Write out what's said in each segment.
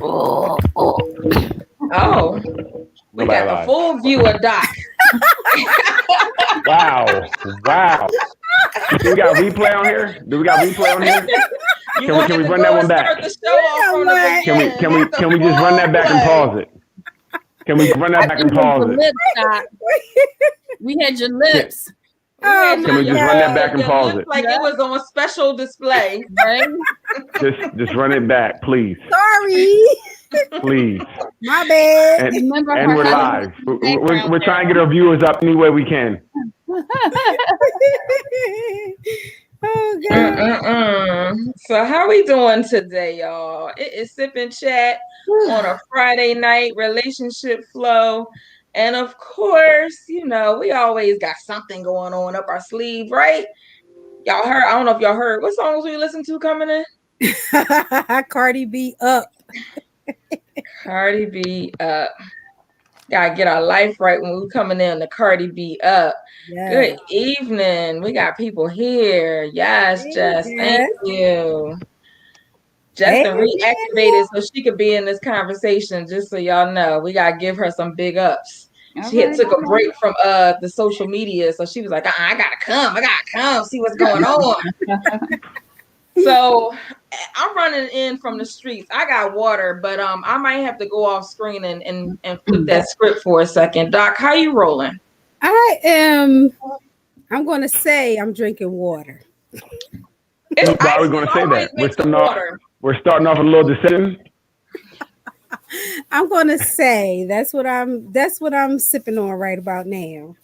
Oh, we Nobody got the live. full view of Doc. Wow. Do we got replay on here? Can we run that one back? Start the show off from the beginning. Can we just run that back and pause it? Can we run that back and pause it? We had your lips. Can we just run that back and pause it? Like it was on special display. Right? Just run it back, please. Sorry. Please. My bad. And we're live. We're trying to get our viewers up any way we can. Oh, God. So how we doing today, y'all? It is Sip and Chat on a Friday night, relationship flow. And of course, you know, we always got something going on up our sleeve, right? Y'all heard, I don't know if y'all heard, what songs we listen to coming in? Cardi B up. Cardi B up. Gotta get our life right when we coming in the Cardi B up. Yes. Good evening. We got people here. Yes, Jess. Thank you. Justin reactivated so she could be in this conversation, just so y'all know. We gotta give her some big ups. She had took a break from the social media, so she was like, I gotta come, see what's going on. So I'm running in from the streets. I got water, but I might have to go off screen and flip that script for a second. Doc, how you rolling? I'm gonna say I'm drinking water. Why are we gonna say that? We're starting off a little decision. I'm gonna say that's what I'm sipping on right about now.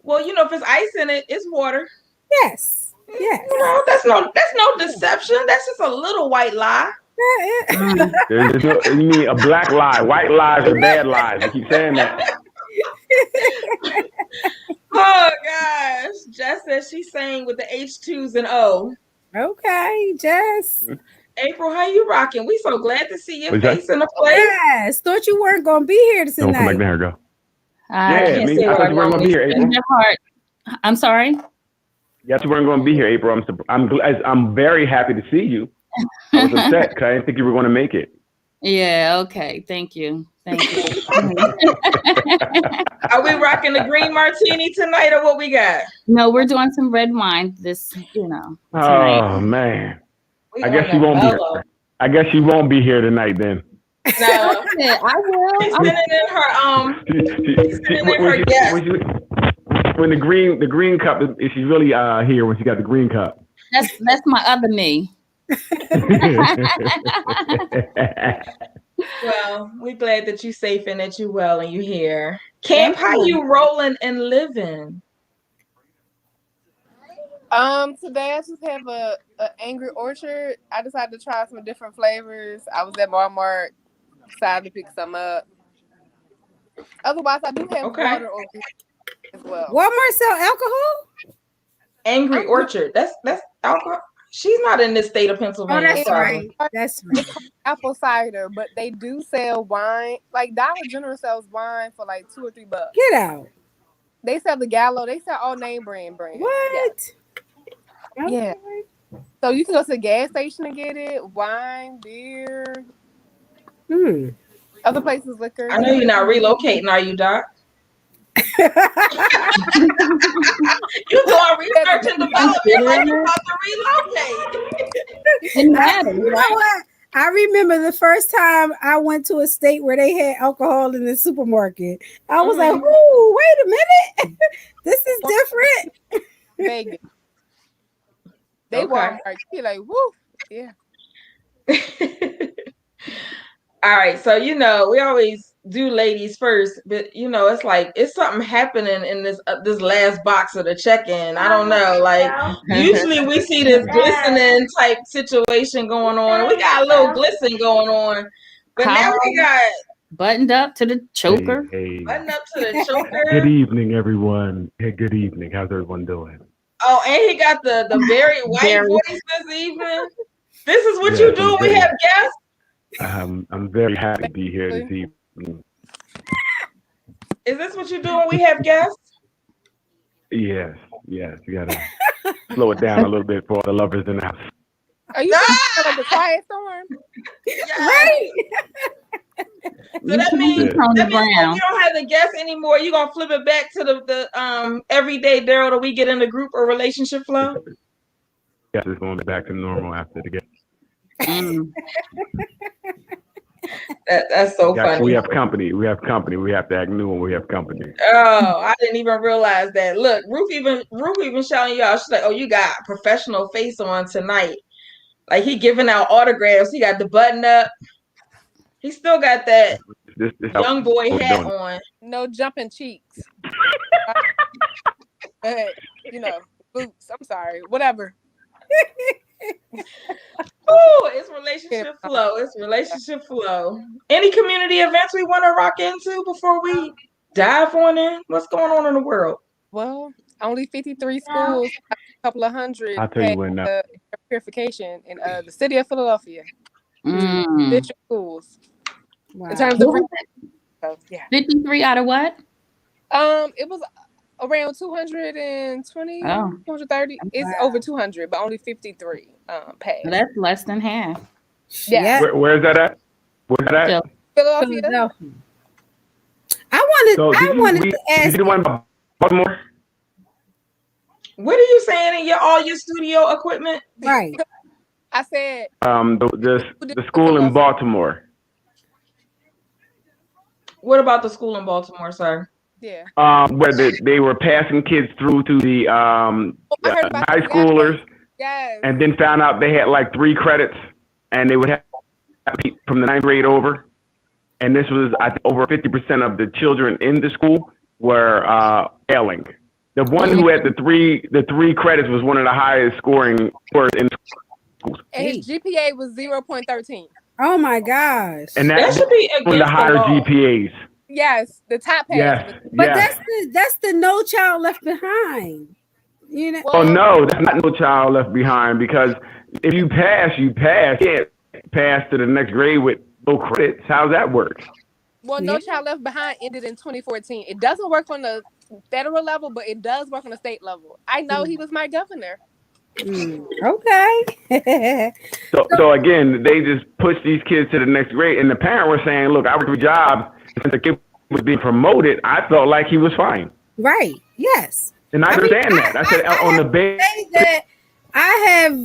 Well, you know, if it's ice in it, it's water. Yes. Yes. No, that's no deception. That's just a little white lie. You mean a black lie? White lies are bad lies. You keep saying that. Oh gosh. Jess says she's saying with the H2s and O. Okay, Jess. April, how you rocking? We so glad to see your face in the place. Yes, thought you weren't gonna be here tonight. Don't come back there, go. I thought you weren't gonna be here, April. I'm sorry. Yes, you weren't going to be here, April. I'm very happy to see you. I was upset because I didn't think you were going to make it. Yeah. Okay. Thank you. Are we rocking the green martini tonight, or what we got? No, we're doing some red wine. Tonight. Oh man. I guess you won't be here. I guess you won't be here tonight then. No, I will. She's sitting in her yes. When the green cup is she really here when she got the green cup? That's my other me. Well, we're glad that you're safe and that you're well and you're here. Camp, how you rolling and living? Today I just have a Angry Orchard. I decided to try some different flavors. I was at Walmart, decided to pick some up. Otherwise, I do have water over here as well. Walmart sell alcohol? Angry Orchard. That's alcohol. She's not in this state of Pennsylvania. Oh, that's right. That's right. Apple cider, but they do sell wine. Like Dollar General sells wine for like $2 or $3. Get out. They sell the Gallo. They sell all name brand. What? Yeah. Okay. Yeah. So you can go to the gas station and get it. Wine, beer. Other places, liquor. I know you're not relocating, are you, Doc? You doing research and development like you're about to relocate. You know what? I remember the first time I went to a state where they had alcohol in the supermarket. I was like, "Ooh, wait a minute, this is different." Vegas. They Walmart. You're like, woo, yeah. All right, so you know we always do ladies first, but you know it's like it's something happening in this last box of the check-in. I don't know, like usually we see this glistening type situation going on. We got a little glisten going on, but now we got buttoned up to the choker. Hey. Buttoned up to the choker. Good evening, everyone. Hey, good evening. How's everyone doing? Oh, and he got the very white voice this evening. This is what you do when we have guests. I'm very happy to be here this evening. Is this what you do when we have guests? Yes. You gotta slow it down a little bit for the lovers in the house. Are you like the quiet storm? Right. So that means Tony if Brown. you don't have to guess anymore, you're gonna flip it back to the everyday Daryl that we get in the group or relationship flow. Yes, it's going back to normal after the game. Mm. That's so funny. We have company. We have company. We have to act new when we have company. Oh, I didn't even realize that. Look, Ruth even shouting you out. She's like, "Oh, you got professional face on tonight." Like he giving out autographs. He got the button up. He still got that This young boy hat on. No jumping cheeks. Boots. I'm sorry. Whatever. Oh, it's relationship flow. It's relationship flow. Any community events we want to rock into before we dive on in? What's going on in the world? Well, only 53 schools, a couple of hundred. I'll tell you when now. Purification in the city of Philadelphia. District schools. Wow. In terms of 53 out of what? It was around 220, 230. It's over 200, but only 53 passed. So that's less than half. Yeah. Where's that at? Where's that at? Philadelphia. I wanted to ask. Did you want about Baltimore? What are you saying in all your studio equipment? Right. I said the school in Baltimore. What about the school in Baltimore, sir? Yeah. Where they were passing kids through to the high schoolers. Yes. And then found out they had like 3 credits, and they would have from the 9th grade over. And this was, I think, over 50% of the children in the school were failing. The one who had the three credits was one of the highest scoring scores in schools. And his GPA was 0.13. Oh my gosh! And that should be one of the higher GPAs. Yes, the top pass. Yes, but that's the No Child Left Behind. You know. Oh no, that's not No Child Left Behind, because if you pass, you pass. You can't pass to the next grade with no credits. How's that work? Well, No Child Left Behind ended in 2014. It doesn't work on the federal level, but it does work on the state level. I know he was my governor. Okay. So again, they just push these kids to the next grade, and the parent was saying, "Look, I worked a job, and since the kid was being promoted, I felt like he was fine." Right. Yes. And I understand that. I said on the base that I have,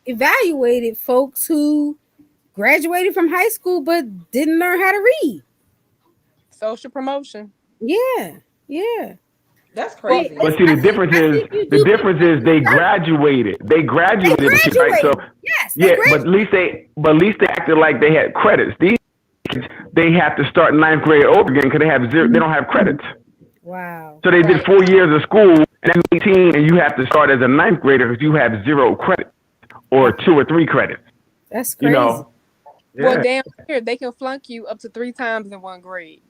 evaluated folks who graduated from high school but didn't learn how to read. Social promotion. Yeah. That's crazy. But see, the difference is they graduated. They graduated, right? So yes, but at least they acted like they had credits. These kids, they have to start 9th grade over again because they have zero. They don't have credits. Wow. So they did 4 years of school, and then 18, and you have to start as a 9th grader because you have 0 credits or 2 or 3 credits. That's crazy. Well, down here they can flunk you up to 3 times in 1 grade.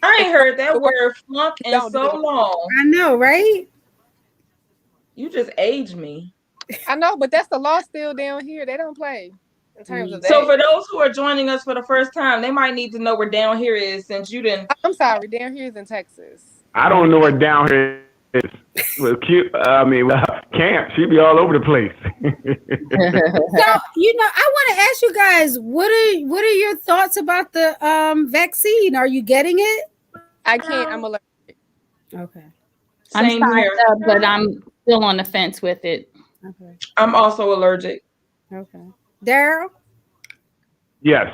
I ain't heard that word flunk in so long. I know, right? You just aged me. I know, but that's the law still down here. They don't play in terms of that. So for those who are joining us for the first time, they might need to know where down here is, since you didn't. I'm sorry, down here is in Texas. I don't know where down here is. Well, cute. Camp. She be all over the place. So I want to ask you guys, what are your thoughts about the vaccine? Are you getting it? I can't. I'm allergic. Okay. I'm signed up, but I'm still on the fence with it. Okay. I'm also allergic. Okay. Daryl? Yes.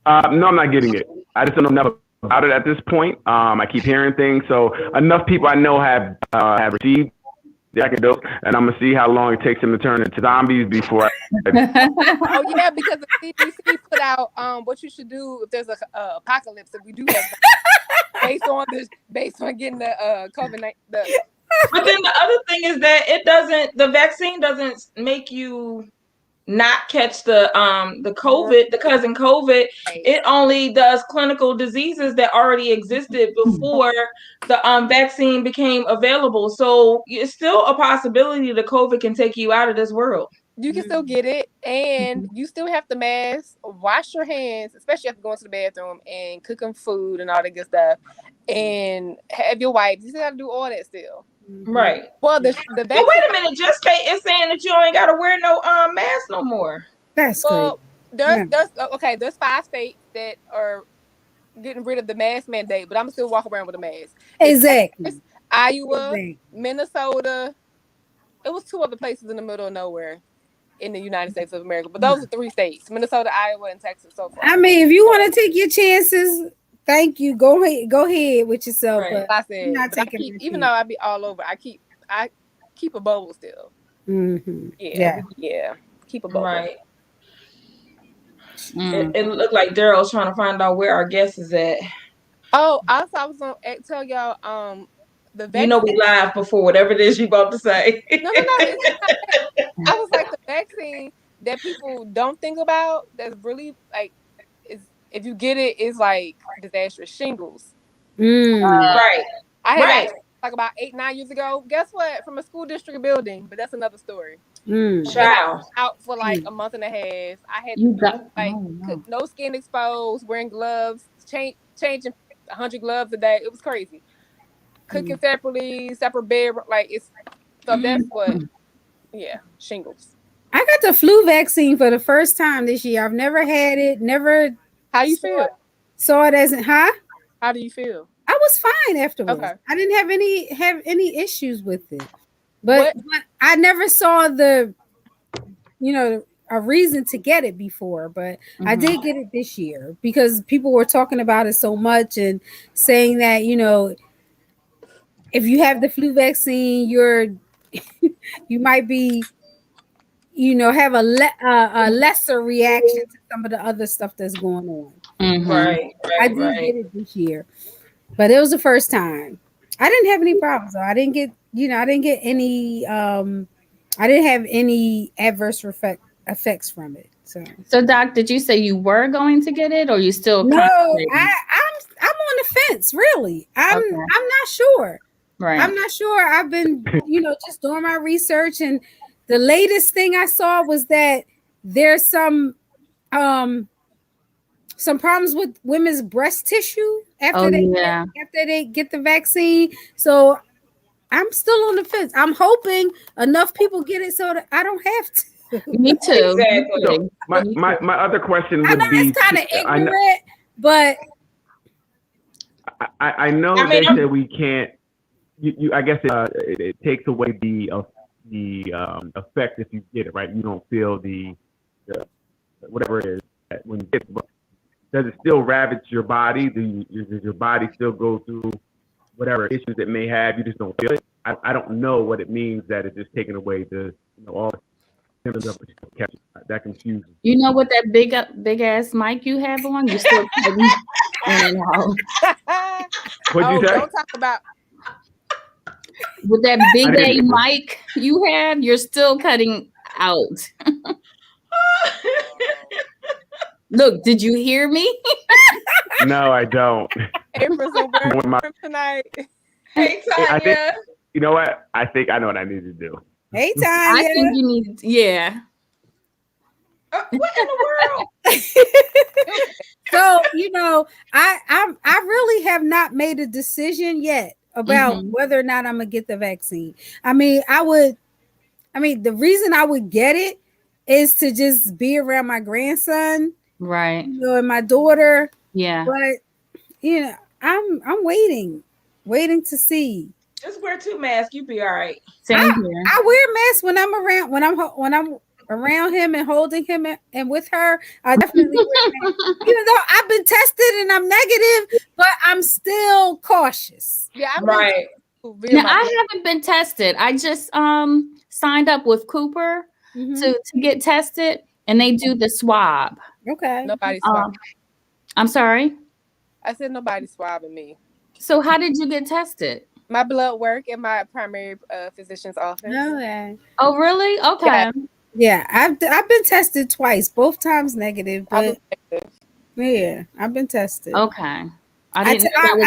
No, I'm not getting it. I just don't know enough about it at this point. I keep hearing things, so enough people I know have received the second dose, and I'm gonna see how long it takes them to turn into zombies before. Oh yeah, because the CDC put out what you should do if there's a apocalypse. If we do have based on getting the COVID-19. But then the other thing is that the vaccine doesn't make you not catch the COVID, the cousin COVID. It only does clinical diseases that already existed before the vaccine became available. So it's still a possibility the COVID can take you out of this world. You can still get it, and you still have to mask, wash your hands, especially after going to the bathroom and cooking food and all that good stuff, and have your wipes. You still have to do all that still. Right. Well, the vaccine. But wait a minute, just it's saying that you ain't got to wear no mask no more. That's good. There's 5 states that are getting rid of the mask mandate, but I'm still walking around with a mask. Exactly. It's Iowa, Minnesota. It was 2 other places in the middle of nowhere in the United States of America, but those are 3 states: Minnesota, Iowa, and Texas so far. I mean, if you want to take your chances, thank you. Go ahead with yourself. Right. But I said, not but I taking keep, even though I be all over, I keep a bubble still. Mm-hmm. Yeah. Keep a bubble. Right. It looked like Daryl's trying to find out where our guest is at. Oh, also I was gonna tell y'all the vaccine. You know we live before whatever it is you about to say. No. It's not that. I was like, the vaccine that people don't think about that's really like is, if you get it, is like disastrous. Shingles. Right. I had got like about 8-9 years ago. Guess what? From a school district building, but that's another story. Child. Out for like a month and a half. I had You to got no skin exposed, wearing gloves, changing 100 gloves a day. It was crazy. Cooking separately, separate bed, like it's so that's what. Yeah, shingles. I got the flu vaccine for the first time this year. I've never had it. Never. How you feel? Saw it as How do you feel? I was fine afterwards. Okay. I didn't have any issues with it, but I never saw the, a reason to get it before. But I did get it this year because people were talking about it so much and saying that if you have the flu vaccine, you might be have a lesser reaction to some of the other stuff that's going on. Right. I did get it this year, but it was the first time. I didn't have any problems. Though. I didn't get any. I didn't have any adverse effects from it. So, Doc, did you say you were going to get it, or you still? No, I'm on the fence. Really, I'm not sure. Right. I'm not sure. I've been just doing my research, and the latest thing I saw was that there's some problems with women's breast tissue after they get the vaccine. So I'm still on the fence. I'm hoping enough people get it so that I don't have to. Me too. Exactly. So my other question would be, it's kind of ignorant, but I know they said we can't. I guess it takes away the effect if you get it, right? You don't feel the whatever it is when you get it. Does it still ravage your body? Does your body still go through whatever issues it may have? You just don't feel it. I don't know what it means that it's just taking away all the symptoms of it. That confuses. You know what that big ass mic you have on? You still cutting in and out. What'd you say? Don't talk about. With that big A mic you have, you're still cutting out. Look, did you hear me? No, I don't. April's over tonight. Hey, Tanya. I think, you know what? I think I know what I need to do. Hey, Tanya. I think you need, What in the world? So I really have not made a decision yet about whether or not I'm gonna get the vaccine. I mean, the reason I would get it is to just be around my grandson, right? And my daughter. Yeah. But I'm waiting to see. Just wear 2 masks. You be all right. Same here. I wear masks when I'm around when I'm around him and holding him and with her. I definitely wear masks. Even though I've been tested and I'm negative, but I'm still cautious. Yeah, I'm right. Now, I haven't been tested. I just signed up with Cooper to get tested, and they do the swab. Okay. Nobody's swabbing. I'm sorry? I said nobody's swabbing me. So how did you get tested? My blood work in my primary physician's office. Okay. Oh, really? Okay. Yeah, I've been tested twice, both times negative. But yeah, I've been tested. Okay. I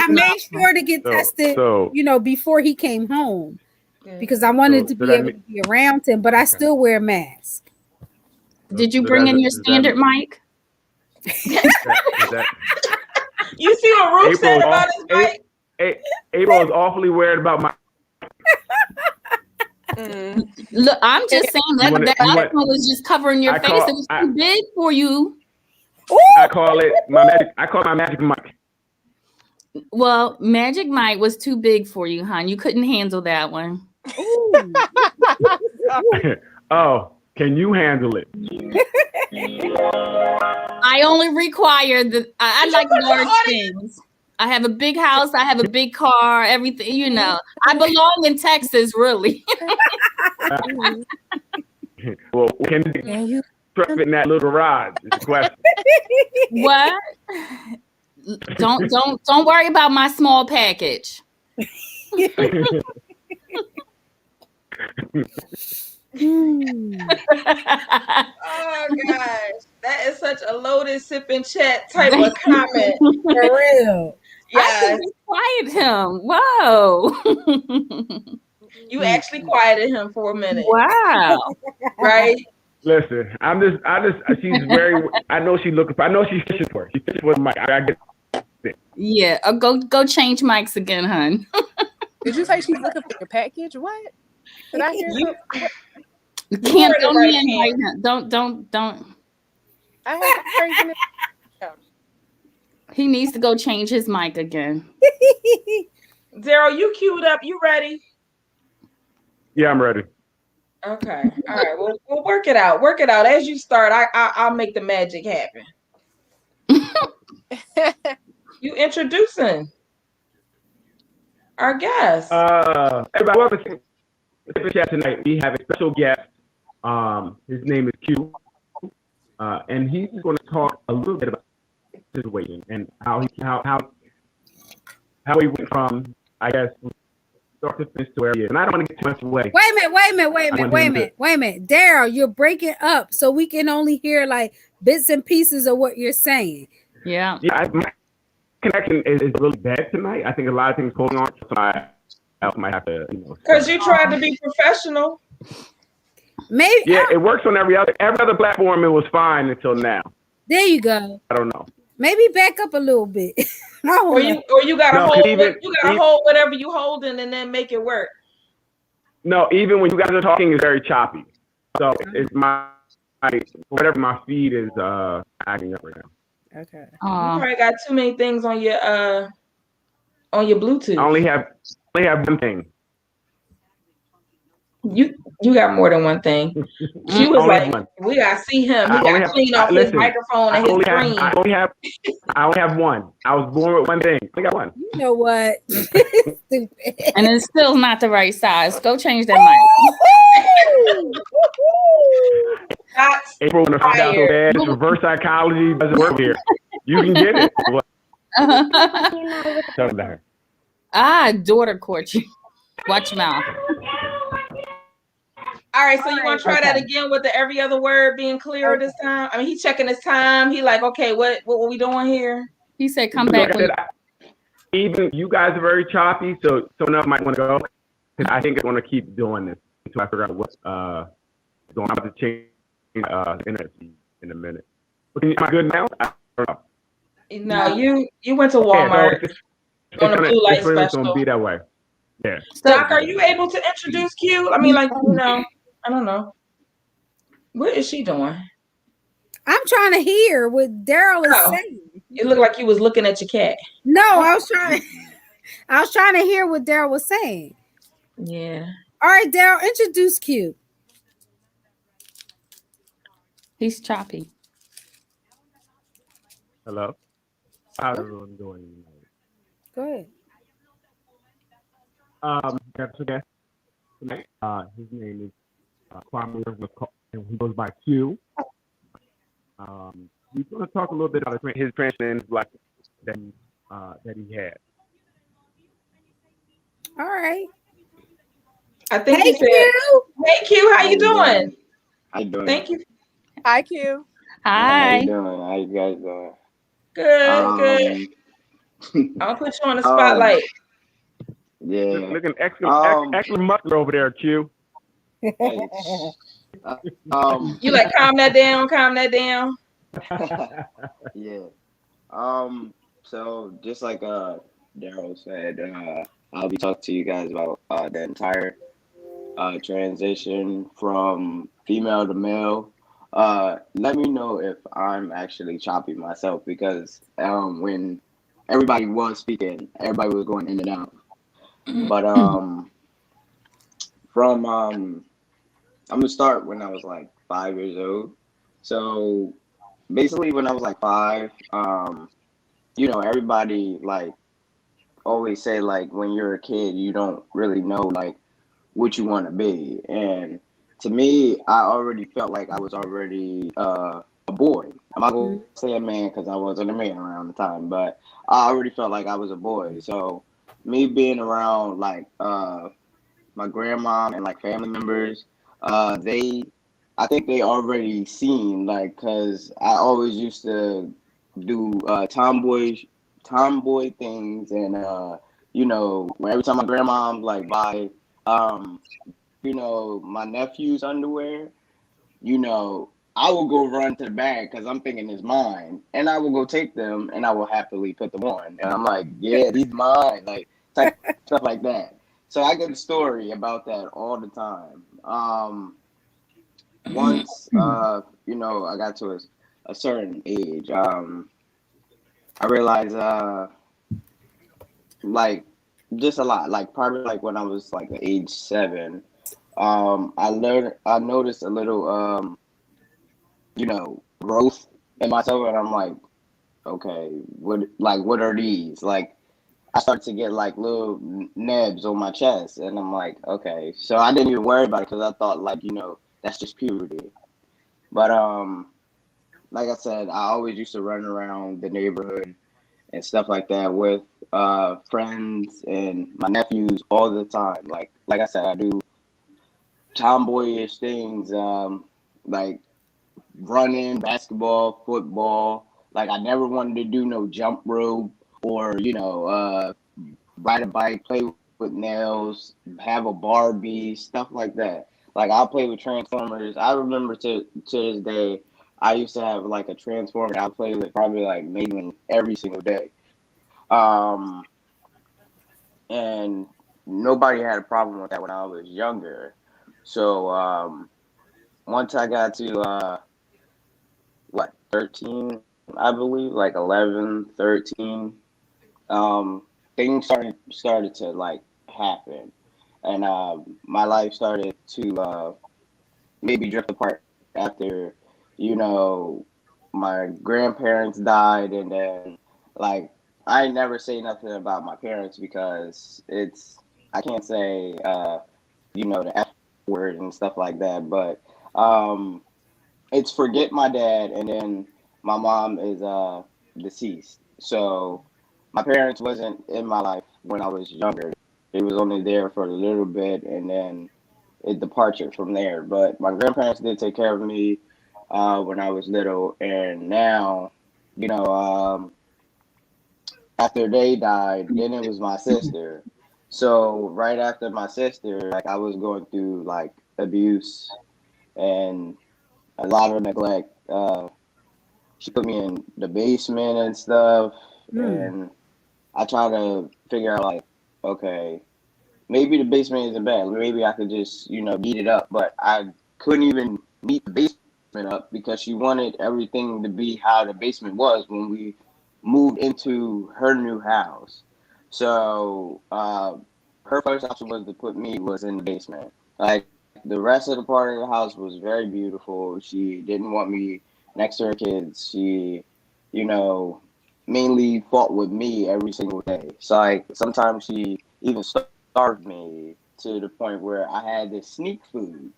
made sure to get tested, before he came home, because I wanted to be able to be around him, but I still wear a mask. Did you bring in your standard mic? You see what Ruth said about his mic? April is awfully worried about my. Look, I'm just saying that other one was just covering your face. It was too big for you. I call my magic mic. Well, Magic Mike was too big for you, hon. You couldn't handle that one. Oh, can you handle it? I only require I like large things. I have a big house. I have a big car. Everything, you know. I belong in Texas, really. Well, can you fit in that little garage? Is the question. What? Don't worry about my small package. Oh gosh, that is such a loaded sipping chat type of comment. For real. Yeah, I quiet him. Whoa. You actually quieted him for a minute. Wow. Right? Listen, she's very. I know she's fishing for it. She's fishing for the mic. I get it. Yeah, go change mics again, hon. Did you say she's looking for your package? What? Did I hear something? You can't don't right now. Don't. I have crazy. He needs to go change his mic again. Daryl, you queued up. You ready? Yeah, I'm ready. Okay. All right. Well, we'll work it out. Work it out. As you start, I'll make the magic happen. You introducing our guest. Everybody, welcome to the chat tonight. We have a special guest. His name is Q, and he's going to talk a little bit about the situation and how he went from, I guess, start to finish to where he is. And I don't want to get too much away. Wait a minute. Daryl, you're breaking up, so we can only hear like bits and pieces of what you're saying. Yeah. Yeah, my connection is really bad tonight. I think a lot of things going on. So I might have to, because you tried to be professional. Maybe. Yeah, it works on every other platform. It was fine until now. There you go. I don't know. Maybe back up a little bit. Or you gotta hold whatever you holding and then make it work. No, even when you guys are talking, it's very choppy. So it's whatever my feed is acting up right now. Okay. You probably got too many things on your Bluetooth. I only have one thing. You got more than one thing. She was like, we gotta see him. He got clean off his microphone and his screen. I only have one. I was born with one thing. I got one. You know what? And it's still not the right size. Go change that mic. April, when I found out so bad, this reverse psychology doesn't work here. You can get it. Tell them that. Daughter court you. Watch your mouth. All right, so you want to try that again with the every other word being clearer this time? I mean, he's checking his time. He like, okay, what we doing here? He said, come back. Even you guys are very choppy, so someone else might want to go. Because I think I want to keep doing this until I figure out what's going on. I'm about to change the internet in a minute. Am I good now? I don't know. No, you went to Walmart on a blue light special. It's going to be that way. Yeah. Doc, are you able to introduce Q? I mean, I don't know. What is she doing? I'm trying to hear what Daryl is saying. It looked like you was looking at your cat. No, I was trying to hear what Daryl was saying. Yeah. All right, Daryl, introduce Q. He's choppy. Hello. How's everyone doing? Go ahead. Got a guest tonight. His name is Kwame, and he goes by Q. He's going to talk a little bit about his trans black that he had. All right. I think he said, "Hey Q, how you doing?" How you doing? Thank you. Hi Q. Hi. How you doing? How you guys doing? Good. I'll put you on the spotlight. Yeah. Looking extra muscular over there, Q. You like calm that down. Yeah. So just like Daryl said, I'll be talking to you guys about the entire transition from female to male. Let me know if I'm actually choppy myself because when everybody was speaking, everybody was going in and out. But from I'm gonna start when I was like 5 years old. So basically, when I was like five, everybody like always say like when you're a kid, you don't really know like what you want to be. And to me, I already felt like I was already a boy. I'm not gonna say a man because I wasn't a man around the time, but I already felt like I was a boy. So me being around like my grandma and like family members, they I think they already seen like because I always used to do tomboy things and when every time my grandma like buy um my nephew's underwear, I will go run to the bag because I'm thinking it's mine, and I will go take them and I will happily put them on, and I'm like, yeah, these mine, like type stuff like that. So I get a story about that all the time. Once I got to a certain age, I realized like just a lot, like probably like when I was like age 7, I noticed a little growth in myself, and I'm like, okay, what are these? Like, I started to get like little nebs on my chest, and I'm like, okay. So I didn't even worry about it because I thought like, that's just puberty. But like I said, I always used to run around the neighborhood and stuff like that with friends and my nephews all the time. Like I said, I do tomboyish things, like running, basketball, football. Like I never wanted to do no jump rope or ride a bike, play with nails, have a Barbie, stuff like that. Like I'll play with Transformers. I remember to this day, I used to have like a Transformer I play with probably like maybe every single day. Um, and nobody had a problem with that when I was younger. So once I got to 13, I believe, like 11, 13, things started to like happen, and my life started to maybe drift apart after my grandparents died, and then like I never say nothing about my parents because I can't say the F word and stuff like that, but um it's forget my dad, and then my mom is deceased. So my parents wasn't in my life when I was younger. They was only there for a little bit, and then it departed from there. But my grandparents did take care of me when I was little, and now, you know, um, after they died, then it was my sister. So right after my sister, like I was going through like abuse and a lot of neglect. She put me in the basement and stuff, and I try to figure out like, okay, maybe the basement isn't bad. Maybe I could just beat it up, but I couldn't even beat the basement up because she wanted everything to be how the basement was when we moved into her new house. So her first option was to put me was in the basement. Like the rest of the part of the house was very beautiful. She didn't want me next to her kids. She, you know, mainly fought with me every single day. So like sometimes she even starved me to the point where I had to sneak food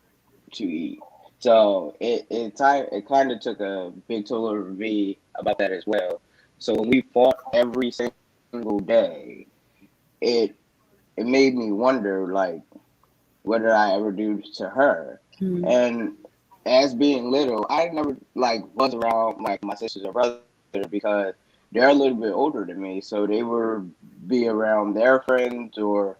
to eat. So it kind of took a big toll over me about that as well. So when we fought every single day, it it made me wonder like what did I ever do to her? And as being little, I never like was around like my sisters or brother because they're a little bit older than me, so they would be around their friends or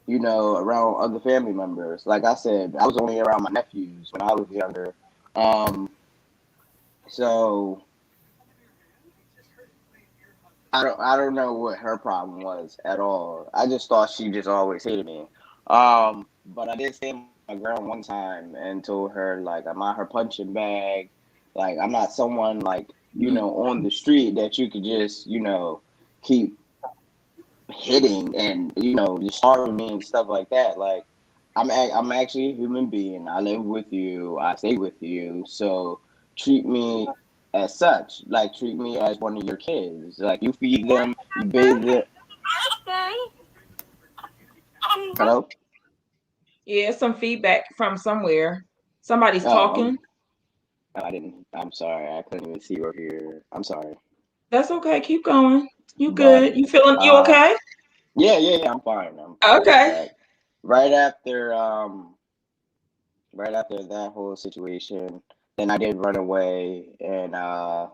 around other family members. Like I said, I was only around my nephews when I was younger. Um, so I don't know what her problem was at all. I just thought she just always hated me. But I did stay in my my grandma one time and told her like I'm not her punching bag, like I'm not someone like on the street that you could just keep hitting and just starving me and stuff like that. Like I'm actually a human being. I live with you. I stay with you. So treat me as such. Like treat me as one of your kids. Like you feed them, you bathe them. Hello. Yeah, some feedback from somewhere. Somebody's Oh, talking. I didn't. I'm sorry. I couldn't even see or hear. I'm sorry. That's okay. Keep going. You But good? You uh, okay? yeah. I'm fine. I'm fine. Okay. But right after right after that whole situation, then I did run away and I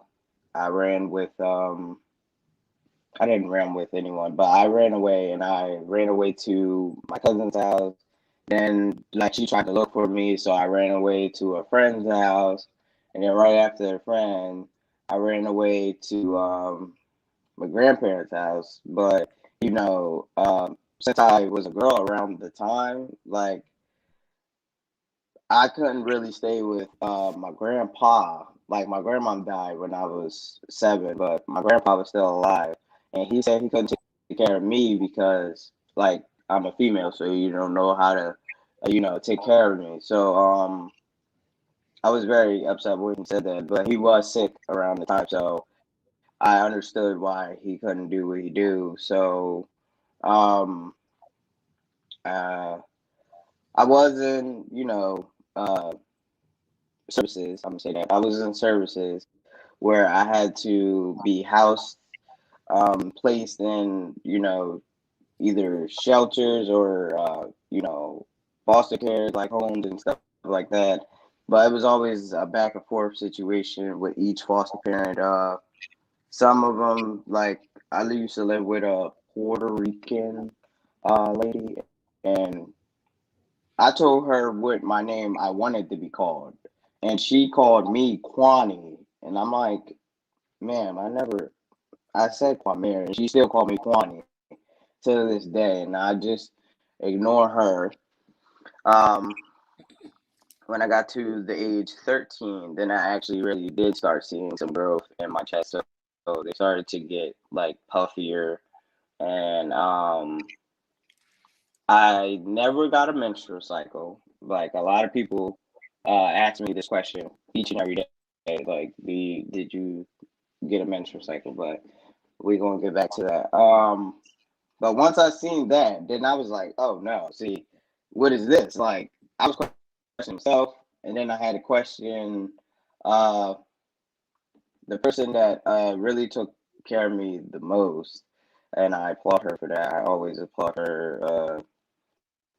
ran with I didn't run with anyone, but I ran away and I ran away to my cousin's house. Then like she tried to look for me, so I ran away to a friend's house. And then right after a friend, I ran away to my grandparents' house. But since I was a girl around the time, like I couldn't really stay with my grandpa. Like my grandmom died when I was 7, but my grandpa was still alive, and he said he couldn't take care of me because like I'm a female, so you don't know how to, take care of me. So I was very upset when he said that, but he was sick around the time, so I understood why he couldn't do what he do. So um uh I wasn't, services. I'm gonna say that I was in services where I had to be housed, placed in, either shelters or foster care like homes and stuff like that. But it was always a back and forth situation with each foster parent. Some of them, like I used to live with a Puerto Rican lady, and I told her what my name I wanted to be called, and she called me Kwani, and I'm like, ma'am, I said Kwame, and she still called me Kwani to this day, and I just ignore her. Um, when I got to the age 13, then I actually really did start seeing some growth in my chest. So they started to get like puffier, and I never got a menstrual cycle. Like a lot of people ask me this question each and every day. Like, did you get a menstrual cycle? But we're gonna get back to that. But once I seen that, then I was like, oh no, see, what is this? Like, I was questioning myself, and then I had to question uh, the person that really took care of me the most, and I applaud her for that. I always applaud her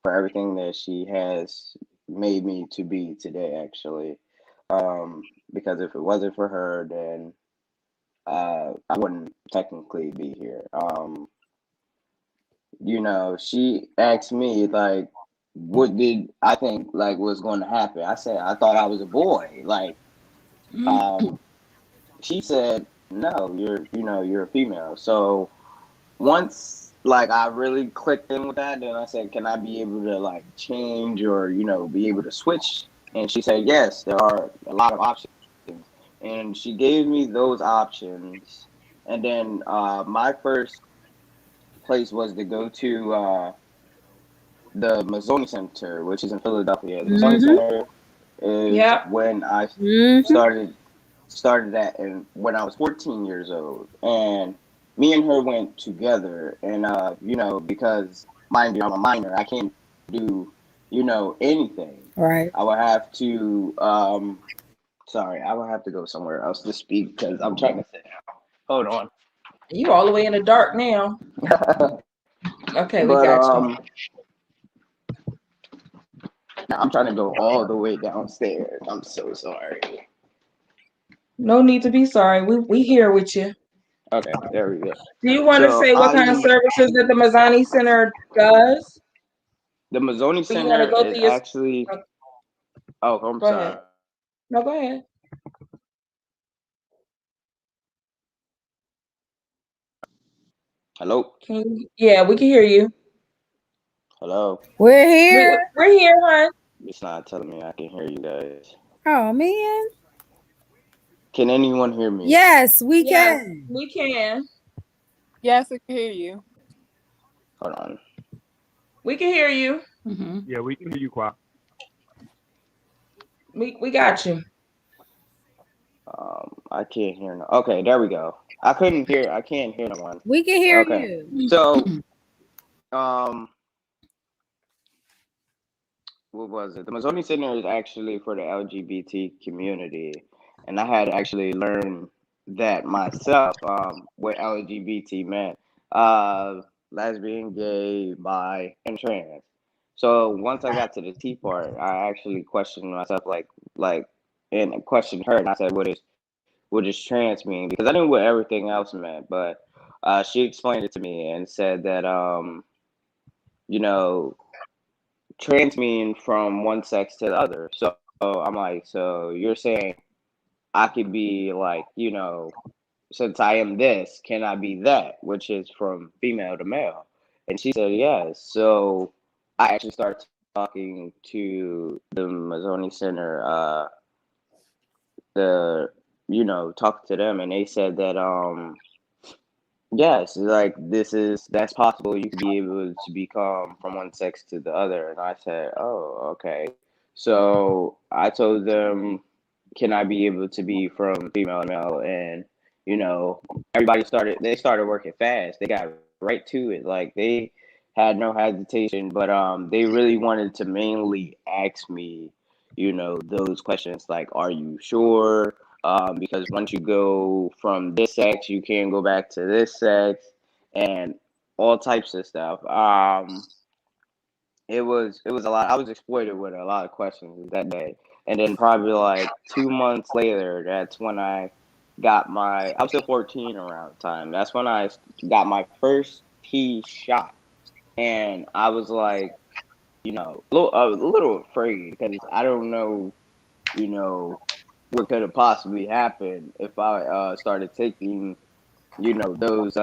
for everything that she has made me to be today, actually. Because if it wasn't for her, then I wouldn't technically be here. She asked me like, what did I think like was going to happen? I said I thought I was a boy. Like, um, she said, no, you're a female. So once like I really clicked in with that, then I said, can I be able to like change or be able to switch? And she said, yes, there are a lot of options. And she gave me those options. And then my first place was to go to the Mazzoni Center, which is in Philadelphia. The Mazzoni Mm-hmm. Center is Yep. when I Mm-hmm. started that, and when I was 14 years old, and me and her went together, and because mind you, I'm a minor, I can't do anything. Right. I would have to sorry, I would have to go somewhere else to speak because I'm trying to sit down. Hold on. You all the way in the dark now. Okay, we But got you. I'm trying to go all the way downstairs. I'm so sorry. No need to be sorry. We here with you. Okay, there we go. Do you want to So say what kind of services that the Mazzani Center does? the Mazzoni Or you want to Center go is through your? actually. Oh, I'm Go ahead. sorry. No, go ahead. Hello. Can you? Yeah, we can hear you. Hello. We're here. We're here, hon. It's not telling me I can hear you guys. Oh man. Can anyone hear me? Yes, we Yes, can. we can. Yes, I can hear you. Hold on. We can hear you. Yeah, we can hear you, Qua. We got you. I can't hear no. Okay, there we go. I couldn't hear. I can't hear no one. We can hear Okay, you. so um, what was it? The Mazzoni Center is actually for the LGBT community, and I had actually learned that myself. What LGBT meant. Lesbian, gay, bi, and trans. So once I got to the T part, I actually questioned myself, like, and questioned her, and I said, what does trans mean? Because I knew what everything else meant, but she explained it to me and said that you know, trans mean from one sex to the other. So I'm like, so you're saying I could be like, since I am this, can I be that? Which is from female to male. And she said yes. So I actually started talking to the Mazzoni Center, the talk to them, and they said that yes, like that's possible. You could be able to become from one sex to the other. And I said, oh, okay. So I told them, can I be able to be from female to male? And they started working fast. They got right to it. Like they had no hesitation, but they really wanted to mainly ask me, those questions like, are you sure? Because once you go from this sex, you can't go back to this sex, and all types of stuff. It was a lot. I was exploited with a lot of questions that day, and then probably like 2 months later, that's when I was still 14 around the time. That's when I got my first T shot, and I was like, a little afraid because I don't know, you know, what could have possibly happened if I started taking, those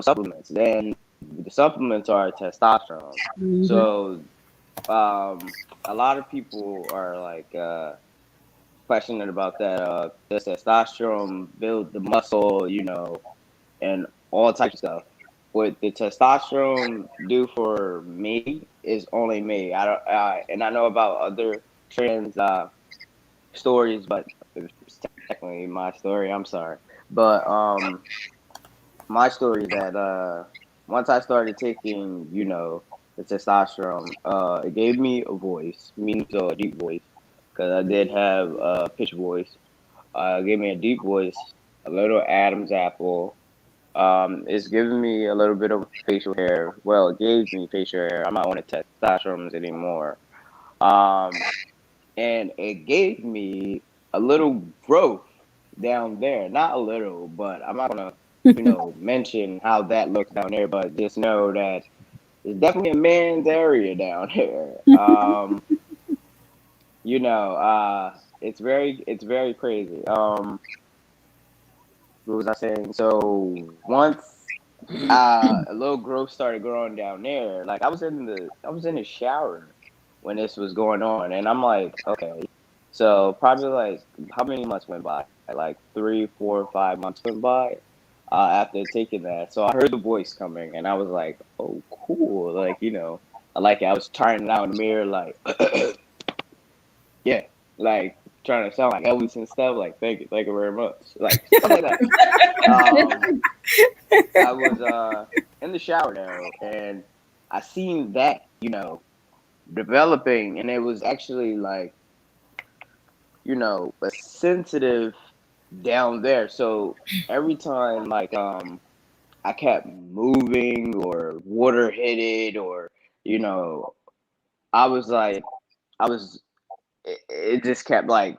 supplements. Then the supplements are testosterone. Mhm. So a lot of people are like questioning about that. Does testosterone build the muscle, and all types of stuff. What the testosterone do for me is only me. I don't, and I know about other trans stories, but it's technically my story. I'm sorry, but my story is that once I started taking, the testosterone, it gave me a voice, meaning so a deep voice, because I did have a pitch voice. It gave me a deep voice, a little Adam's apple. It's giving me a little bit of facial hair. Well, it gave me facial hair. I'm not on the testosterone anymore. Um, and it gave me a little growth down there. Not a little, but I'm not gonna, mention how that looks down there. But just know that it's definitely a man's area down here. It's very crazy. What was I saying? So once a little growth started growing down there, like I was in the shower when this was going on, and I'm like, okay. So probably like how many months went by? Like 3, 4, 5 months went by after taking that. So I heard the voice coming, and I was like, oh, cool. Like I like it. I was trying it out in the mirror, like yeah, like trying to sound like Elvis and stuff. Like thank you very much. Like stuff like that. Um, I was in the shower though, and I seen that developing, and it was actually like a sensitive down there. So every time like I kept moving or water hit it, or you know I was like I was it just kept like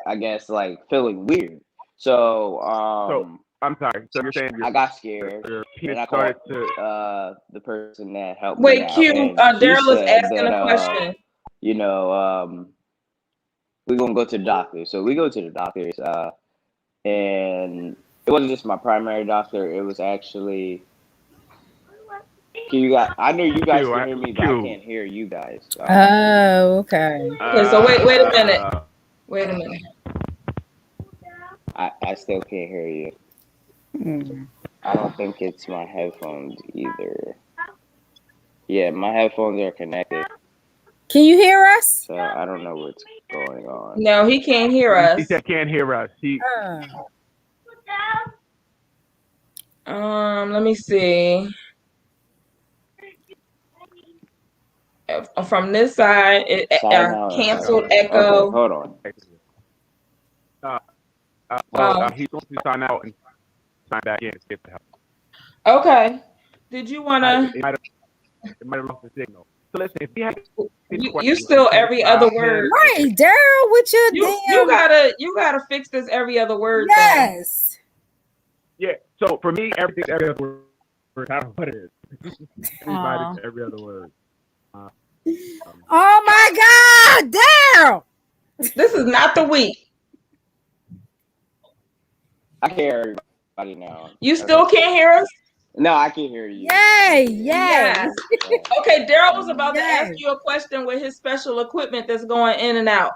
I guess like feeling weird. So So I'm sorry. So you're saying I got scared, your and penis I called started to. the person that helped me Wait, out, Q. and she Daryl is said asking that a question. you know we're gonna go to the doctor. So we go to the doctors, and it wasn't just my primary doctor. It was actually Can you guys? I know you guys Q, can hear me, but I Q. can't hear you guys. Oh, okay. Okay, so wait a minute. Wait a minute. I still can't hear you. Hmm. I don't think it's my headphones either. Yeah, my headphones are connected, Can you hear us? so I don't know what's going on. No, he can't hear He us. said can't hear us. Let me see. From this side, Sign out and canceled sign in. Okay, echo. hold on. He's going to sign out and sign back in. Okay. Did you want to? It might have lost the signal. So listen, if he has you still every other word. Right, Daryl, with your damn. You gotta fix this every other word Yes. Thing. Yeah. So for me, everything's every other word. I don't know what it is. Everybody's every other word. Oh my God, Daryl! This is not the week. I can hear everybody now. You still can't hear us? No, I can hear you. Yay! Yes. Okay, Daryl was about to ask you a question with his special equipment that's going in and out.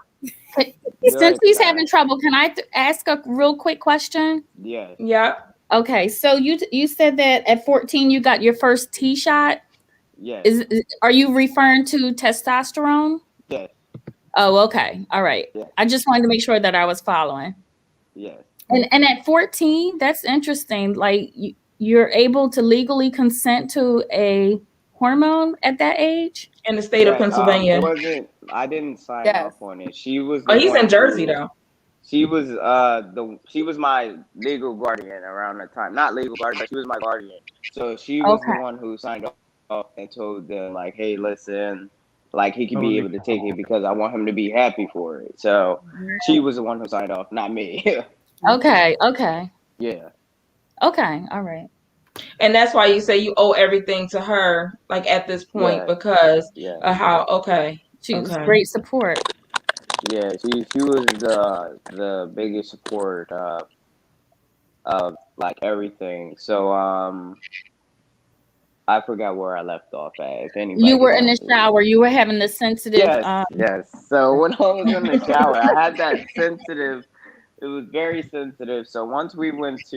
Since he's having trouble, can I ask a real quick question? Yes. Yeah. Okay, so you said that at 14 you got your first T shot. Yes. Are you referring to testosterone? Yes. Oh, okay. All right. Yes. I just wanted to make sure that I was following. Yes. And at 14, that's interesting. Like you're able to legally consent to a hormone at that age in the state of Pennsylvania. It wasn't. I didn't sign off on it. She was. He's in Jersey though. She was she was my legal guardian around that time. Not legal guardian, but she was my guardian. So she was the one who signed off and told them like, hey, listen, like he could be able to take it because I want him to be happy for it. So she was the one who signed off, not me. Okay. Yeah. Okay. All right. And that's why you say you owe everything to her, like at this point, because of how. Okay. She was great support. Yeah, she was the biggest support of like everything. So I forgot where I left off at. If anybody, you were in the shower. You were having the sensitive. Yes. So when I was in the shower, I had that sensitive. It was very sensitive. So once we went back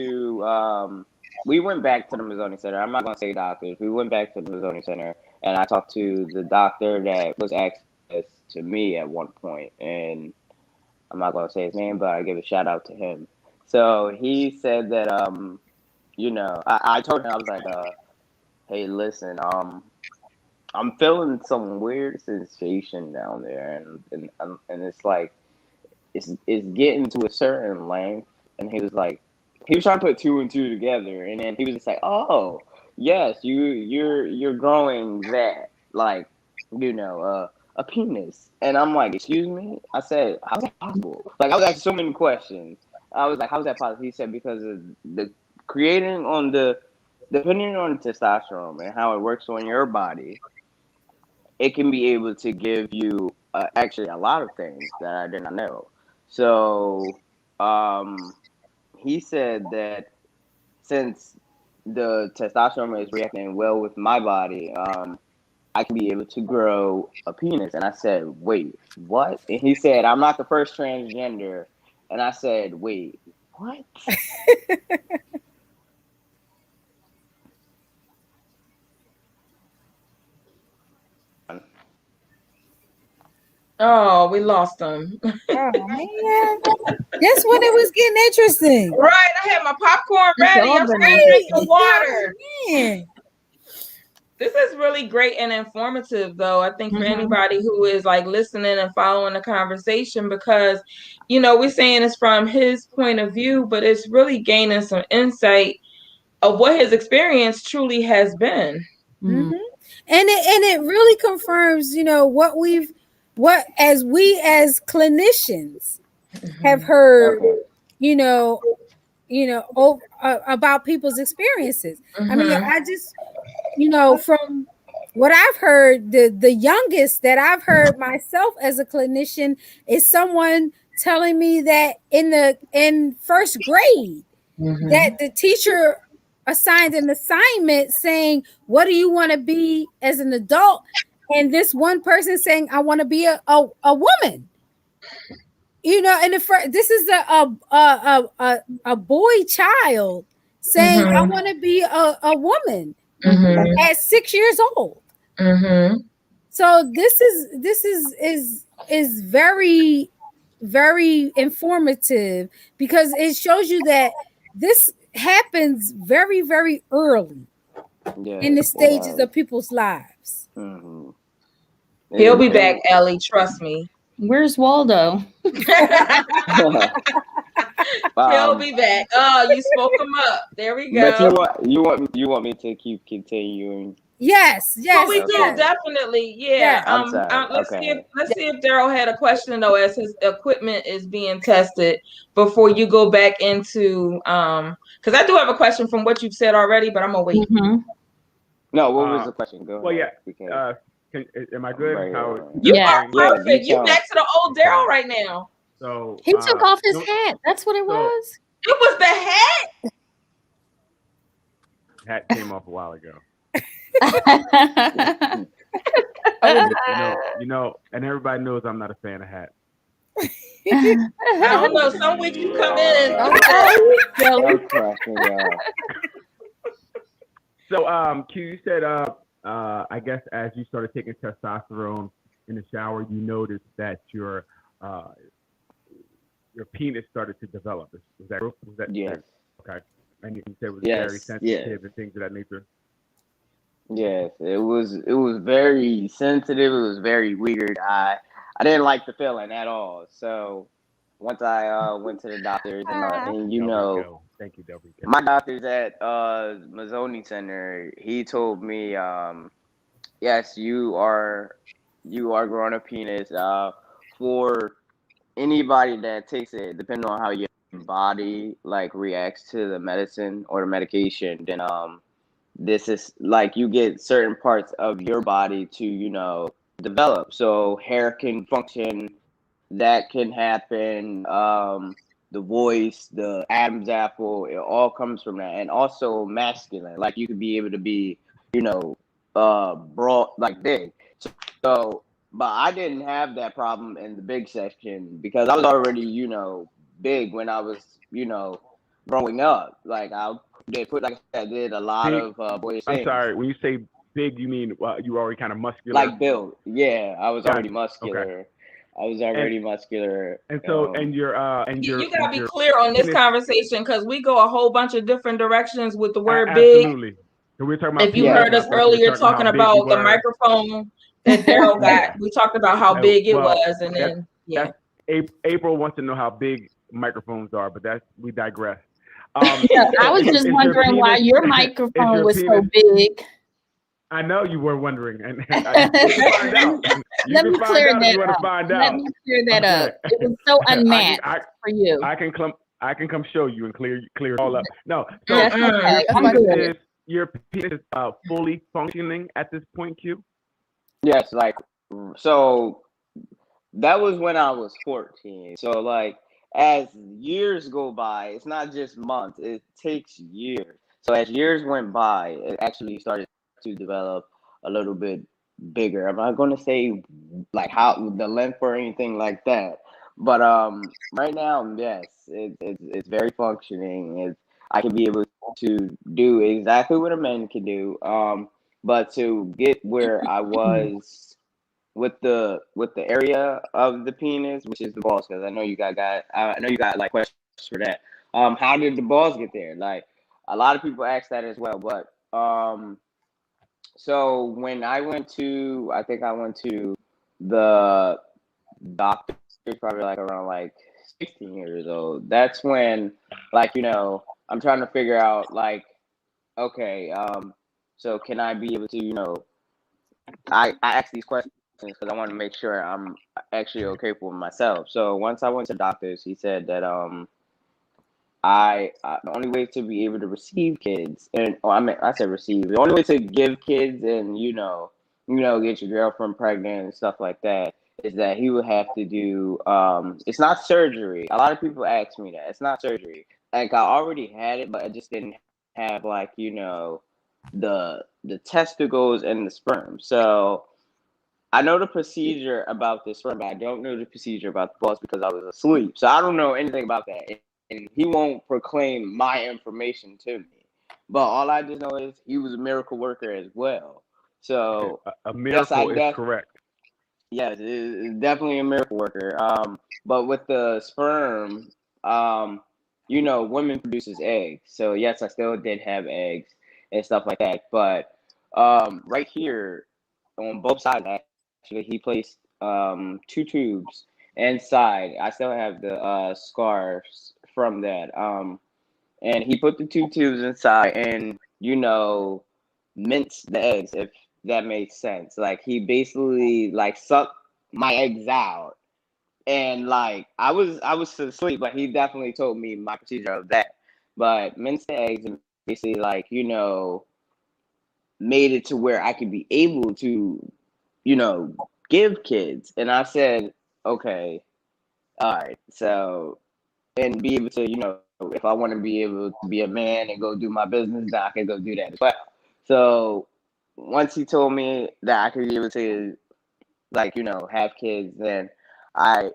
to the Mazzoni Center. I'm not gonna say doctors. We went back to the Mazzoni Center, and I talked to the doctor that was access to me at one point, and I'm not gonna say his name, but I give a shout out to him. So he said that I told him, I was like, hey, listen, I'm feeling some weird sensation down there, and it's like it's getting to a certain length. And he was trying to put two and two together, and then he was just like, oh yes, you're growing that, like, a penis. And I'm like, excuse me? I said, how's that possible? Like, I was asking so many questions. I was like, how's that possible? He said, because of the depending on testosterone and how it works on your body, it can be able to give you actually a lot of things that I did not know. So he said that since the testosterone is reacting well with my body, I can be able to grow a penis. And I said, wait, what? And he said, I'm not the first transgender. And I said, wait, what? Oh, we lost him. Oh man, that's when it was getting interesting. Right, I had my popcorn ready. I'm trying to drink some water. Man. This is really great and informative, though. I think for anybody who is like listening and following the conversation, because we're saying it's from his point of view, but it's really gaining some insight of what his experience truly has been. Mm-hmm. And it really confirms, what as we as clinicians have heard, about people's experiences. I mean, I just, from what I've heard, the youngest that I've heard myself as a clinician is someone telling me that in first grade that the teacher assigned an assignment saying, what do you want to be as an adult? And this one person saying, I want to be a woman. You know, and this is a boy child saying, I want to be a woman at 6 years old. So this is very, very informative, because it shows you that this happens very, very early in the stages of people's lives. He'll be back, Ellie. Trust me. Where's Waldo? He'll be back. Oh, you spoke him up. There we go. But you want me to keep continuing? Yes. Well, we do definitely. Yeah. Let's see if Daryl had a question though, as his equipment is being tested before you go back into because I do have a question from what you've said already, but I'm gonna wait. No, what was the question? Go ahead. Yeah. Am I good? You are perfect. You back to the old Daryl right now. So he took off his hat. That's what it was. It was the hat. Hat came off a while ago. you know, and everybody knows I'm not a fan of hats. I don't know. Some weeks you come in and So, Q, you said, I guess as you started taking testosterone in the shower, you noticed that your penis started to develop. Was that yes? Okay, and you said it was very sensitive and things of that nature. Yes, it was very sensitive. It was very weird. I didn't like the feeling at all. So once I went to the doctors and you know, thank you, Delby. My doctor's at Mazzoni Center. He told me, yes, you are growing a penis. For anybody that takes it, depending on how your body like reacts to the medicine or the medication, then this is like you get certain parts of your body to, you know, develop. So hair can function, that can happen. The voice, the Adam's apple, it all comes from that. And also masculine, like you could be able to be, you know, broad, like big. So, but I didn't have that problem in the big section because I was already, you know, big when I was, you know, growing up. Like I did a lot of boyish things. I'm sorry, when you say big, you mean you were already kind of muscular? Like built, yeah. I was already muscular. Okay. I was already muscular. And so, you gotta be clear on this conversation because we go a whole bunch of different directions with the word big. Absolutely. So we're talking about. If you heard us earlier talking about the microphone that Daryl got, we talked about how big it was, and then April wants to know how big microphones are, but we digress. I was just wondering why your microphone was so big. I know you were wondering, and let me clear that up. It was so unmatched for you. I can come show you and clear it all up. No, so okay. Your penis is fully functioning at this point, Q? Yes, like so. That was when I was 14. So like as years go by, it's not just months, it takes years. So as years went by, it actually started to develop a little bit bigger. I'm not going to say like how the length or anything like that, but right now, yes, it's very functioning. I can be able to do exactly what a man can do. But to get where I was with the area of the penis, which is the balls, because I know you got like questions for that. How did the balls get there? Like a lot of people ask that as well. But so when I went to the doctor, probably like around like 16 years old. That's when, like, you know, I'm trying to figure out like, okay, so can I be able to, you know, I ask these questions because I want to make sure I'm actually okay for myself. So once I went to the doctors, he said that the only way to be able to receive kids, and I said receive, the only way to give kids and you know get your girlfriend pregnant and stuff like that is that he would have to do it's not surgery. A lot of people ask me that it's not surgery. Like I already had it, but I just didn't have like the testicles and the sperm. So I know the procedure about the sperm, but I don't know the procedure about the balls because I was asleep. So I don't know anything about that, and he won't proclaim my information to me. But all I just know is he was a miracle worker as well. Okay, So a yes, I miracle is guess correct. yes, it's definitely a miracle worker. But with the sperm, women produces eggs. So yes, I still did have eggs and stuff like that. But right here on both sides, actually, he placed two tubes inside. I still have the scars from that. And he put the two tubes inside, and minced the eggs, if that makes sense. Like he basically like sucked my eggs out, and like I was asleep, but he definitely told me my procedure of that. But minced the eggs and basically like made it to where I could be able to give kids, and I said okay, all right, so and be able to, if I want to be able to be a man and go do my business, then I can go do that as well. So once he told me that I could be able to, like, have kids, then I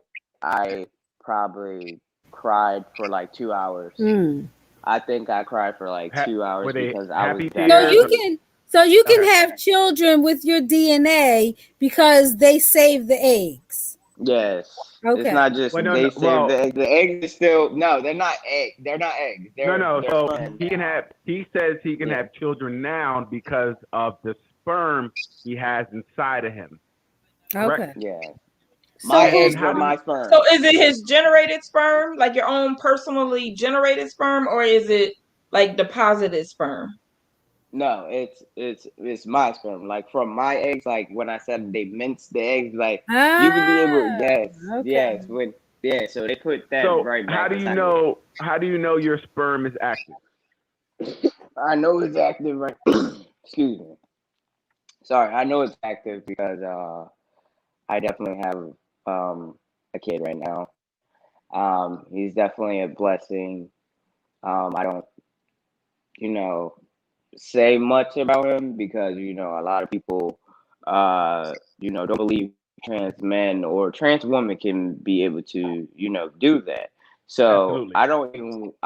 probably cried for like 2 hours. Mm. I think I cried for like Ha- 2 hours were they because I was happy that So tears? you happy. can so you can Okay. have children with your DNA because they save the eggs. Yes, it's Okay. not just Well, no, they no. saved the Well, eggs. The eggs are still no, they're not eggs. They're not eggs. no, no. They're So sperm he can now. have. He says he can Yeah, have children now because of the sperm he has inside of him. Correct. Okay. yeah. So My And eggs is are how do you? my so sperm. is it his generated sperm, like your own personally generated sperm, or is it like deposited sperm? No, it's my sperm. Like from my eggs, like when I said they minced the eggs, like you could be able. Ah, Yes, okay. yes. When yeah, so they put that So right how back do you inside of me. know? How do you know your sperm is active? I know it's active, right? Excuse me. Sorry, I know it's active because I definitely have a kid right now. He's definitely a blessing. I don't, you know, say much about him because a lot of people don't believe trans men or trans women can be able to do that. So Absolutely. I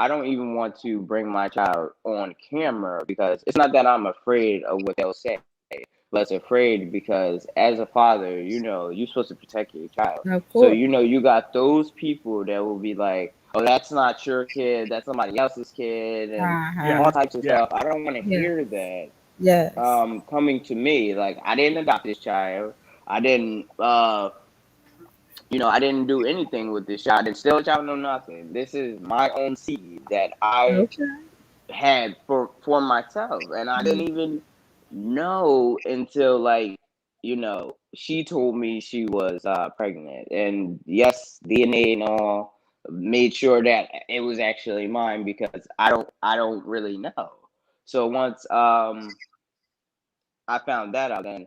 don't even want to bring my child on camera because it's not that I'm afraid of what they'll say, but it's afraid because as a father, you're supposed to protect your child. Of So course. you got those people that will be like, oh, that's not your kid, that's somebody else's kid, and Yes. all Uh-huh. types of Yes. stuff. I don't want to Yeah. hear that Yes. coming to me. Like I didn't adopt this child. I didn't I didn't do anything with this child. I didn't steal a child, no nothing. This is my own seed that I Okay. had for myself, and I didn't even know until like she told me she was pregnant, and yes, DNA and all made sure that it was actually mine because I don't really know. So once I found that out, then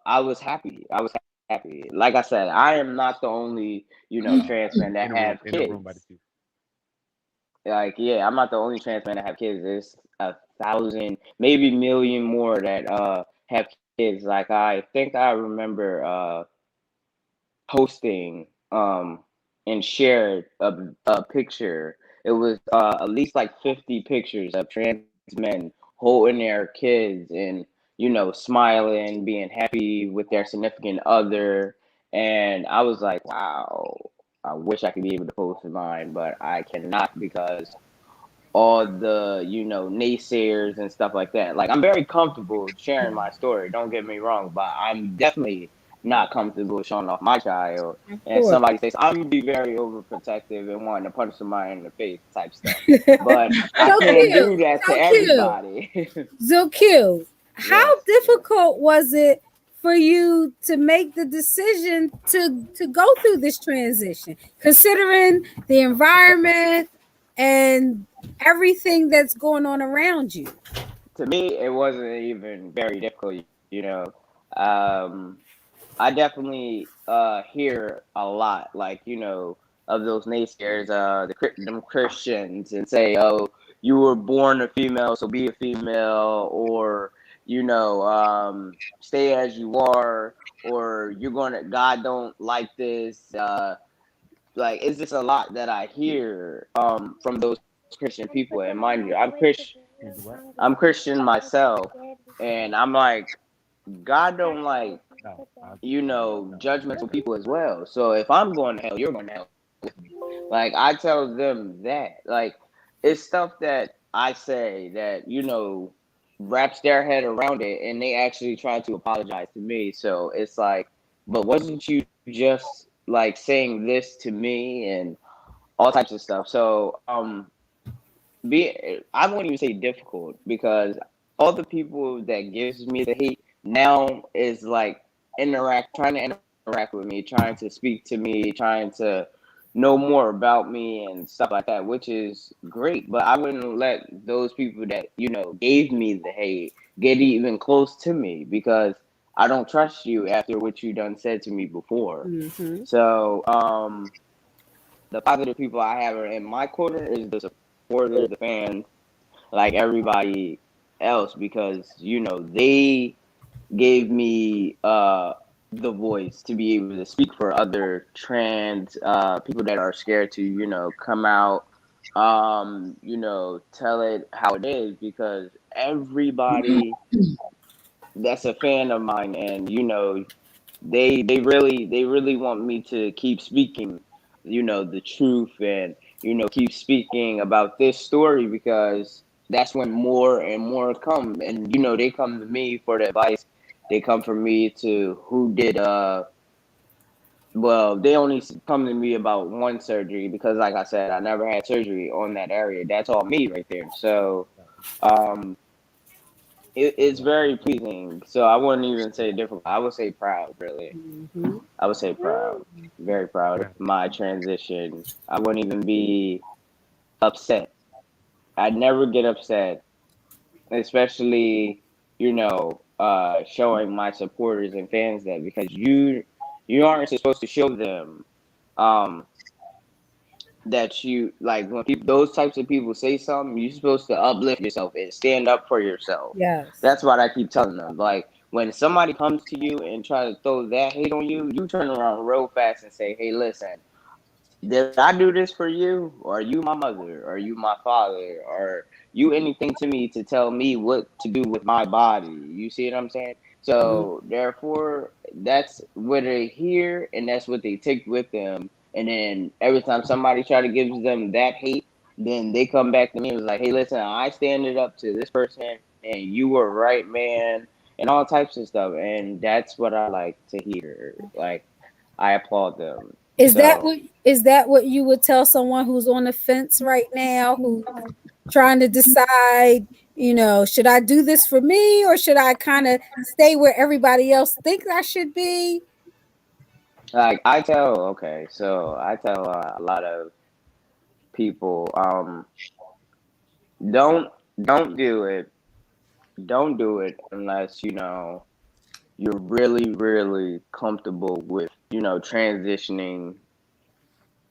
I was happy. I was happy. Like I said, I am not the only trans man that have In the room by the kids. two. Like, yeah, I'm not the only trans man that have kids. There's 1,000, maybe million more that have kids. Like I think I remember posting and shared a picture. It was at least like 50 pictures of trans men holding their kids and smiling, being happy with their significant other. And I was like, wow, I wish I could be able to post mine, but I cannot because all the naysayers and stuff like that. Like I'm very comfortable sharing my story, don't get me wrong, but I'm definitely not comfortable showing off my child. Of And course. somebody says I'm gonna be very overprotective and wanting to punch somebody in the face type stuff, but I So can't cute. do that to So cute. everybody. So cute. Yes, How yes. difficult was it for you to make the decision to go through this transition, considering the environment and everything that's going on around you? To me it wasn't even very difficult. um I definitely hear a lot, like of those naysayers, them Christians, and say, "Oh, you were born a female, so be a female, or stay as you are, or God don't like this. Like, it's just a lot that I hear from those Christian people. And mind you, I'm Christian myself, and I'm like, God don't like judgmental people as well. So if I'm going to hell, you're going to hell with me. Like, I tell them that. Like, it's stuff that I say that wraps their head around it, and they actually try to apologize to me. So it's like, but wasn't you just like saying this to me and all types of stuff? So I won't even say difficult, because all the people that gives me the hate now is like trying to interact with me, trying to speak to me, trying to know more about me and stuff like that, which is great. But I wouldn't let those people that gave me the hate get even close to me, because I don't trust you after what you done said to me before. Mm-hmm. So the positive people I have in my corner is the supporters, the fans, like everybody else, because they gave me the voice to be able to speak for other trans people that are scared to come out, tell it how it is, because everybody that's a fan of mine, and they really want me to keep speaking the truth, and keep speaking about this story, because that's when more and more come, and they come to me for the advice. They come for me to who did well, they only come to me about one surgery, because like I said, I never had surgery on that area. That's all me right there. So um it's very pleasing. So I wouldn't even say difficult. I would say proud, really. Mm-hmm. I would say proud. Very proud of my transition. I wouldn't even be upset. I'd never get upset, especially, showing my supporters and fans that, because you aren't supposed to show them um that you like, when those types of people say something, you're supposed to uplift yourself and stand up for yourself. Yes. That's what I keep telling them. Like, when somebody comes to you and try to throw that hate on you, you turn around real fast and say, hey, listen, did I do this for you? Or are you my mother? Or are you my father? Or you anything to me to tell me what to do with my body? You see what I'm saying? So therefore, that's what they hear, and that's what they take with them. And then every time somebody try to give them that hate, then they come back to me and was like, hey, listen, I standed up to this person, and you were right, man, and all types of stuff. And that's what I like to hear. Like, I applaud them. So Is that what you would tell someone who's on the fence right now, who's trying to decide, should I do this for me, or should I kind of stay where everybody else thinks I should be? like, I tell a lot of people, don't don't do it. Don't do it unless you're really, really comfortable with transitioning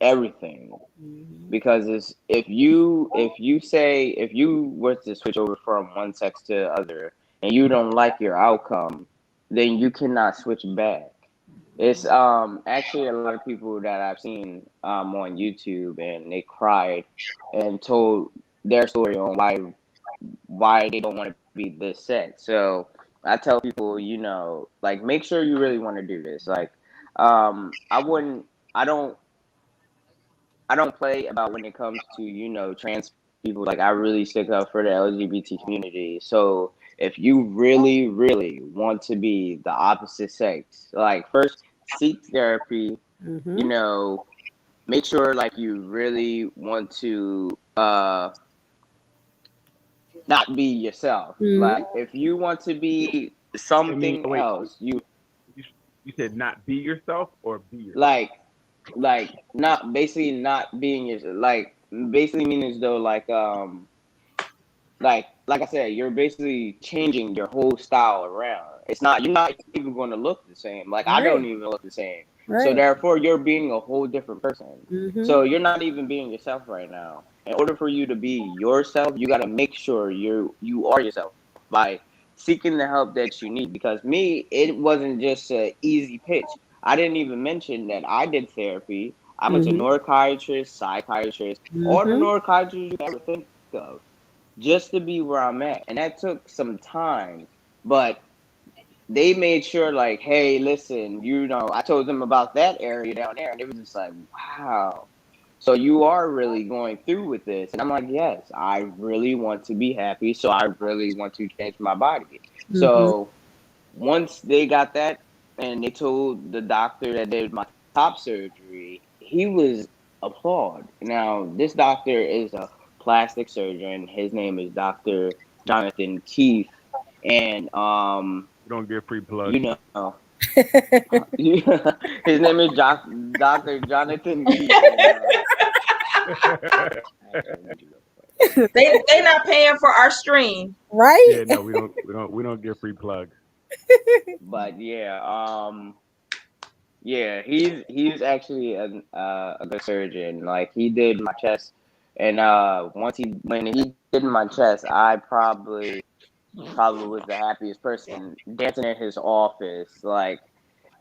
everything. Because if you were to switch over from one sex to other, and you don't like your outcome, then you cannot switch back. It's actually a lot of people that I've seen on YouTube, and they cried and told their story on why they don't want to be this sex. So I tell people, like, make sure you really want to do this. Like, I wouldn't, I don't play about when it comes to trans people. Like, I really stick up for the LGBT community. So if you really, really want to be the opposite sex, like, first seek therapy. You Mm-hmm. know, make sure, like, you really want to not be yourself. Mm-hmm. Like, if you want to be I mean, something wait, else, you, you said not be yourself or be yourself. like not basically not being yourself. Like, basically meaning as though, like I said, you're basically changing your whole style around. You're not even going to look the same. Like, I don't Right. even look the same. So Right. therefore, you're being a whole different person. Mm-hmm. So you're not even being yourself right now. in order for you to be yourself, you got to make sure you are yourself by seeking the help that you need. Because me, it wasn't just an easy pitch. I didn't even mention that I did therapy. I went to neurocchiatrist, psychiatrist, all the neurocchiatrists you can ever think of, just to be where I'm at. And that took some time, but they made sure, like, hey, listen, I told them about that area down there, and it was just like, wow. So you are really going through with this. And I'm like, yes, I really want to be happy. So I really want to change my body. So once they got that and they told the doctor that did my top surgery, he was applauded. Now, this doctor is a plastic surgeon. His name is Dr. Jonathan Keith. And We don't get free plugs. you know, his name is Dr. Jonathan Keith. They not paying for our stream, right? Yeah, no, we don't get free plugs. But yeah, he's actually a good surgeon. Like, he did my chest, and when he did my chest, I probably was the happiest person dancing in his office. Like,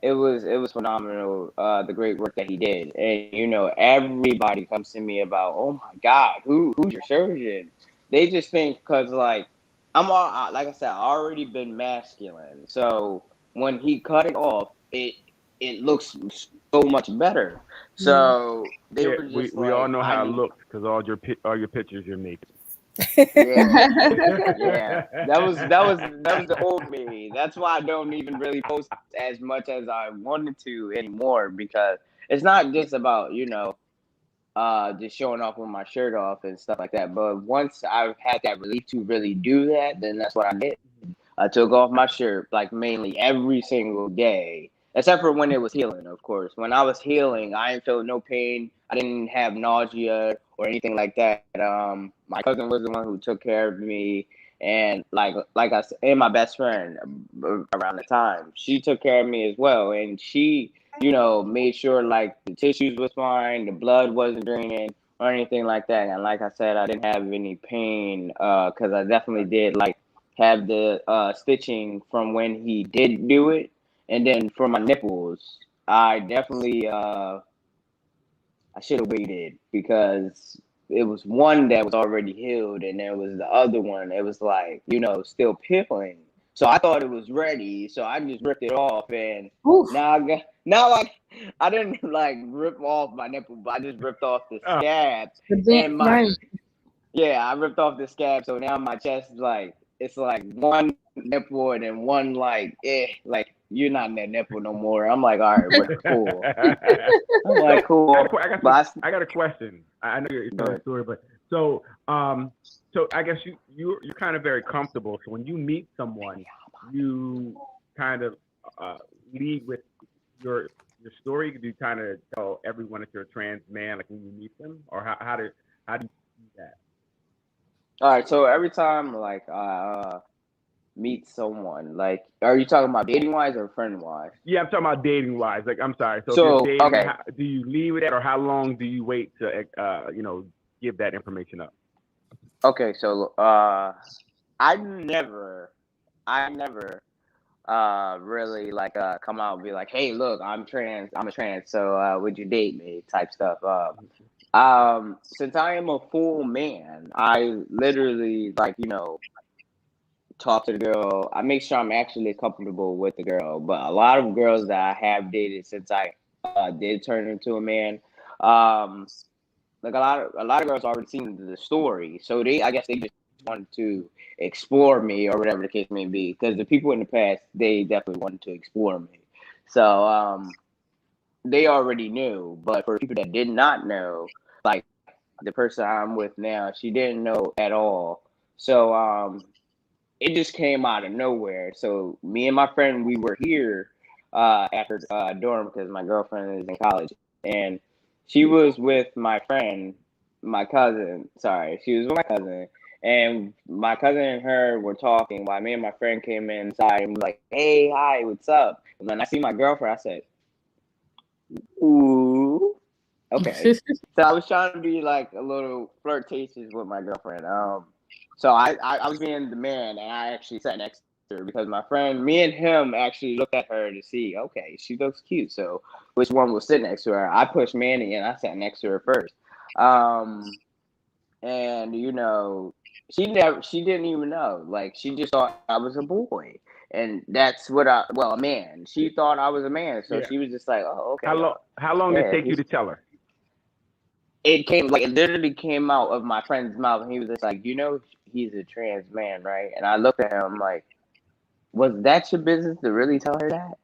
it was phenomenal, the great work that he did. And everybody comes to me about, oh my God, who's your surgeon? They just think, because, like, like I said, I already been masculine, so when he cut it off, it looks so much better. So they were just we all like, know I how it need. looks because all your pictures you're naked. Yeah, yeah. That was the old me. That's why I don't even really post as much as I wanted to anymore, because it's not just about, just showing off with my shirt off and stuff like that. But once I've had that relief to really do that, then that's what I did. I took off my shirt, like, mainly every single day, except for when it was healing, of course. When I was healing, I didn't feel no pain. I didn't have nausea or anything like that. My cousin was the one who took care of me, and like I said, and my best friend, around the time, she took care of me as well, and she, made sure, like, the tissues was fine, the blood wasn't draining or anything like that. And like I said, I didn't have any pain, because I definitely did, like, have the stitching from when he did do it. And then for my nipples, I definitely I should have waited, because it was one that was already healed, and there was the other one. It was like, still peeling. So I thought it was ready, so I just ripped it off, and now I didn't, like, rip off my nipple, but I just ripped off the scab, and I ripped off the scab. So now my chest is like, it's like one nipple and then one, like, like, you're not in that nipple no more. I'm like, all right, cool. I'm like, cool. I got a question. I know you're telling a story, but so I guess you're kind of very comfortable. So when you meet someone, you kind of lead with your story. Do you kind of tell everyone that you're a trans man, like, when you meet them, or how do you do that? All right, so every time, like, I meet someone, like, are you talking about dating wise or friend wise? Yeah, I'm talking about dating wise. Like, I'm sorry. So if you're dating, okay. do you leave with that, or how long do you wait to give that information up? Okay, so I never really, like, come out and be like, hey, look, I'm a trans, so would you date me, type stuff. Since I am a full man, I literally, like, talk to the girl. I make sure I'm actually comfortable with the girl. But a lot of girls that I have dated since I did turn into a man, like, a lot of girls already seen the story, so I guess they just wanted to explore me, or whatever the case may be. Because the people in the past, they definitely wanted to explore me, so they already knew. But for people that did not know, like the person I'm with now, she didn't know at all. So it just came out of nowhere. So me and my friend, we were here after dorm, because my girlfriend is in college, and she was with my friend, my cousin. Sorry, she was with my cousin, and my cousin and her were talking while me and my friend came inside and was like, "Hey, hi, what's up?" And then I see my girlfriend. I said, "Ooh." Okay. So I was trying to be like a little flirtatious with my girlfriend. So I was being the man, and I actually sat next to her because my friend, me and him actually looked at her to see, okay, she looks cute. So which one will sit next to her? I pushed Manny, and I sat next to her first. And she didn't even know. Like she just thought I was a boy, and that's what a man. She thought I was a man, so she was just like, oh, okay. How long did it take you to tell her? It literally came out of my friend's mouth, and he was just like, he's a trans man, right? And I looked at him like, was that your business to really tell her that?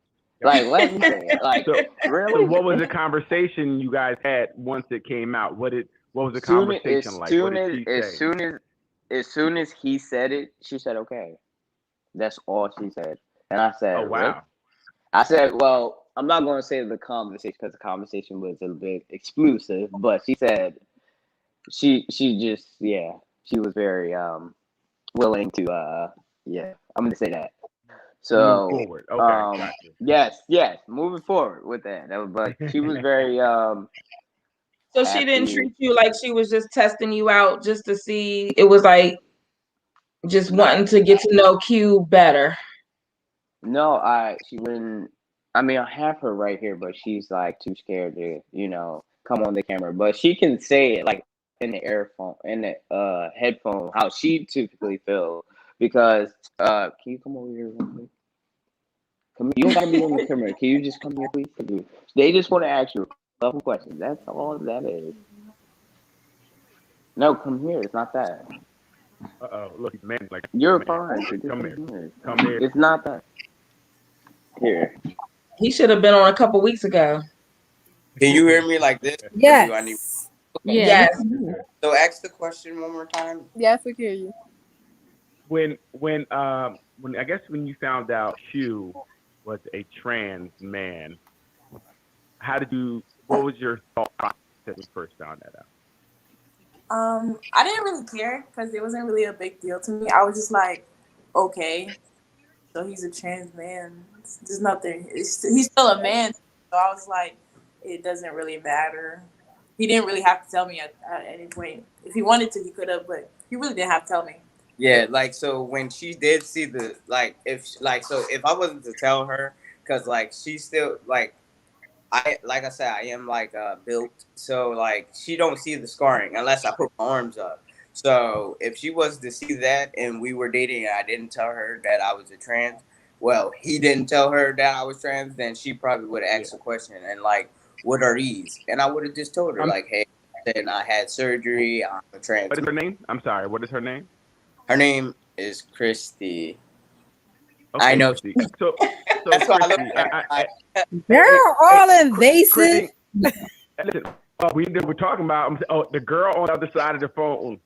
Like, let me say it. Like, really? So what was the conversation you guys had once it came out? What was the conversation like? What did she say? As soon as he said it, she said, okay. That's all she said. And I said, oh, wow. Really? I said, well, I'm not going to say the conversation because the conversation was a bit exclusive, but she said she just, she was very willing to, I'm going to say that. So, move forward. Okay, gotcha. yes, moving forward with that. But she was very So she didn't treat you like she was just testing you out just to see. It was like just wanting to get to know Q better. No, she wouldn't. I mean, I have her right here, but she's like too scared to, come on the camera. But she can say it like in the headphone, how she typically feels. Because can you come over here real quick? Come, you don't gotta be on the camera. Can you just come here, please? They just want to ask you a couple questions. That's all that is. No, come here. It's not that. Look, man, like you're fine. Come here. It's not that. Here. He should have been on a couple weeks ago. Can you hear me like this? Yes. Okay. Yes. So ask the question one more time. Yes, we hear you. When I guess when you found out Q was a trans man, what was your thought process when you first found that out? I didn't really care because it wasn't really a big deal to me. I was just like, okay, so he's a trans man. There's nothing. He's still a man. So I was like, it doesn't really matter. He didn't really have to tell me at any point. If he wanted to, he could have, but he really didn't have to tell me. Yeah, like, so when she did see if I wasn't to tell her, because like she's still like I said, I am like built, so like she don't see the scarring unless I put my arms up. So if she was to see that and we were dating and I didn't tell her that I was a trans, well, he didn't tell her that I was trans, then she probably would have asked a question and like, what are these? And I would have just told her like, hey, then I had surgery, I'm a trans. What is her name? I'm sorry, what is her name? Her name is Christy. Okay, I know. So that's why Christy, I they're all invasive. Listen, we're talking about the girl on the other side of the phone.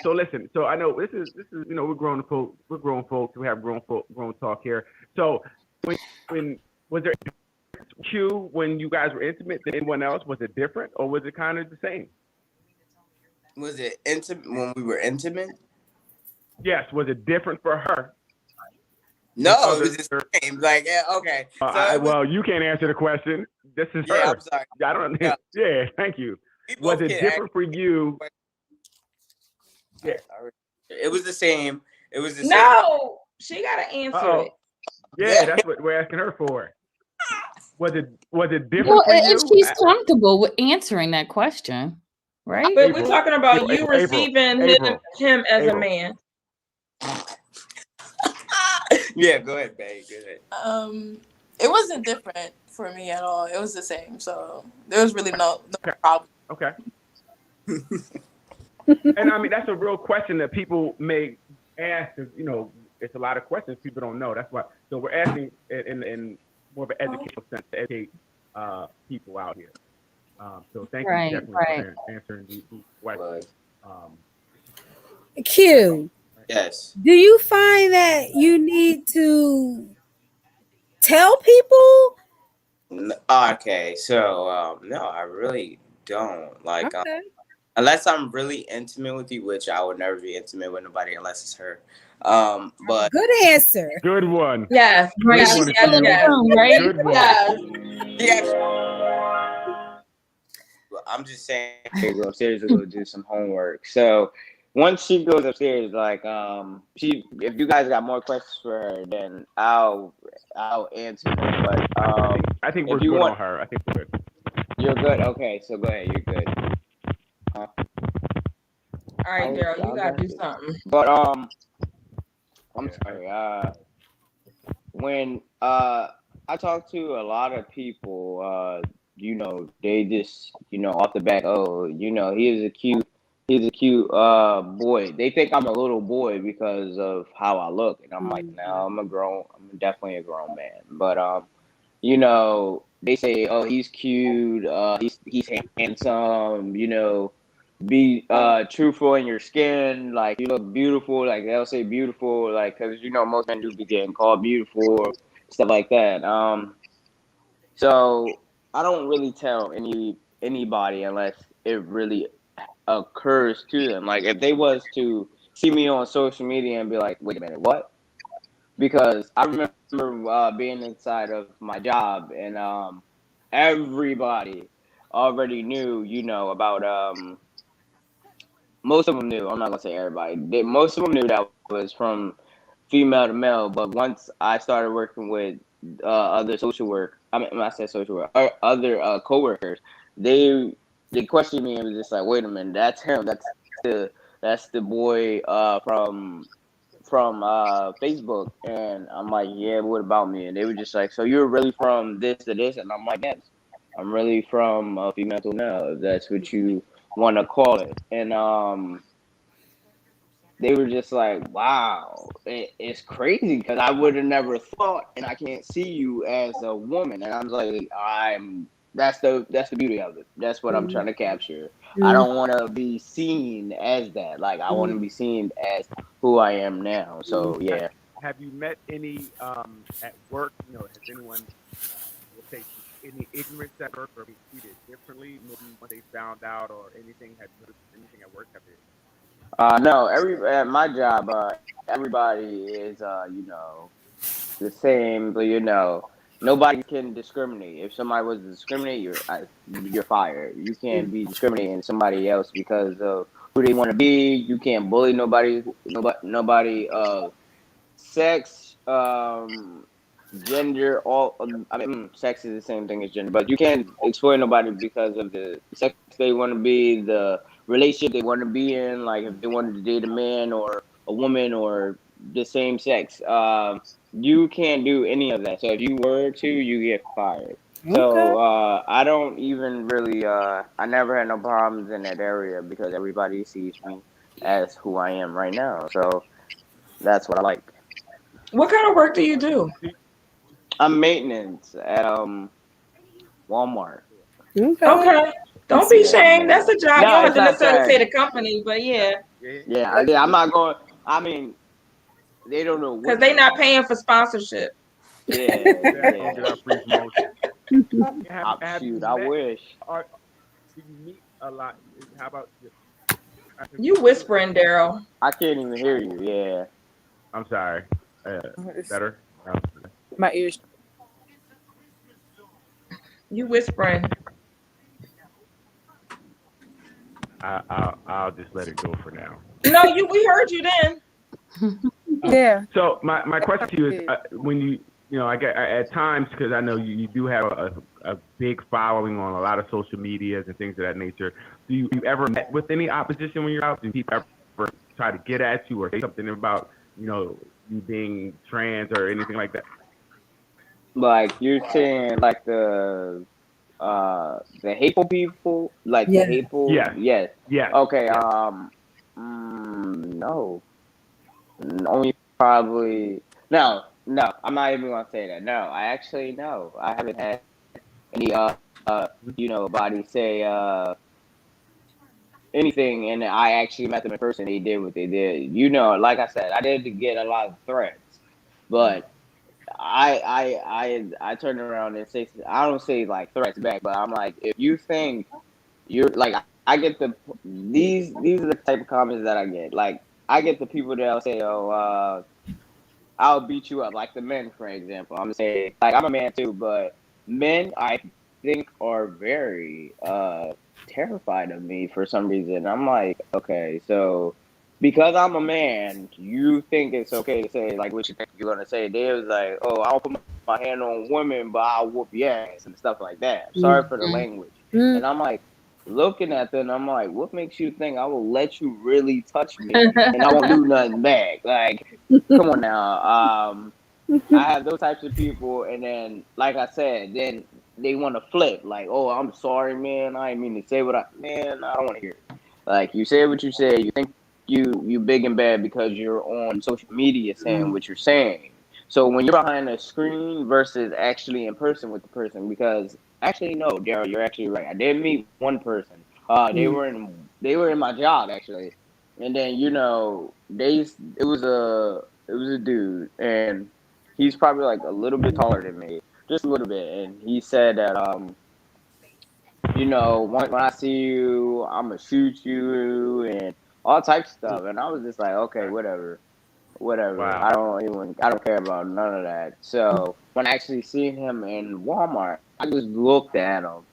So listen. So I know this is we're grown folks. We have grown talk here. So when was there Q when you guys were intimate than anyone else? Was it different or was it kind of the same? Was it intimate when we were intimate? Yes. Was it different for her? No, it was the same. Like, yeah, okay. Well, you can't answer the question. This is her. I'm sorry. I don't. Yeah, thank you. Was it different for you? Yeah, it was the same. It was the same. No, she got to answer it. Yeah, that's what we're asking her for. Was it different for you? If she's comfortable with answering that question, right? But we're talking about you receiving him as a man. Yeah, go ahead, babe. Go ahead. It wasn't different for me at all. It was the same. So there was really no problem. Okay. And I mean, that's a real question that people may ask. It's a lot of questions people don't know. That's why. So we're asking in more of an educational sense to educate people out here. So thank you definitely for answering these questions. Q. Yes. Do you find that you need to tell people? Okay, so no, I really don't. Like, unless I'm really intimate with you, which I would never be intimate with nobody unless it's her. But good answer. Good one. Yes. Right. Yes. Right. Good one. yeah. I'm just saying. Go upstairs to go do some homework. So once she goes upstairs, like she, if you guys got more questions for her, then I'll answer them. But I think we're if you good want, on her. I think we're good. you're good. Okay, so go ahead. You're good. All right, Daryl, you I gotta got do you. something. But I'm Yeah, sorry. When I talk to a lot of people, they just, off the back, oh, he's a cute boy. They think I'm a little boy because of how I look, and I'm like, no, I'm definitely a grown man. But they say, oh, he's cute, he's handsome, be truthful in your skin, like you look beautiful, like they'll say beautiful, like because most men do be getting called beautiful or stuff like that. So I don't really tell anybody unless it really occurs to them. Like if they was to see me on social media and be like, wait a minute, what? Because I remember being inside of my job, and everybody already knew, about most of them knew. I'm not gonna say everybody. Most of them knew that was from female to male. But once I started working with other social work, I mean, when I said social work, other coworkers, they they questioned me and was just like, "Wait a minute, that's him. That's the boy from Facebook." And I'm like, "Yeah, what about me?" And they were just like, "So you're really from this to this?" And I'm like, "Yes, I'm really from female to male, if that's what you want to call it." And they were just like, "Wow, it's crazy because I would have never thought, and I can't see you as a woman." And I'm like, that's the beauty of it. That's what I'm trying to capture. I don't want to be seen as that. Like I want to be seen as who I am now. So yeah. Have you met any at work? Has anyone, let's say, any ignorance at work or be treated differently? Maybe when they found out or anything. Have you noticed anything at work? Have they? No, at my job, everybody is the same, but nobody can discriminate. If somebody was to discriminate, you're fired. You can't be discriminating somebody else because of who they want to be. You can't bully nobody sex, gender, all. I mean, sex is the same thing as gender, but you can't exploit nobody because of the sex they want to be, the relationship they want to be in. Like if they wanted to date a man or a woman or the same sex, you can't do any of that. So if you were to, you get fired. Okay. So I don't even really. I never had no problems in that area because everybody sees me as who I am right now. So that's what I like. What kind of work do you do? I'm maintenance at Walmart. Okay. Okay. Don't be Yeah, ashamed. That's man. a job. You No, don't have it's to not necessarily say sad. the company, but yeah, Yeah. Yeah, I'm not going. I mean, they don't know because what they're not company. paying for sponsorship. Yeah, That don't yeah. get our free promotion. Have you Shoot, I met wish. or do you meet a lot? How about have You you ever? whispering, Daryl. I can't even hear you. Yeah. I'm sorry. Better. My ears. You whispering. I'll just let it go for now. No, we heard you then. Yeah. So my question to you is, when I get at times, because I know you do have a big following on a lot of social medias and things of that nature. Do you ever met with any opposition when you're out? Do people ever try to get at you or say something about you being trans or anything like that? Like you're saying, like the hateful people, like the Yeah. hateful. Yes. Yes. Yes. Okay. Yes. No. Only probably no. No, I'm not even gonna say that. No, I actually no. I haven't had any body say anything, and I actually met them in person. They did what they did. Like I said, I did get a lot of threats, but I turn around and say, I don't say like threats back, but I'm like, if you think you're like, I get these are the type of comments that I get. Like I get the people that'll say, oh, I'll beat you up, like the men, for example. I'm saying, like, I'm a man too, but men I think are very terrified of me for some reason. I'm like, okay, so because I'm a man, you think it's okay to say like what you think you're gonna say. They was like, oh, I'll put my hand on women, but I'll whoop your ass and stuff like that. Sorry for the language. And I'm like looking at them, I'm like, what makes you think I will let you really touch me and I won't do nothing back? Like, come on now. I have those types of people, and then, like I said, then they want to flip, like, "Oh, I'm sorry, man. I didn't mean to say what I, man. I don't want to hear it. Like, you said what you said. You think you big and bad because you're on social media saying what you're saying. So when you're behind a screen versus actually in person with the person, because actually, no, Daryl, you're actually right. I did meet one person. They were in my job actually, and then it was a dude, and he's probably like a little bit taller than me, just a little bit. And he said that, when I see you, I'm gonna shoot you and all types of stuff. And I was just like, okay, whatever, whatever. Wow. I don't care about none of that. So when I actually see him in Walmart, I just looked at him.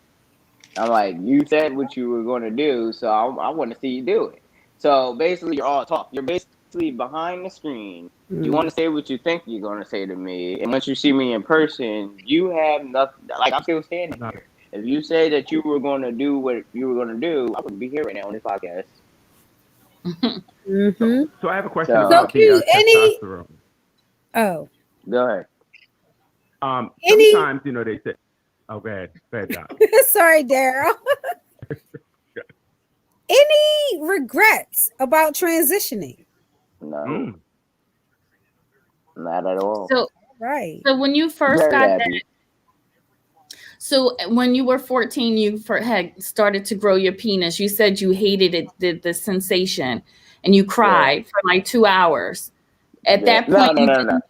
I'm like, you said what you were going to do, so I want to see you do it. So basically, you're all talk. You're basically behind the screen. You want to say what you think you're going to say to me, and once you see me in person, you have nothing. Like, I'm still standing here. If you say that you were going to do what you were going to do, I wouldn't be here right now on this podcast. So I have a question So, about the testosterone. Oh, go ahead. Sometimes they say, "Oh, go ahead, Doc." sorry, Daryl. Any regrets about transitioning? No, Mm. not at all. Right. So when you first Very got happy. So when you were 14, you had started to grow your penis. You said you hated it, the sensation, and you Yeah. cried for like 2 hours. At Yeah. that point, you No. didn't.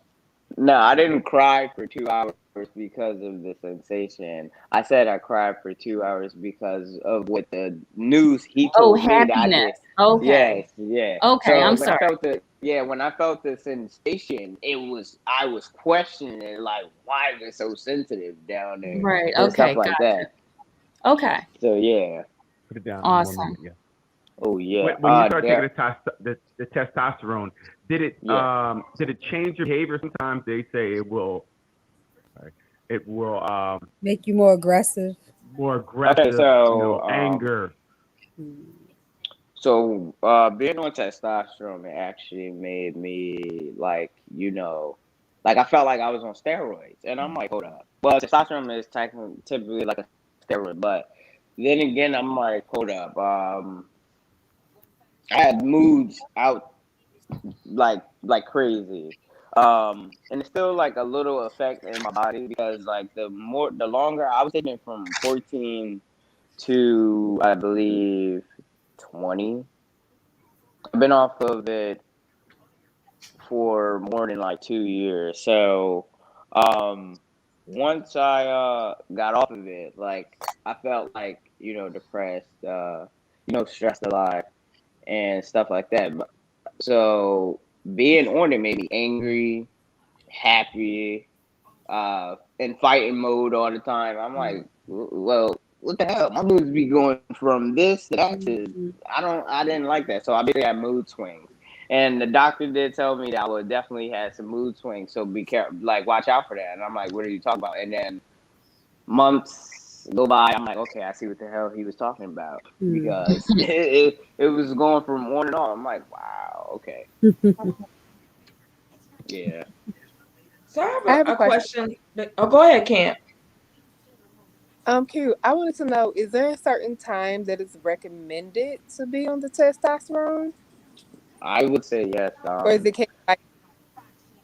No, I didn't cry for 2 hours because of the sensation. I said I cried for 2 hours because of what the news he Oh, told me that I happiness. did. Okay. Yes, yeah. Okay, So I'm when I sorry. felt when I felt the sensation, I was questioning it, like, why is it so sensitive down there Right. and stuff Okay. like Gotcha. that. Okay. So yeah. Put it down in 1 minute. Awesome. Yeah. Oh yeah. When you start taking There. the testosterone, Yeah. did it change your behavior? Sometimes they say it will Make you more aggressive. more Okay. aggressive, anger. So, being on testosterone, it actually made me like, like I felt like I was on steroids, and I'm like, hold up. Well, testosterone is typically like a steroid, but then again, I'm like, hold up. I had moods out like crazy, and it's still like a little effect in my body because like the longer I was taking it from 14 to I believe 20. I've been off of it for more than like 2 years. So, um, once I got off of it, like I felt like depressed, stressed a lot and stuff like that. So being on it made me angry, happy, in fighting mode all the time. I'm like, well, what the hell? My moods be going from this to that to I didn't like that. So I basically had mood swings. And the doctor did tell me that I would definitely have some mood swings. So be careful, like watch out for that. And I'm like, what are you talking about? And then months go by. I'm like, okay, I see what the hell he was talking about because it was going from on and on. I'm like, wow, okay, yeah. So I I have have a a question. question. Oh, go ahead, Camp. Q, I wanted to know, is there a certain time that is recommended to be on the testosterone? I would say yes. Or is it case by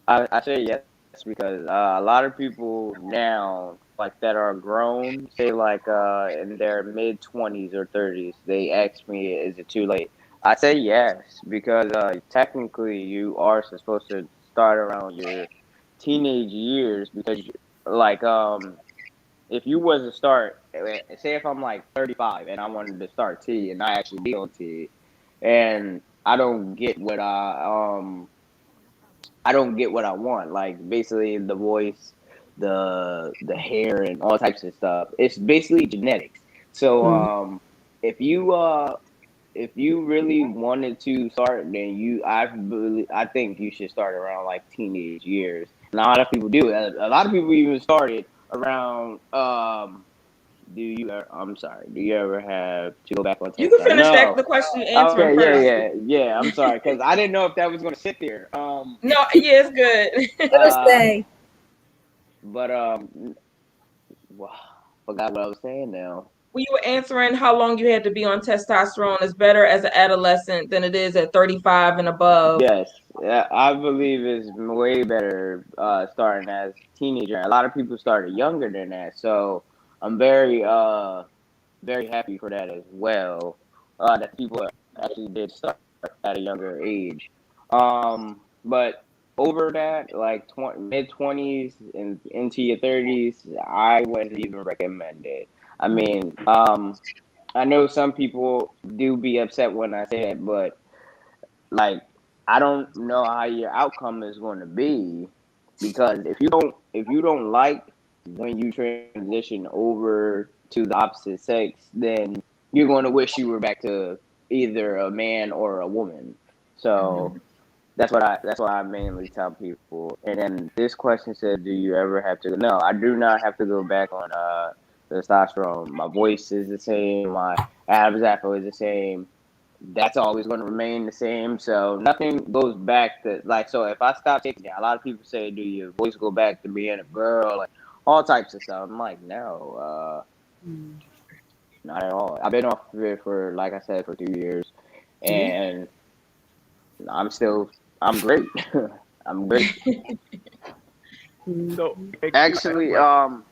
I say yes because a lot of people now, like that are grown, say like in their mid 20s or 30s, they ask me, "Is it too late?" I say yes because technically you are supposed to start around your teenage years because like if you was to start, say if I'm like 35 and I wanted to start T and I actually be on T, and I don't get what I want. Like basically the voice, the hair, and all types of stuff. It's basically genetics. So if you really wanted to start, then I think you should start around like teenage years. And a lot of people do. A lot of people even started around. I'm sorry. Do you ever have to go back on You test? can finish No. the question you're answering Okay. first. Yeah. I'm sorry because I didn't know if that was going to sit there. No, yeah, it's good. It'll stay. But well, forgot what I was saying now. We were answering how long you had to be on testosterone is better as an adolescent than it is at 35 and above. Yes, yeah, I believe it's way better starting as a teenager. A lot of people started younger than that, so I'm very happy for that as well. That people actually did start at a younger age. But over that, like mid 20s and into your 30s, I wouldn't even recommend it. I mean, I know some people do be upset when I say it, but like I don't know how your outcome is going to be because if you don't like when you transition over to the opposite sex, then you're going to wish you were back to either a man or a woman. So that's what I mainly tell people. And then this question said, "Do you ever have to?" No, I do not have to go back on testosterone. My voice is the same. My Adam's apple is the same. That's always going to remain the same. So nothing goes back to like. So if I stop taking it, a lot of people say, "Do your voice go back to being a girl?" Like all types of stuff. I'm like, no, not at all. I've been off of it for, like I said, for 2 years, and I'm great. I'm great. So Actually, hold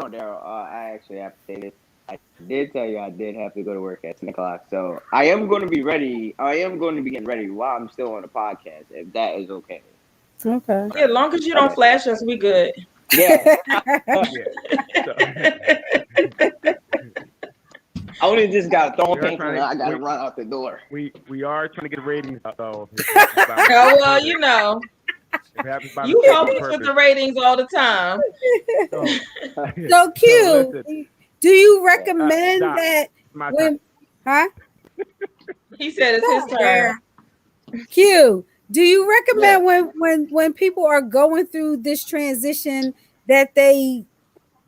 on, Daryl. I actually have to say this. I did tell you I did have to go to work at 10 o'clock, so I am going to be ready. I am going to be getting ready while I'm still on the podcast, if that is okay. Okay. Yeah, as long as you don't Okay. flash us, we good. Yeah. yeah. So, I only just got thrown we are painful and trying I got to to run out the door. we are trying to get ratings up though. Oh, well, you know, It happens by you mistake help on us with purpose. the ratings all the time. So, So Q, listen, do you recommend Doc, that my turn. when huh? He said it's his turn. Q, do you Yeah. recommend when people are going through this transition that they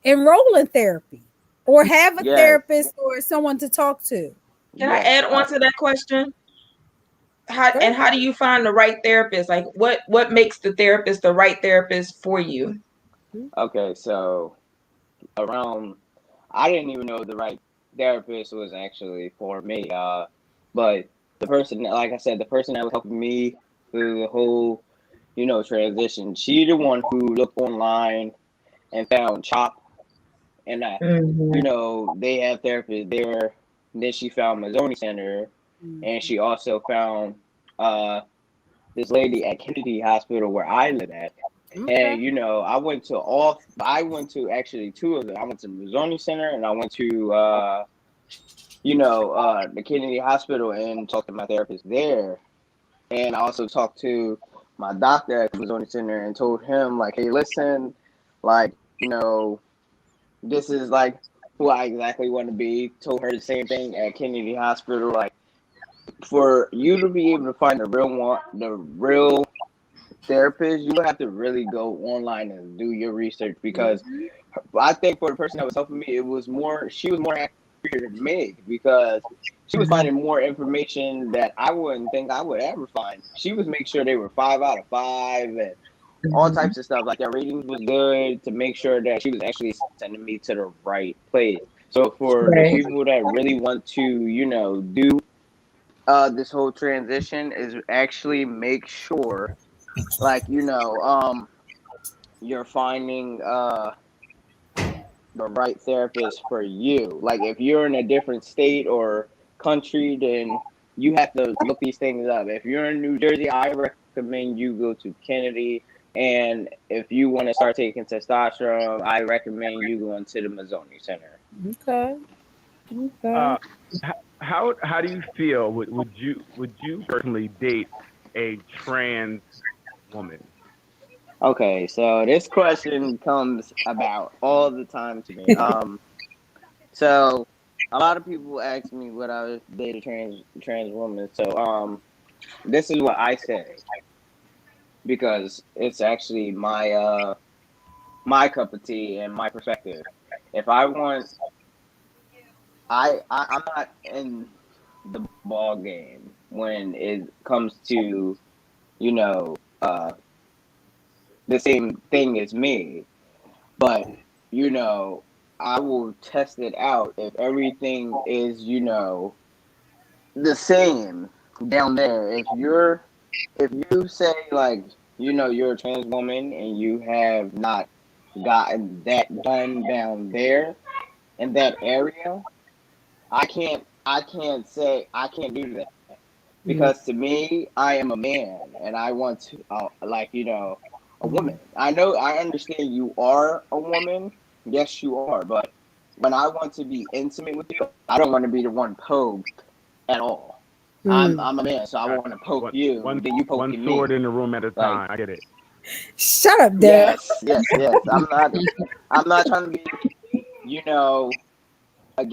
enroll in therapy or have a Yes. therapist or someone to talk to? Can I Yes. add on to that question? How do you find the right therapist? Like what makes the therapist the right therapist for you? Okay, so around I didn't even know the right therapist was actually for me. But the person, like I said, the person that was helping me through the whole, transition, she the one who looked online and found CHOP, and they have therapists there. Then she found Mazzoni Center, and she also found this lady at Kennedy Hospital where I live at. Okay. And I went to actually two of them. I went to Mazzoni Center and I went to the Kennedy Hospital and talked to my therapist there. And I also talked to my doctor at the Mazzoni Center and told him like, hey, listen, like, this is like who I exactly want to be. Told her the same thing at Kennedy Hospital, like for you to be able to find the real therapist, you have to really go online and do your research because I think for the person that was helping me, she was more accurate than me because she was finding more information that I wouldn't think I would ever find. She was making sure they were 5 out of 5 and all types of stuff. Like their ratings was good to make sure that she was actually sending me to the right place. So for the Right. people that really want to, do this whole transition is actually make sure like you're finding the right therapist for you. Like if you're in a different state or country, then you have to look these things up. If you're in New Jersey, I recommend you go to Kennedy. And if you want to start taking testosterone, I recommend you going to the Mazzoni Center. Okay. Okay. How do you feel? Would you personally date a trans woman? Okay, so this question comes about all the time to me. So a lot of people ask me what I was dating trans woman. So this is what I say because it's actually my cup of tea and my perspective. If I want, I'm not in the ball game when it comes to you know the same thing as me, but you know I will test it out if everything is the same down there. If you say like you're a trans woman and you have not gotten that done down there in that area, I can't say I can't do that because to me I am a man and I want to like a woman. I understand you are a woman. Yes, you are, but when I want to be intimate with you, I don't want to be the one poked at all. I'm a man, so I want to poke you, then you One poking sword me. in the room at a Like, time. I get it. Shut up, Dad. yes. I'm not trying to be, you know, I'm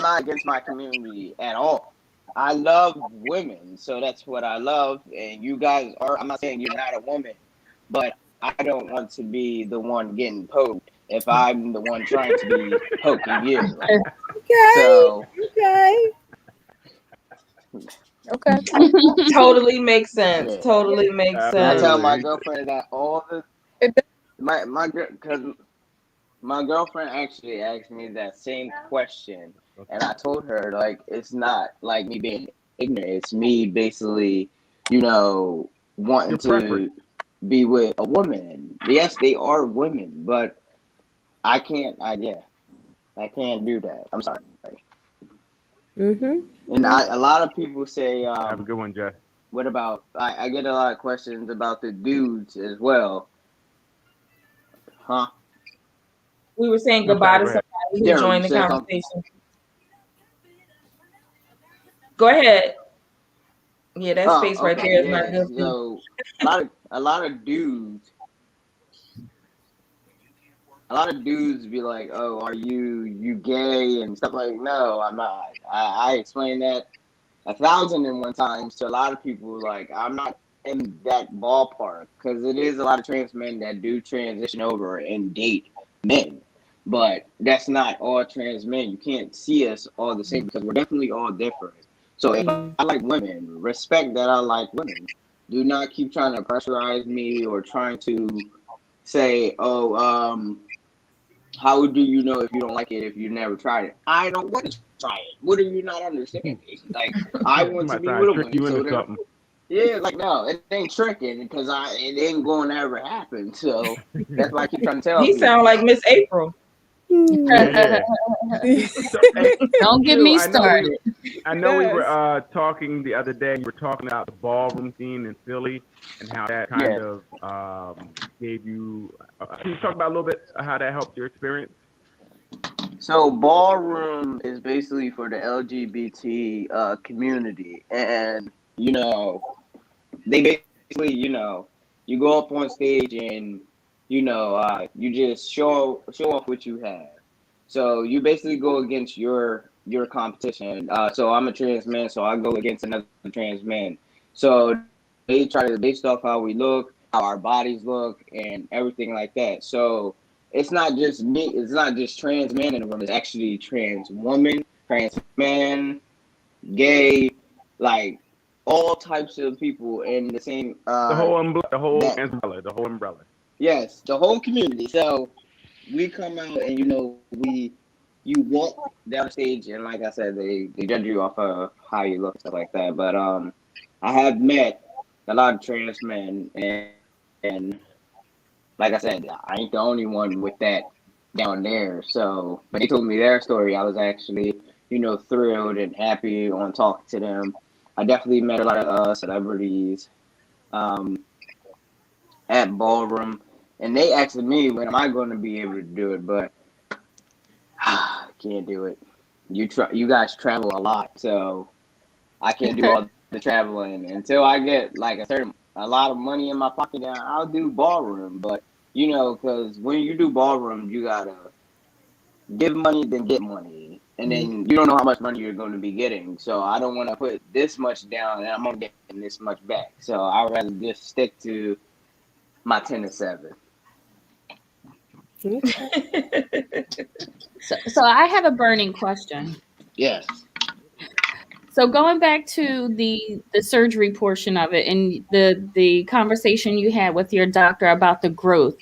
not against my community at all. I love women, so that's what I love. And you guys are. I'm not saying you're not a woman, but I don't want to be the one getting poked if I'm the one trying to be poking you. Okay. So Okay. Okay. Totally makes sense. yeah, Totally makes and I sense. tell my Absolutely. girlfriend that all the It does. my girl because my girlfriend actually asked me that same question, Okay. and I told her like it's not like me being ignorant. It's me basically, wanting Your preference. to be with a woman. Yes, they are women, but I can't. I can't do that. I'm sorry. And a lot of people say, Have a good one, Jess. what about? I get a lot of questions about the dudes as well, huh? We were saying I'm goodbye sorry. to Go ahead. somebody who Daryl, you joined the said something. conversation. Go ahead. Yeah, that Oh, space right okay, there is not yeah. good for you. So a lot of dudes be like, "Oh, are you gay?" and stuff like. No, I'm not. I explained that 1,001 times to a lot of people. Like, I'm not in that ballpark because it is a lot of trans men that do transition over and date men, but that's not all trans men. You can't see us all the same because we're definitely all different. So if I like women, respect that I like women. Do not keep trying to pressurize me or trying to say, "Oh, how do you know if you don't like it if you never tried it?" I don't want to try it. What are you not understanding? Like, I want to Somebody be trying with to a trick woman, you so into there. something. Yeah, like no, it ain't tricking because it ain't going to ever happen. So that's why I keep trying to tell He sound people. like Miss April. Yeah. So, hey, Don't get Q, me I know started. we Yes. were talking the other day. You were talking about the ballroom scene in Philly and how that kind Yeah. of gave you. Can you talk about a little bit how that helped your experience? So ballroom is basically for the LGBT community, and you know they basically you go up on stage and you just show off what you have. So you basically go against your competition. So I'm a trans man, so I go against another trans man. So they try to based off how we look, how our bodies look, and everything like that. So it's not just me. It's not just trans man in the room. It's actually trans woman, trans man, gay, like all types of people in the same The whole that the whole umbrella. yes, the whole community. So we come out and you walk down the stage and like I said, they judge you off of how you look, stuff like that. But I have met a lot of trans men and like I said, I ain't the only one with that down there. So when they told me their story, I was actually, thrilled and happy on talking to them. I definitely met a lot of celebrities um, at ballroom, and they asked me when am I going to be able to do it, but I can't do it. You guys travel a lot, so I can't do all the traveling until I get like a lot of money in my pocket. Now I'll do ballroom, but because when you do ballroom, you gotta give money then get money. and then you don't know how much money you're going to be getting. So I don't want to put this much down and I'm only getting this much back. So I'd rather just stick to my 10-7. So I have a burning question. Yes. So going back to the surgery portion of it and the conversation you had with your doctor about the growth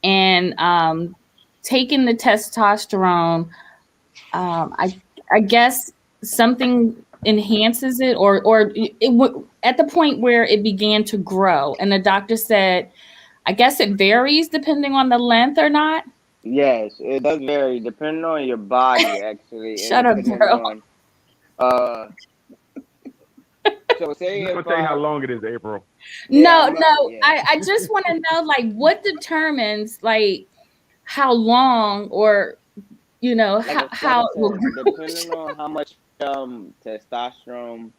and taking the testosterone, I guess something enhances it or at the point where it began to grow and the doctor said, I guess it varies depending on the length or not. Yes, it does vary depending on your body actually, and Shut up, depending girl. on so say I'm just if gonna tell you how long it is, April. No, yeah, no. yeah. I just want to know like what determines like how long or Like how I it will said, grow. depending on how much testosterone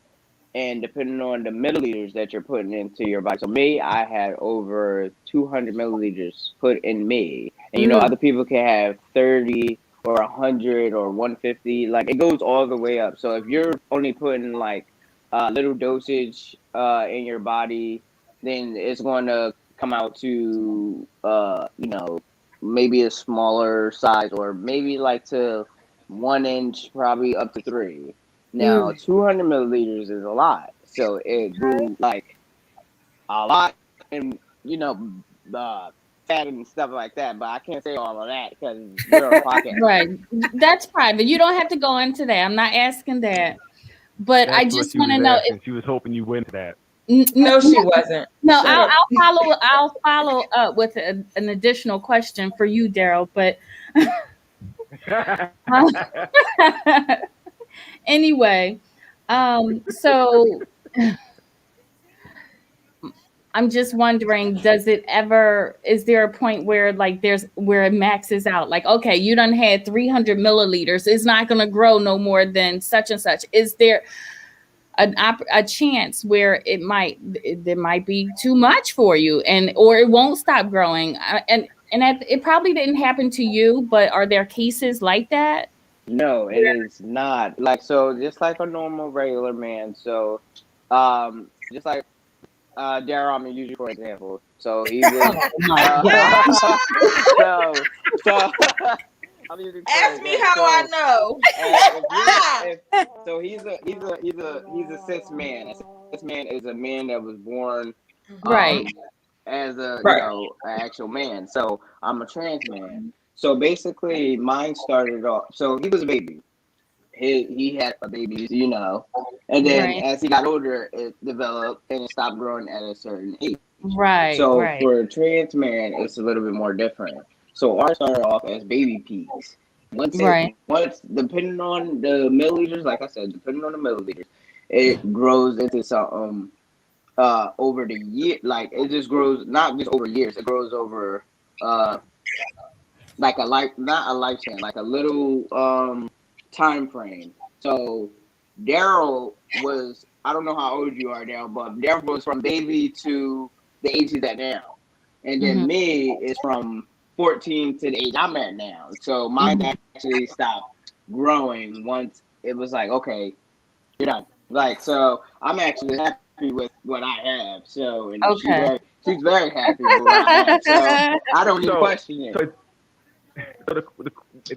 and depending on the milliliters that you're putting into your body. So me, I had over 200 milliliters put in me, and other people can have 30 or 100 or 150. Like it goes all the way up. So if you're only putting like little dosage in your body, then it's going to come out to maybe a smaller size or maybe like to 1 inch, probably up to 3. Now, 200 milliliters is a lot, so it grew like a lot, and fat and stuff like that. But I can't say all of that because we're on a podcast. Right. That's private. You don't have to go into that. I'm not asking that. But I That's what just she want was to know asking. She was hoping you went to that. No, she wasn't. No, Shut up. I'll follow up with an additional question for you, Daryl. But anyway, so I'm just wondering, is there a point where like where it maxes out? Like, okay, you done had 300 milliliters. It's not going to grow no more than such and such. Is there a chance where there might be too much for you or it won't stop growing? It probably didn't happen to you, but are there cases like that? No, it is not. Like so, just like a normal regular man. So, just like Daryl, I'm gonna use you for example. So he was, Oh my gosh. so I'm using for Ask me example. how I So know. so he's a cis man. A cis man is a man that was born Right. as a Right. an actual man. So I'm a trans man. So basically, mine started off. So he was a baby. He had a baby, and then Right. as he got older, it developed and it stopped growing at a certain age. Right. So Right. for a trans man, it's a little bit more different. So ours started off as baby peaks. Right. Once depending on the milliliters, like I said, depending on the milliliters, it grows into something over the year. Like it just grows not just over years, it grows over like a life, not a lifespan, like a little time frame. So Daryl was, I don't know how old you are now, but Daryl was from baby to the age he's at now. And then me is from 14 to the age I'm at now. So mine actually stopped growing once it was like, okay, you're done. Like, so I'm actually happy with what I have. So, and Okay. she's very happy with what I have. So I don't even question it. So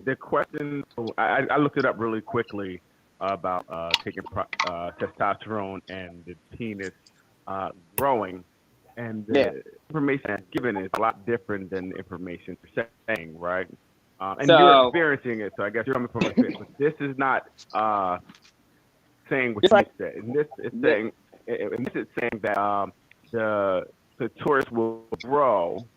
the question, so I looked it up really quickly about taking testosterone and the penis growing, and the information that's given is a lot different than the information you're saying, right? And you're experiencing it, so I guess you're coming from experience. But this is not saying what you said. And this is saying that the clitoris will grow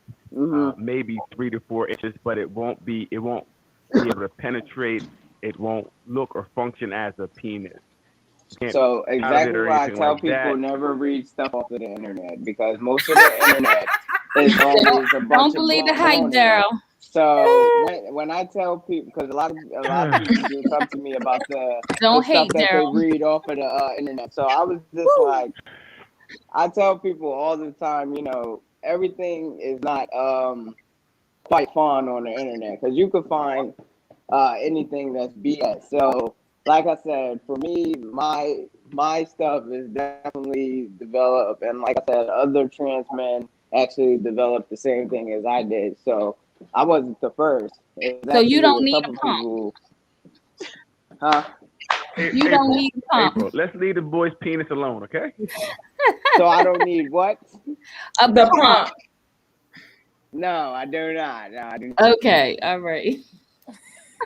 maybe 3 to 4 inches, but it won't be able to penetrate. It won't look or function as a penis. So exactly why I tell people never read stuff off of the internet, because most of the internet is always a bunch Don't of believe the hype, baloney. Daryl. So when I tell people, because a lot of people do come to me about the Don't stuff hate, that they Daryl. read off of the internet. So I was just like, I tell people all the time, everything is not quite fun on the internet, because you could find anything that's BS. So, like I said, for me, my stuff is definitely developed, and like I said, other trans men actually developed the same thing as I did. So I wasn't the first. It was So you actually don't a need couple a pump. people. Huh? You don't need a pump. April, let's leave the boy's penis alone, okay? So I don't need what? The pump. No, I do not. No, I do not. Okay, all right.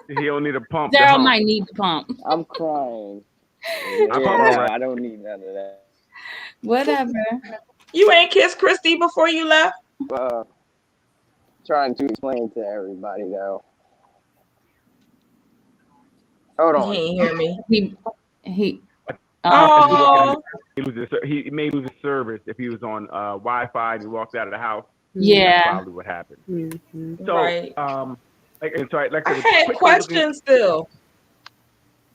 He don't need a pump to Daryl hump. might need the pump. I'm crying. I'm Yeah, all no, right. I don't need none of that. Whatever. You ain't kissed Christy before you left? Uh, Trying to explain to everybody though. Hold He on. ain't hear me. He Oh, He may lose his service if he was on Wi-Fi and he walked out of the house. yeah. That's probably what happened. Mm-hmm. So, right. and so like I I said, had quickly questions still,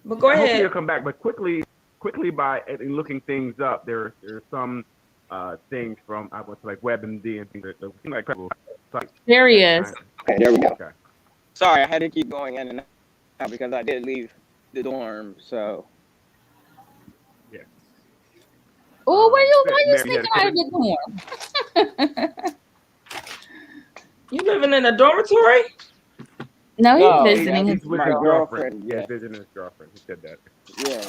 but go hopefully ahead. he'll come back. But quickly by looking things up, there's some things from I went to like WebMD and things that seem like credible sites. There he is. Okay, there we go. Okay. Sorry, I had to keep going in and out because I did leave the dorm. So Yeah. Oh, why you Mary, sneaking out of the dorm? You living in a dormitory? No, he's no, visiting that's his my girl. girlfriend. Yeah, Yeah, visiting his girlfriend. He said that. yeah.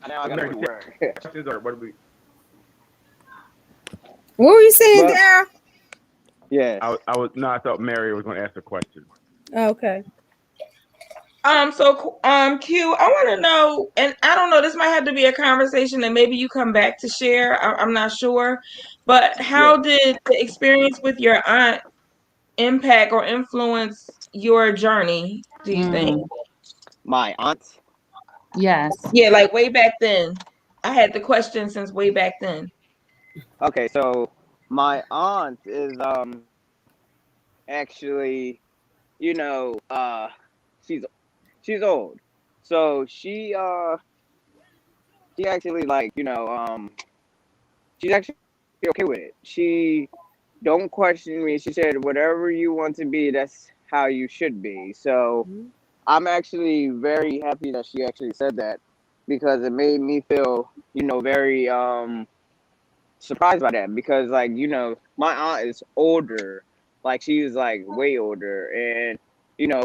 Now I gotta Mary, go to work. questions or what do we? What were you saying, But Daryl? yes. I thought Mary was going to ask a question. Okay. So, Q, I want to know, and I don't know, this might have to be a conversation that maybe you come back to share. I'm not sure, but how did the experience with your aunt impact or influence your journey, do you think? My aunt. Yes. Yeah, like way back then. I had the question since way back then. Okay, so my aunt is actually, you know, she's old. So she actually like, she's actually okay with it. She don't question me. She said whatever you want to be, that's how you should be. So I'm actually very happy that she actually said that because it made me feel, very surprised by that because like, my aunt is older. Like she's like way older and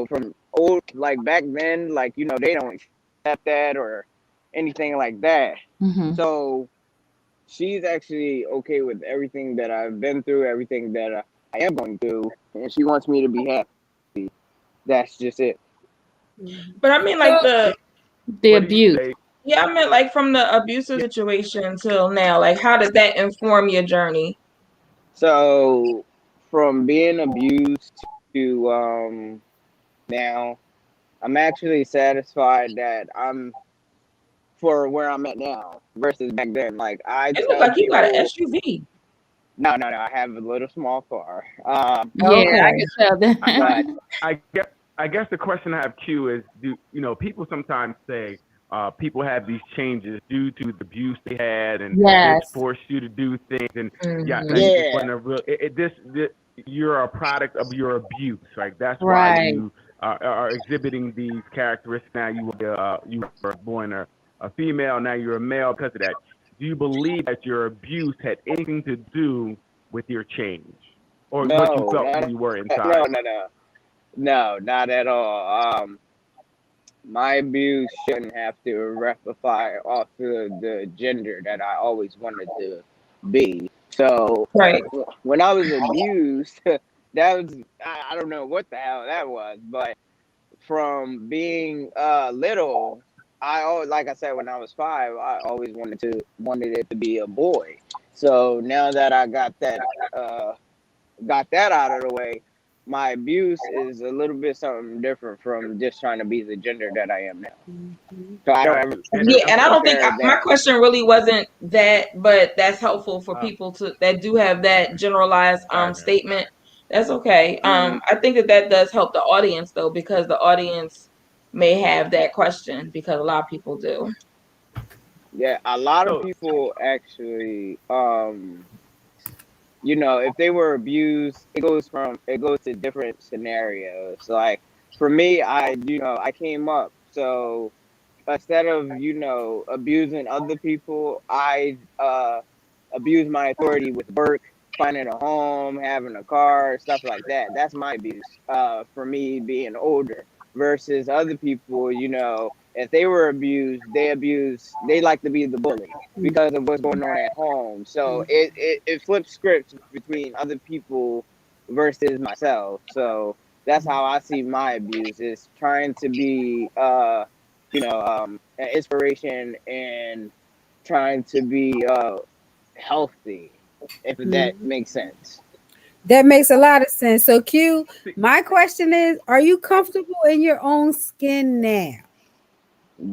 from old like back then, like, they don't accept that or anything like that. Mm-hmm. So she's actually okay with everything that I've been through, everything that I am going through, and she wants me to be happy. That's just it. But I mean, like the abuse. Yeah, I meant like from the abusive situation till now. Like, how did that inform your journey? So from being abused to now, I'm actually satisfied that I'm for where I'm at now versus back then. Like I It looks tell like you got an people, SUV. no, I have a little small car. Yeah, I Okay. can tell that. But I guess the question I have, Q, is people sometimes say people have these changes due to the abuse they had, and Yes. this forced you to do things, and Mhm. like, it wasn't a real. This you're a product of your abuse, right? That's why Right. you are exhibiting these characteristics. Now you were born a female, now you're a male because of that. Do you believe that your abuse had anything to do with your change, or what you no, felt when you were no, inside? no, not at all. My abuse shouldn't have to rectify off of the gender that I always wanted to be. So Right. when I was abused, that was I don't know what the hell that was, but from being little, I always, like I said, when I was 5, I always wanted it to be a boy. So now that I got that out of the way, my abuse is a little bit something different from just trying to be the gender that I am now. So I don't ever Yeah, and I don't think compare my that. question really wasn't that, but that's helpful for people that do have that generalized statement. That's okay. I think that does help the audience though, because the audience may have that question because a lot of people do. Yeah, a lot of people actually, if they were abused, it goes to different scenarios. Like for me, I came up. So instead of, abusing other people, I abuse my authority with work, finding a home, having a car, stuff like that. That's my abuse. For me being older versus other people, if they were abused, they like to be the bully because of what's going on at home. So it flips scripts between other people versus myself. So that's how I see my abuse, is trying to be an inspiration and trying to be healthy, if that makes sense. That makes a lot of sense. So, Q, my question is, are you comfortable in your own skin now?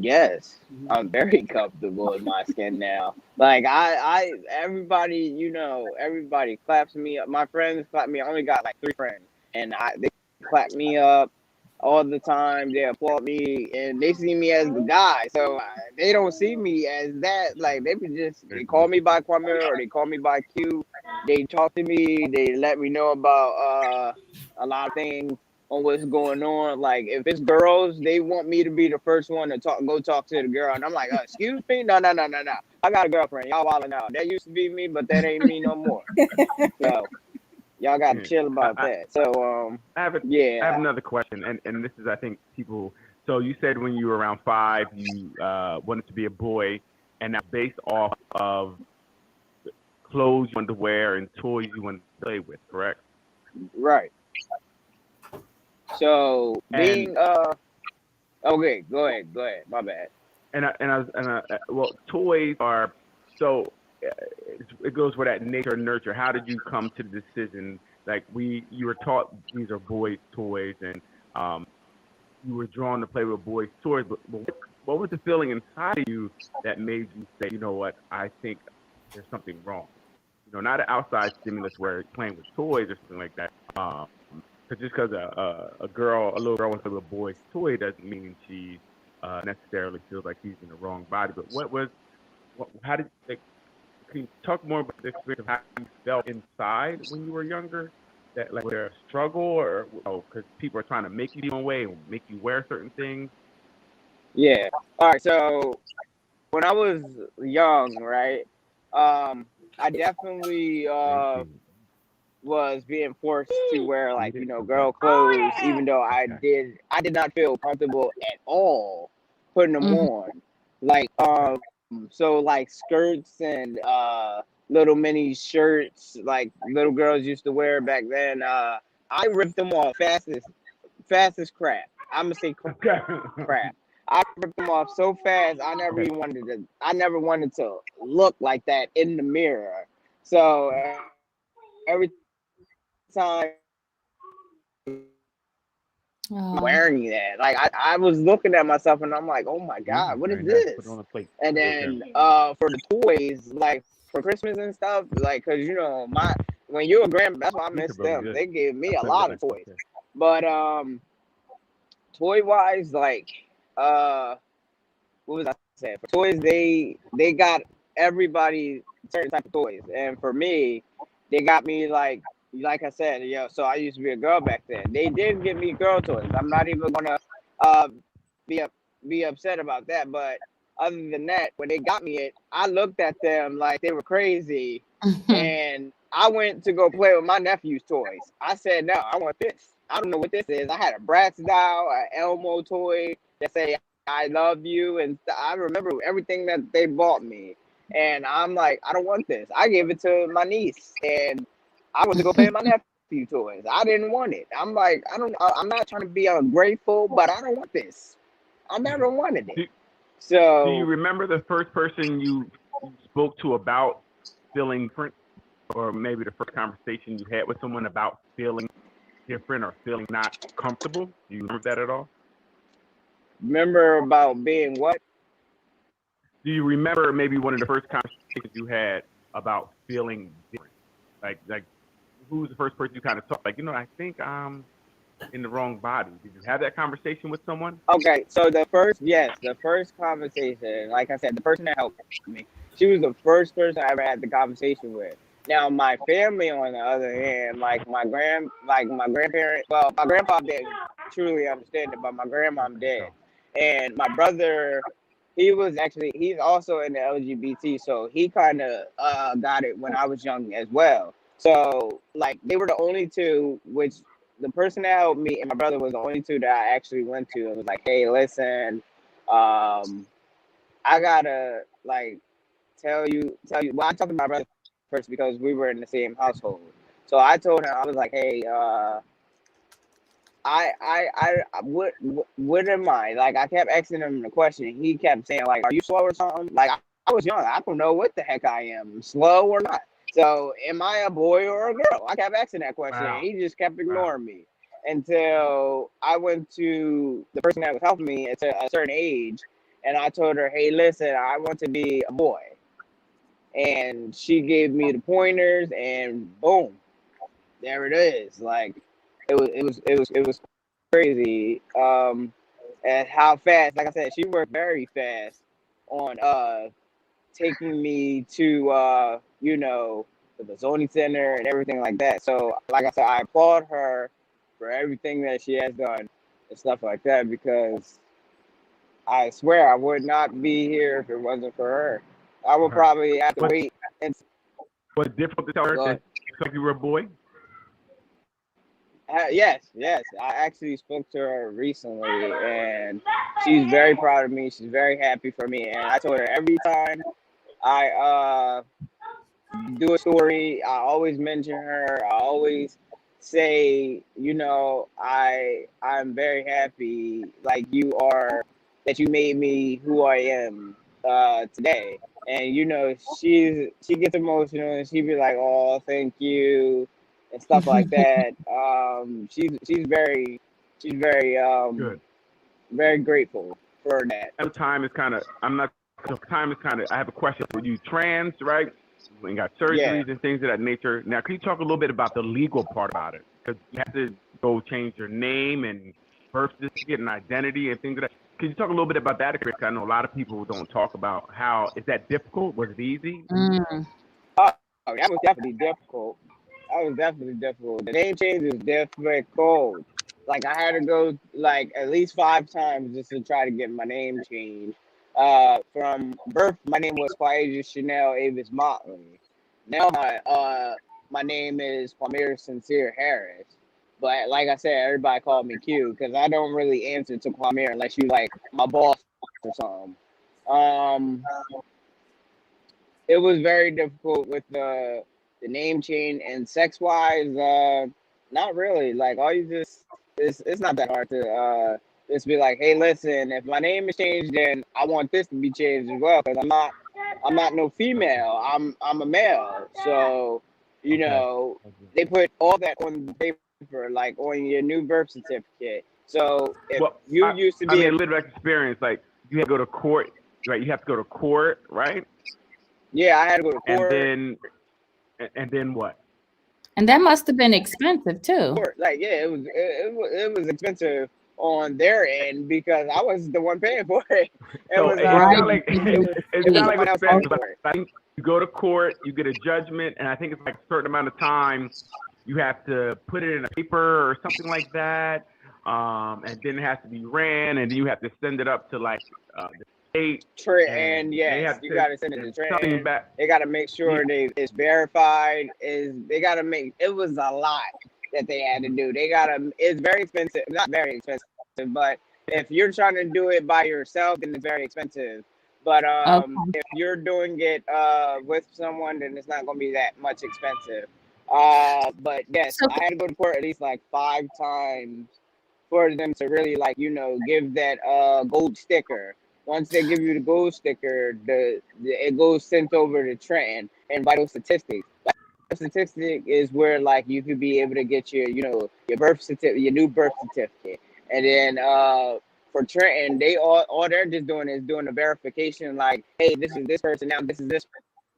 Yes, I'm very comfortable in my skin now. Like everybody, everybody claps me up. My friends clap me. I only got like 3 friends, and they clap me up all the time. They applaud me, and they see me as the guy. So they don't see me as that. Like they call me by Kwame or they call me by Q. They talk to me. They let me know about a lot of things on what's going on. Like if it's girls, they want me to be the first one to go talk to the girl, and I'm like, excuse me, no, no, no, no, no. I got a girlfriend. Y'all wilding out. That used to be me, but that ain't me no more. So y'all got to chill about that. So I have yeah. another question, and this is, I think, people. So you said when you were around 5, you wanted to be a boy, and that's based off of clothes you wanted to wear and toys you wanted to play with, correct? Right. So being okay, go ahead. My bad. Well, toys are so. It goes with that nature and nurture. How did you come to the decision? Like you were taught these are boys' toys, and you were drawn to play with boys' toys. But what was the feeling inside of you that made you say, you know what, I think there's something wrong? Not an outside stimulus where you're playing with toys or something like that. Because just because a little girl wants to play with a boy's toy doesn't mean she necessarily feels like she's in the wrong body. But how did can you talk more about the experience of how you felt inside when you were younger? That like was there a struggle, or because people are trying to make you be one way and make you wear certain things? Yeah. All right. So when I was young, right, I definitely was being forced to wear like girl clothes, even though I did not feel comfortable at all putting them on. Like so like skirts and little mini shirts like little girls used to wear back then. I ripped them off fast as crap. I'm gonna say crap. I ripped them off so fast. I never wanted to look like that in the mirror. So every time wearing that, like I was looking at myself and I'm like, oh my god, what is this? And then for the toys, like for Christmas and stuff, like because when you're a grandma, that's why I miss them. They gave me a lot of toys, but toy wise, like what was I saying? For toys, they got everybody certain type of toys, and for me, they got me like I said, so I used to be a girl back then. They did give me girl toys. I'm not even gonna uh be be upset about that. But other than that, when they got me it, I looked at them like they were crazy, and I went to go play with my nephew's toys. I said, no, I want this. I don't know what this is. I had a Bratz doll, an Elmo toy that say I love you, and I remember everything that they bought me. And I'm like, I don't want this. I gave it to my niece, and I went to go play with my nephew toys. I didn't want it. I'm like, I'm not trying to be ungrateful, but I don't want this. I never wanted it. So do you remember the first person you spoke to about feeling different, or maybe the first conversation you had with someone about feeling different or feeling not comfortable? Do you remember that at all? Remember about being what? Do you remember maybe one of the first conversations you had about feeling different? Like who was the first person you kind of talked? Like, I think I'm in the wrong body. Did you have that conversation with someone? Okay, so the first conversation, like I said, the person that helped me, she was the first person I ever had the conversation with. Now my family, on the other hand, like my grandparents, well, my grandpa didn't truly understand it. But my grandmom did, and my brother, he's also in the LGBT, so he kind of got it when I was young as well. So like they were the only two, which the person that helped me and my brother was the only two that I actually went to and was like, hey, listen, I gotta like tell you. Well, I talked to my brother first because we were in the same household. So I told him, I was like, hey, I wouldn't mind. Like I kept asking him the question. He kept saying like, "Are you slow or something?" Like I was young. I don't know what the heck I am, slow or not. So am I a boy or a girl? I kept asking that question. And he just kept ignoring me until I went to the person that was helping me at a certain age, and I told her, "Hey, listen, I want to be a boy." And she gave me the pointers, and boom, there it is. Like it was crazy. And how fast, like I said, she worked very fast on taking me to the zoning center and everything like that. So like I said, I applaud her for everything that she has done and stuff like that, because I swear I would not be here if it wasn't for her. I would probably have to wait. And was it difficult to tell her that like you were a boy? yes. I actually spoke to her recently, and she's very proud of me. She's very happy for me, and I told her every time I do a story, I always mention her. I always say, I'm very happy, like you are, that you made me who I am today. And she gets emotional and she be like, "Oh, thank you," and stuff like that. She's very Good. very grateful for that. At the time is kind of I'm not. Time is kind of. I have a question for you. Trans, right? We got Yeah. surgeries and things of that nature. Now, can you talk a little bit about the legal part about it? Because you have to go change your name and birth certificate and identity and things of that. Can you talk a little bit about that? Because I know a lot of people don't talk about how is that difficult? Was it easy? Oh, that was definitely difficult. That was definitely difficult. The name change is difficult. Like I had to go like at least 5 times just to try to get my name changed. From birth, my name was Quasia Chanel Avis Motley. Now my name is Kwame Sincere Harris. But like I said, everybody called me Q because I don't really answer to Kwame unless you like my boss or something. Um, it was very difficult with the name change, and sex wise, not really. Like all you just it's not that hard to just be like, hey, listen, if my name is changed, then I want this to be changed as well because I'm not no female. I'm a male. So they put all that on the paper, like on your new birth certificate. So if Well, you used to be a little experience. Like you have to go to court, right? You have to go to court, right? yeah, I had to go to court. And then what? And that must have been expensive too. Like yeah, it was expensive on their end because I was the one paying for it. So It it's not was like it was someone else paying for it. I think you go to court, you get a judgment, and I think it's like a certain amount of time you have to put it in a paper or something like that, and then it has to be ran, and then you have to send it up to like the state. And yes, you got to send it to something Trent. back. They got to make sure it's verified. They got to make it was a lot that they had to do. It's very expensive, not very expensive, but if you're trying to do it by yourself, then it's very expensive. But if you're doing it with someone, then it's not going to be that much expensive. But yes, I had to go to court at least like 5 times for them to really like give that gold sticker. Once they give you the gold sticker, it goes sent over to Trenton and vital statistics. Vital statistic is where like you could be able to get your birth certificate, your new birth certificate, and then for Trenton, they all they're just doing is doing a verification like, hey, this is this person now, this is this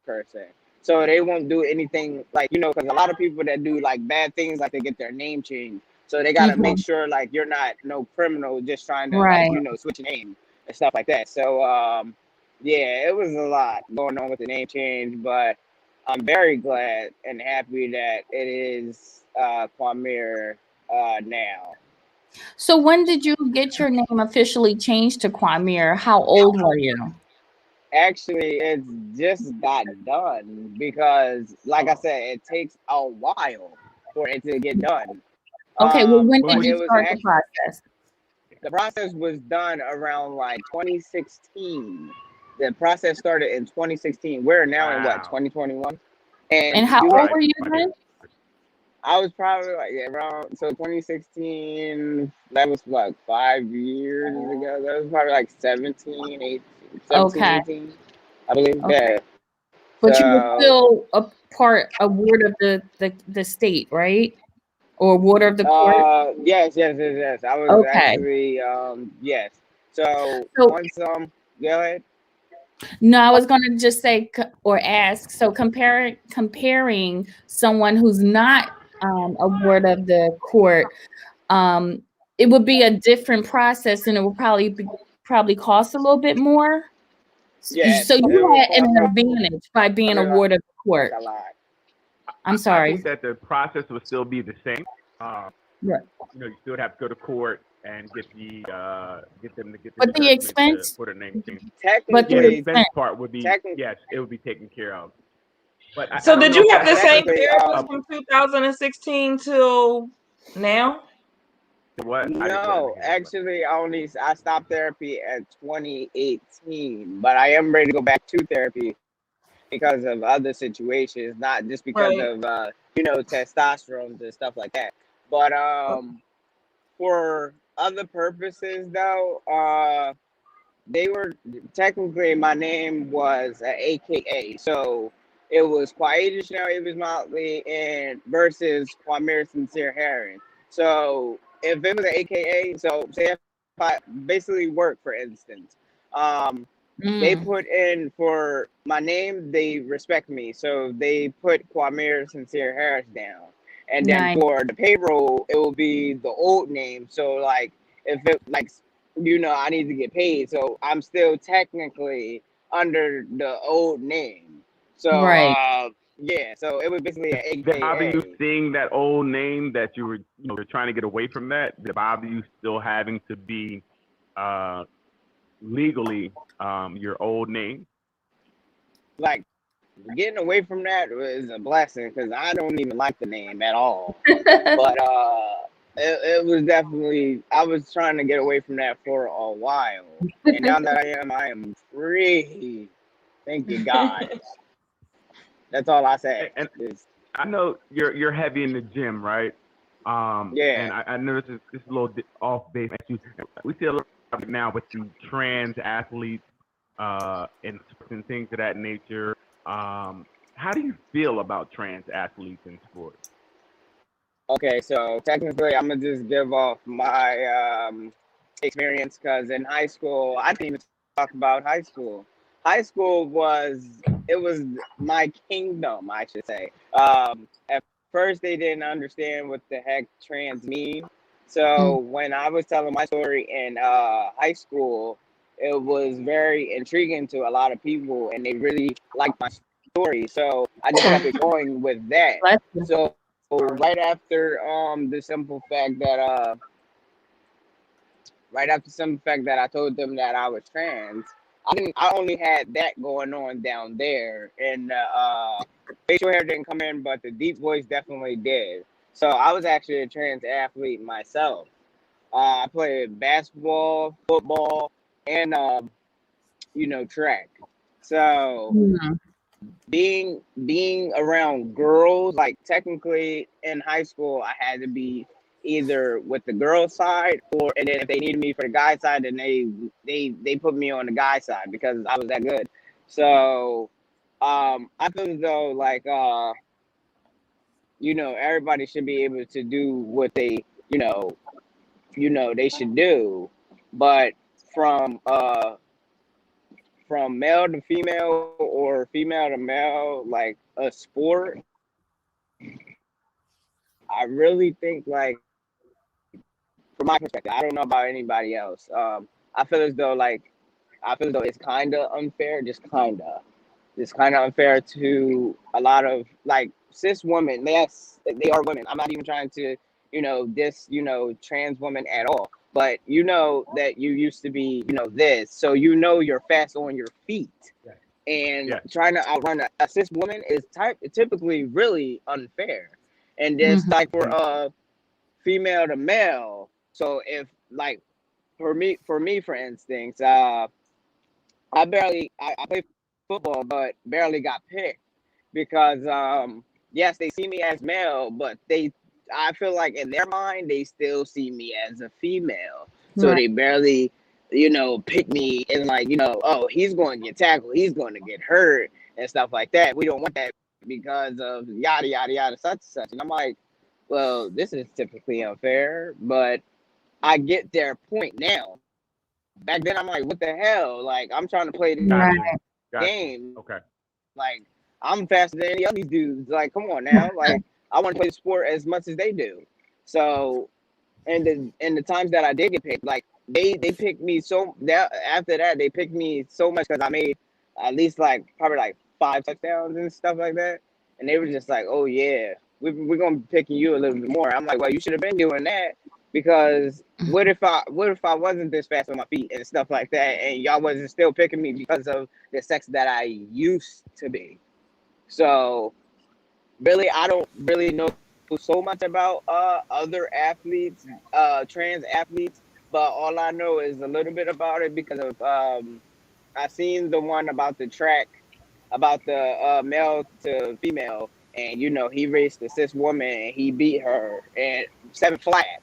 person. So they won't do anything like because a lot of people that do like bad things like they get their name changed. So they gotta make sure like you're not no criminal just trying to like switch your name and stuff like that. So yeah, it was a lot going on with the name change, but I'm very glad and happy that it is Kwame now. So when did you get your name officially changed to Kwamir? How old were you? Actually, it's just got done because, like I said, it takes a while for it to get done. Okay, well, when But did you it was start the actually process? the process was done around like 2016. The process started in 2016. We're now in what, Wow. 2021? And And how you old had were you Right. then? I was probably like around, so 2016, that was like 5 years ago. That was probably like 17, Okay, 18, I believe. okay. Yeah. But you were So, still a ward of the state, right? Or ward of the court? yes. I was Okay. actually, yes. So So once, go ahead. no, I was going to just say or ask. So comparing someone who's not a ward of the court, um, it would be a different process, and it would probably cost a little bit more. So Yes, it you would had an probably advantage by being a ward of the like court. a lot. I'm I sorry. think that the process would still be the same. Uh, Right. you still have to go to court and get them to get the But the judgment expense, for the name change. but Yeah, the the Technically, expense expense. part would be, technically, yes, it would be taken care of. But I So don't did know you if have that's the same technically, therapist from 2016 till now? what I didn't no, hear that. actually, I stopped therapy at 2018, but I am ready to go back to therapy because of other situations, not just because Right. of testosterone and stuff like that. But for other purposes, though, they were technically my name was AKA, so it was Quietus now it was Motley and versus Kwamir Sincere Heron. So if it was an AKA, so say if I basically work for instance, um, they Mm, put in for my name, they respect me, so they put Kwamir Sincere Harris down, and then nice. for the payroll, it will be the old name. So like if it like I need to get paid. So I'm still technically under the old name. So Right. yeah, so it was basically an Did it bother you AKA. seeing that old name that you were, trying to get away from that? Did it bother you still having to be uh, legally your old name? Like getting away from that was a blessing because I don't even like the name at all. But it was definitely I was trying to get away from that for a while, and now that I am free. Thank you, God. That's all I say. And Is I know you're heavy in the gym, right? yeah. And I know this is a little off base. We see a lot now with the trans athletes and things of that nature. How do you feel about trans athletes in sports? Okay, so technically, I'm gonna just give off my experience because in high school, I didn't even talk about high school. High school was my kingdom, I should say. At first, they didn't understand what the heck trans mean. So Mm, when I was telling my story in high school, it was very intriguing to a lot of people, and they really liked my story. So I just kept it going with that. bless you. So right after the simple fact that I told them that I was trans, I only had that going on down there, and facial hair didn't come in, but the deep voice definitely did. So I was actually a trans athlete myself. I played basketball, football, and track. So Mm, being around girls, like technically in high school I had to be either with the girl side, or and then if they needed me for the guy side, then they put me on the guy side because I was that good. So I feel as though like everybody should be able to do what they you know they should do, but from uh from male to female or female to male, like a sport, I really think like from my perspective, I don't know about anybody else. I feel as though it's kind of unfair, just kind of unfair to a lot of like cis women. Yes, they are women. I'm not even trying to this, trans woman at all. But you know that you used to be, this. So you're fast on your feet. And trying to outrun a cis woman is typically really unfair. And just like for female to male. So if like for me for instance, I play football but barely got picked because yes, they see me as male, but I feel like in their mind they still see me as a female. So they barely, pick me and like, oh, he's going to get tackled, he's going to get hurt and stuff like that. We don't want that because of yada yada yada such and such. And I'm like, well, this is typically unfair, but I get their point now. Back then I'm like, what the hell? Like, I'm trying to play the game. Okay. Like, I'm faster than any of these dudes. Like, come on now. Like, I want to play the sport as much as they do. So, and the times that I did get picked, like they picked me after that they picked me so much because I made at least like probably like 5 touchdowns and stuff like that. And they were just like, oh yeah, we're gonna be picking you a little bit more. I'm like, well, you should have been doing that because what if I wasn't this fast on my feet and stuff like that, and y'all wasn't still picking me because of the sex that I used to be? So really, I don't really know so much about other athletes, trans athletes, but all I know is a little bit about it because of I seen the one about the track, about the male to female, and he raced a cis woman and he beat her and 7 flat.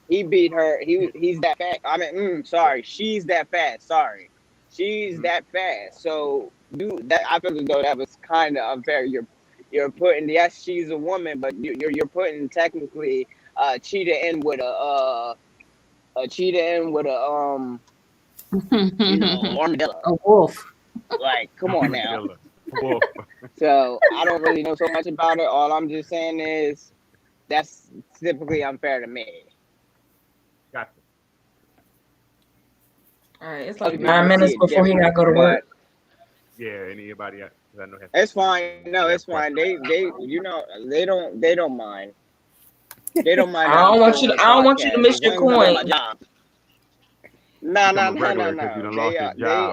He beat her. He's that fast. I mean, sorry, she's that fast. Sorry, she's that fast. So that I feel as though that was kind of unfair. You're putting, yes, she's a woman, but you're putting technically a cheetah in with a armadillo. A wolf. Like, come on now. So I don't really know so much about it. All I'm just saying is that's typically unfair to me. Gotcha. All right, it's like 9 minutes before he gotta go to work. Yeah, anybody else? I know it's fine. No, it's fine. They they don't mind. They don't mind. I don't want you to miss your coin. No.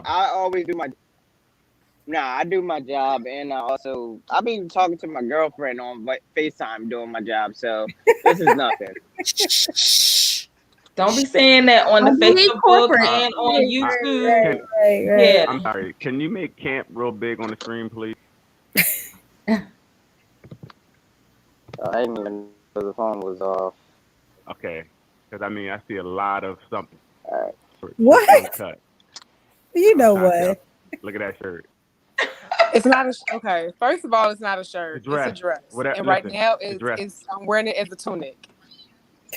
I always do my. I do my job, and I've been talking to my girlfriend on FaceTime doing my job. So this is nothing. Don't be saying that on the Facebook and on YouTube. Right. Yeah. I'm sorry. Can you make camp real big on the screen, please? I didn't even know the phone was off. Okay. Because, I see a lot of something. All right. What? You know what? Look at that shirt. It's not okay. First of all, it's not a shirt. It's a dress. And right now, I'm wearing it as a tunic.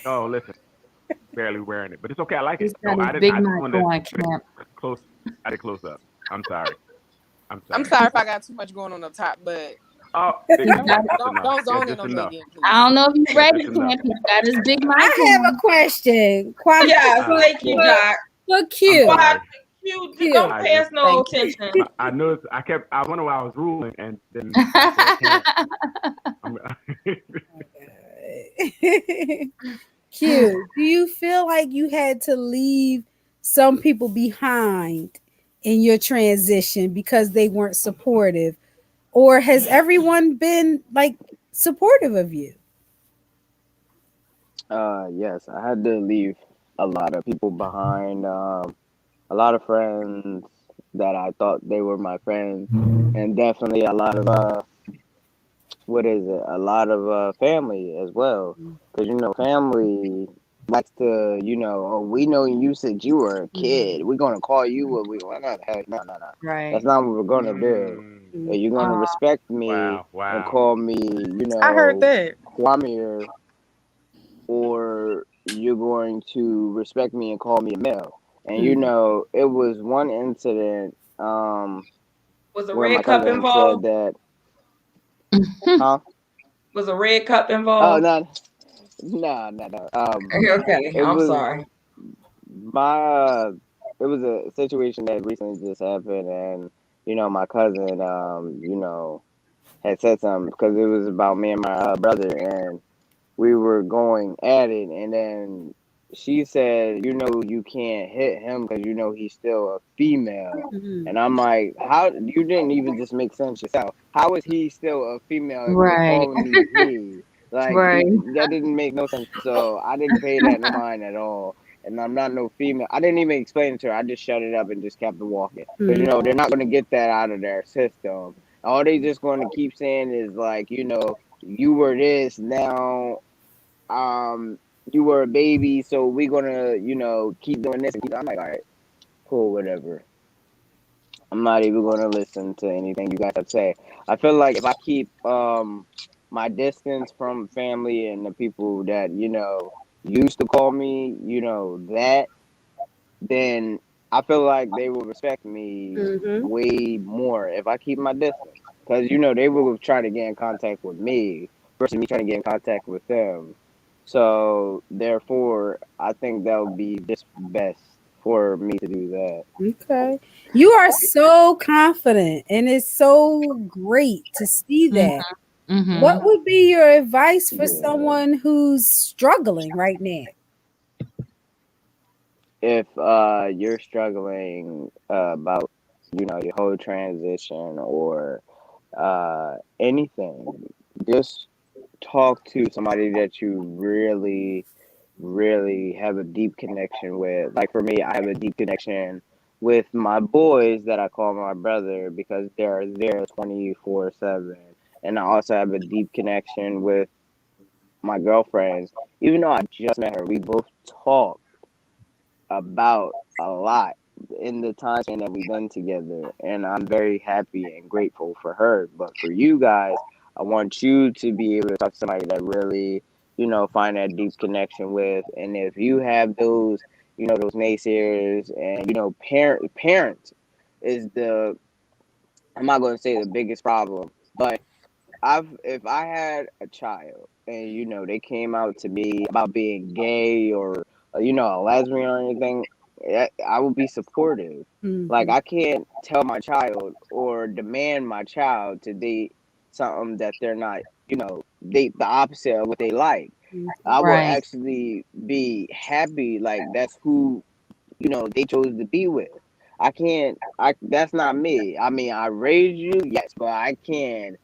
Oh, listen. Barely wearing it, but it's okay. I like it. I did close up. I'm sorry. I'm sorry if I got too much going on up top, but don't zone in on me again, please. I don't know if you're ready, Camp. He's got his big mic. I have a question. Yeah, thank you, Doc. So cute. You don't pay us no attention. I know. I wonder why I was ruling, and then. Q, do you feel like you had to leave some people behind in your transition because they weren't supportive, or has everyone been like supportive of you? Yes, I had to leave a lot of people behind. A lot of friends that I thought they were my friends, and definitely a lot of a lot of family as well, because family likes to, oh, we know you since you were a kid, we're gonna call you what we want. No, right, that's not what we're gonna do. You're gonna respect me and call me, I heard that, Kwame, or you're going to respect me and call me a male. And it was one incident was a red cup involved? Said that huh? Was a red cup involved? Oh no. Okay, I'm sorry. It was a situation that recently just happened, and my cousin had said something because it was about me and my brother, and we were going at it, and then she said, you can't hit him because he's still a female. And I'm like, how you didn't even just make sense yourself. How is he still a female if you're Right. calling me he? Like Right. that didn't make no sense. So I didn't pay that no mind at all. And I'm not no female. I didn't even explain it to her. I just shut it up and just kept it walking. Because they're not gonna get that out of their system. All they just gonna keep saying is like, you were this now, um you were a baby, so we're gonna keep doing this and keep. I'm like, all right, cool, whatever. I'm not even gonna listen to anything you guys have to say. I feel like if I keep my distance from family and the people that used to call me that, then I feel like they will respect me way more if I keep my distance. Because, they will try to get in contact with me versus me trying to get in contact with them. So, therefore, I think that would be just best for me to do that. Okay. You are so confident, and it's so great to see that. What Mm-hmm. would be your advice for Yeah. someone who's struggling right now? If you're struggling about, your whole transition or anything, just talk to somebody that you really, really have a deep connection with. Like for me, I have a deep connection with my boys that I call my brother because they're there 24/7. And I also have a deep connection with my girlfriends. Even though I just met her, we both talk about a lot in the time span that we've done together, and I'm very happy and grateful for her. But for you guys, I want you to be able to talk to somebody that really, find that deep connection with. And if you have those, those naysayers, and parents is the, I'm not going to say the biggest problem, but if I had a child and they came out to me about being gay or a lesbian or anything, I would be supportive. Like Mhm. I can't tell my child or demand my child to date something that they're not, date the opposite of what they like. I will Right. actually be happy, like that's who they chose to be with. I can't. That's not me. I mean, I raised you, yes, but I can't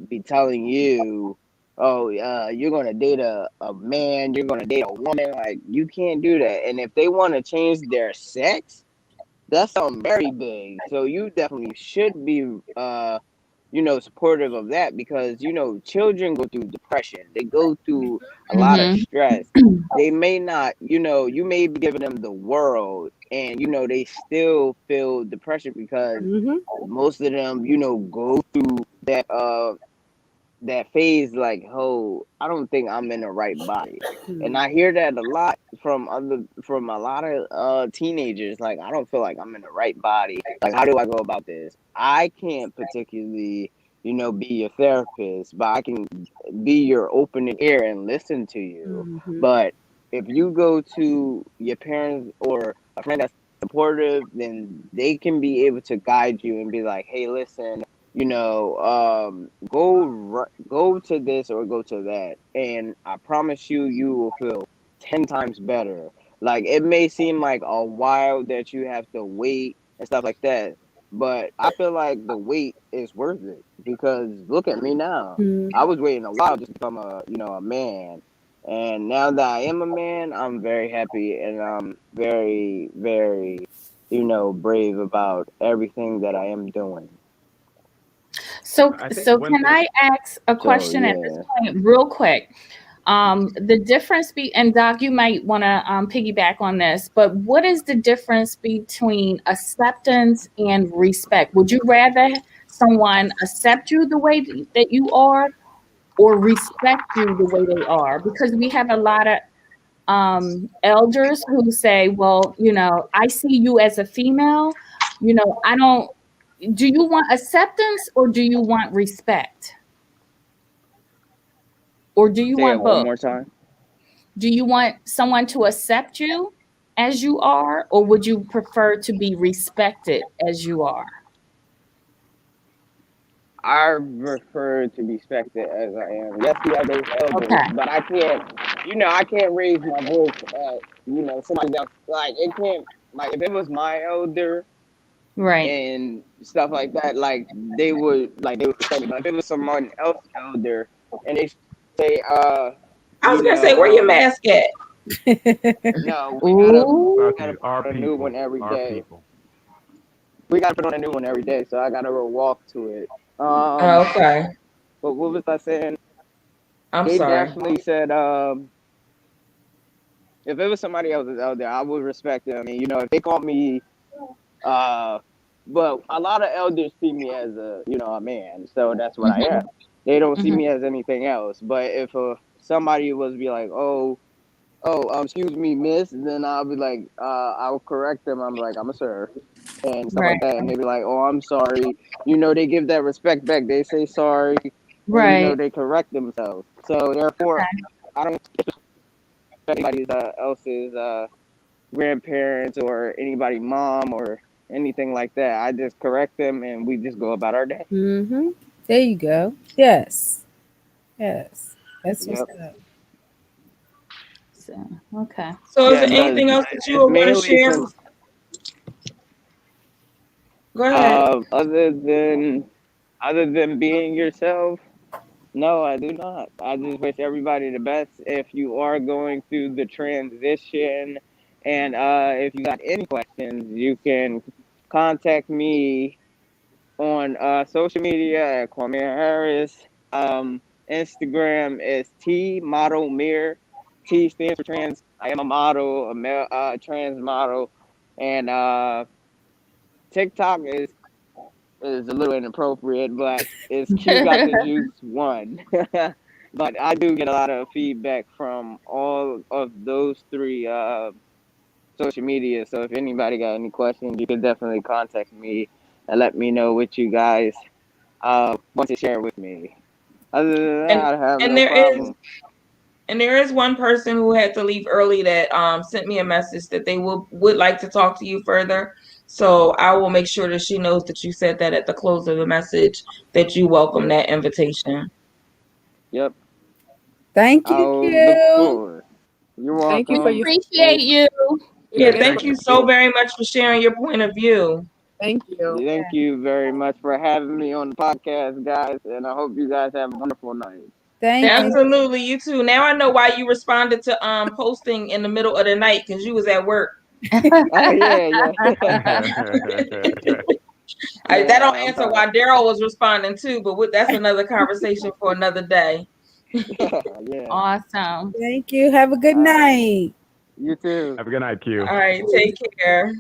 be telling you, oh, you're gonna date a man, you're gonna date a woman. Like you can't do that. And if they want to change their sex, that's something very big. So you definitely should be supportive of that because children go through depression. They go through a lot of Mm-hmm. stress. They may not, you may be giving them the world and they still feel depression because Mhm. most of them, go through that phase like, oh, I don't think I'm in the right body. And Mhm. I hear that a lot from a lot of teenagers. Like, I don't feel like I'm in the right body. Like, how do I go about this? I can't particularly, be your therapist, but I can be your opening ear and listen to you. Mhm. But if you go to your parents or a friend that's supportive, then they can be able to guide you and be like, hey, listen, go to this or go to that, and I promise you, you will feel 10 times better. Like it may seem like a while that you have to wait and stuff like that, but I feel like the wait is worth it because look at me now. I was waiting a while just to become a man, and now that I am a man, I'm very happy and I'm very, very, brave about everything that I am doing. So, I think so one can thing. I ask a So question at this yeah. point, real quick? The difference and Doc, you might want to piggyback on this, but what is the difference between acceptance and respect? Would you rather someone accept you the way that you are, or respect you the way they are? Because we have a lot of elders who say, well, I see you as a female, I don't, do you want acceptance or do you want respect? Or do you Say it want one both? more time. Do you want someone to accept you as you are, or would you prefer to be respected as you are? I prefer to be respected as I am. Yes, we have those elders, Okay. but I can't, I can't raise my voice at, somebody else. Like, it can't, like, if it was my elder Right. and stuff like that, like, they would respect me. But if it was someone else elder and they say, I was gonna say, where your mask at? no, Ooh. we gotta Our put a new people. one every Our day. people. We gotta put on a new one every day, so I gotta go walk to it. Okay, But what was I saying? I'm They sorry. definitely said, if it was somebody else's out there, I would respect them. I mean, if they call me, uh, but a lot of elders see me as a man, so that's what I am. Mm-hmm. They don't see Mm-hmm. me as anything else. But if somebody was be like, excuse me, miss, then I'll be like, I'll correct them. I'm like, I'm a sir, and stuff Right. like that. And they be like, oh, I'm sorry. They give that respect back. They say sorry, and Right. they correct themselves. So therefore, Okay. I don't anybody else's grandparents or anybody mom or anything like that. I just correct them and we just go about our day. Mm-hmm. There you go. Yes. Yes. That's what's Yep. up. So okay. So, is Yeah, there because anything else that you it's would want to mainly share? since Go ahead. other than being yourself. No, I do not. I just wish everybody the best. If you are going through the transition, and if you got any questions, you can contact me on social media at Kwame Harris. Instagram is T Model Mirror. T stands for trans. I am a model, a male, trans model, and TikTok is a little inappropriate, but it's Q got the juice one. But I do get a lot of feedback from all of those three social media. So if anybody got any questions, you can definitely contact me and let me know what you guys want to share with me. Other than And that, I have and no there is problem. and there is one person who had to leave early that sent me a message that they would like to talk to you further. So I will make sure that she knows that you said that at the close of the message, that you welcome Yep. that invitation. Yep. Thank you, I'll look Q. forward. You're Thank you We for welcome. your appreciate And you. Yeah, yes, thank information. you thank so you. very much for sharing your point of view. Thank you. Thank you very much for having me on the podcast, guys. And I hope you guys have a wonderful night. Thank you. Absolutely, you too. Now I know why you responded to posting in the middle of the night, because you was at work. Oh yeah, yeah, That don't yeah. answer why Daryl was responding too, but that's another conversation for another day. Yeah. Awesome. Thank you. Have a good All right. night. You too. Have a good night, Q. All right, take care.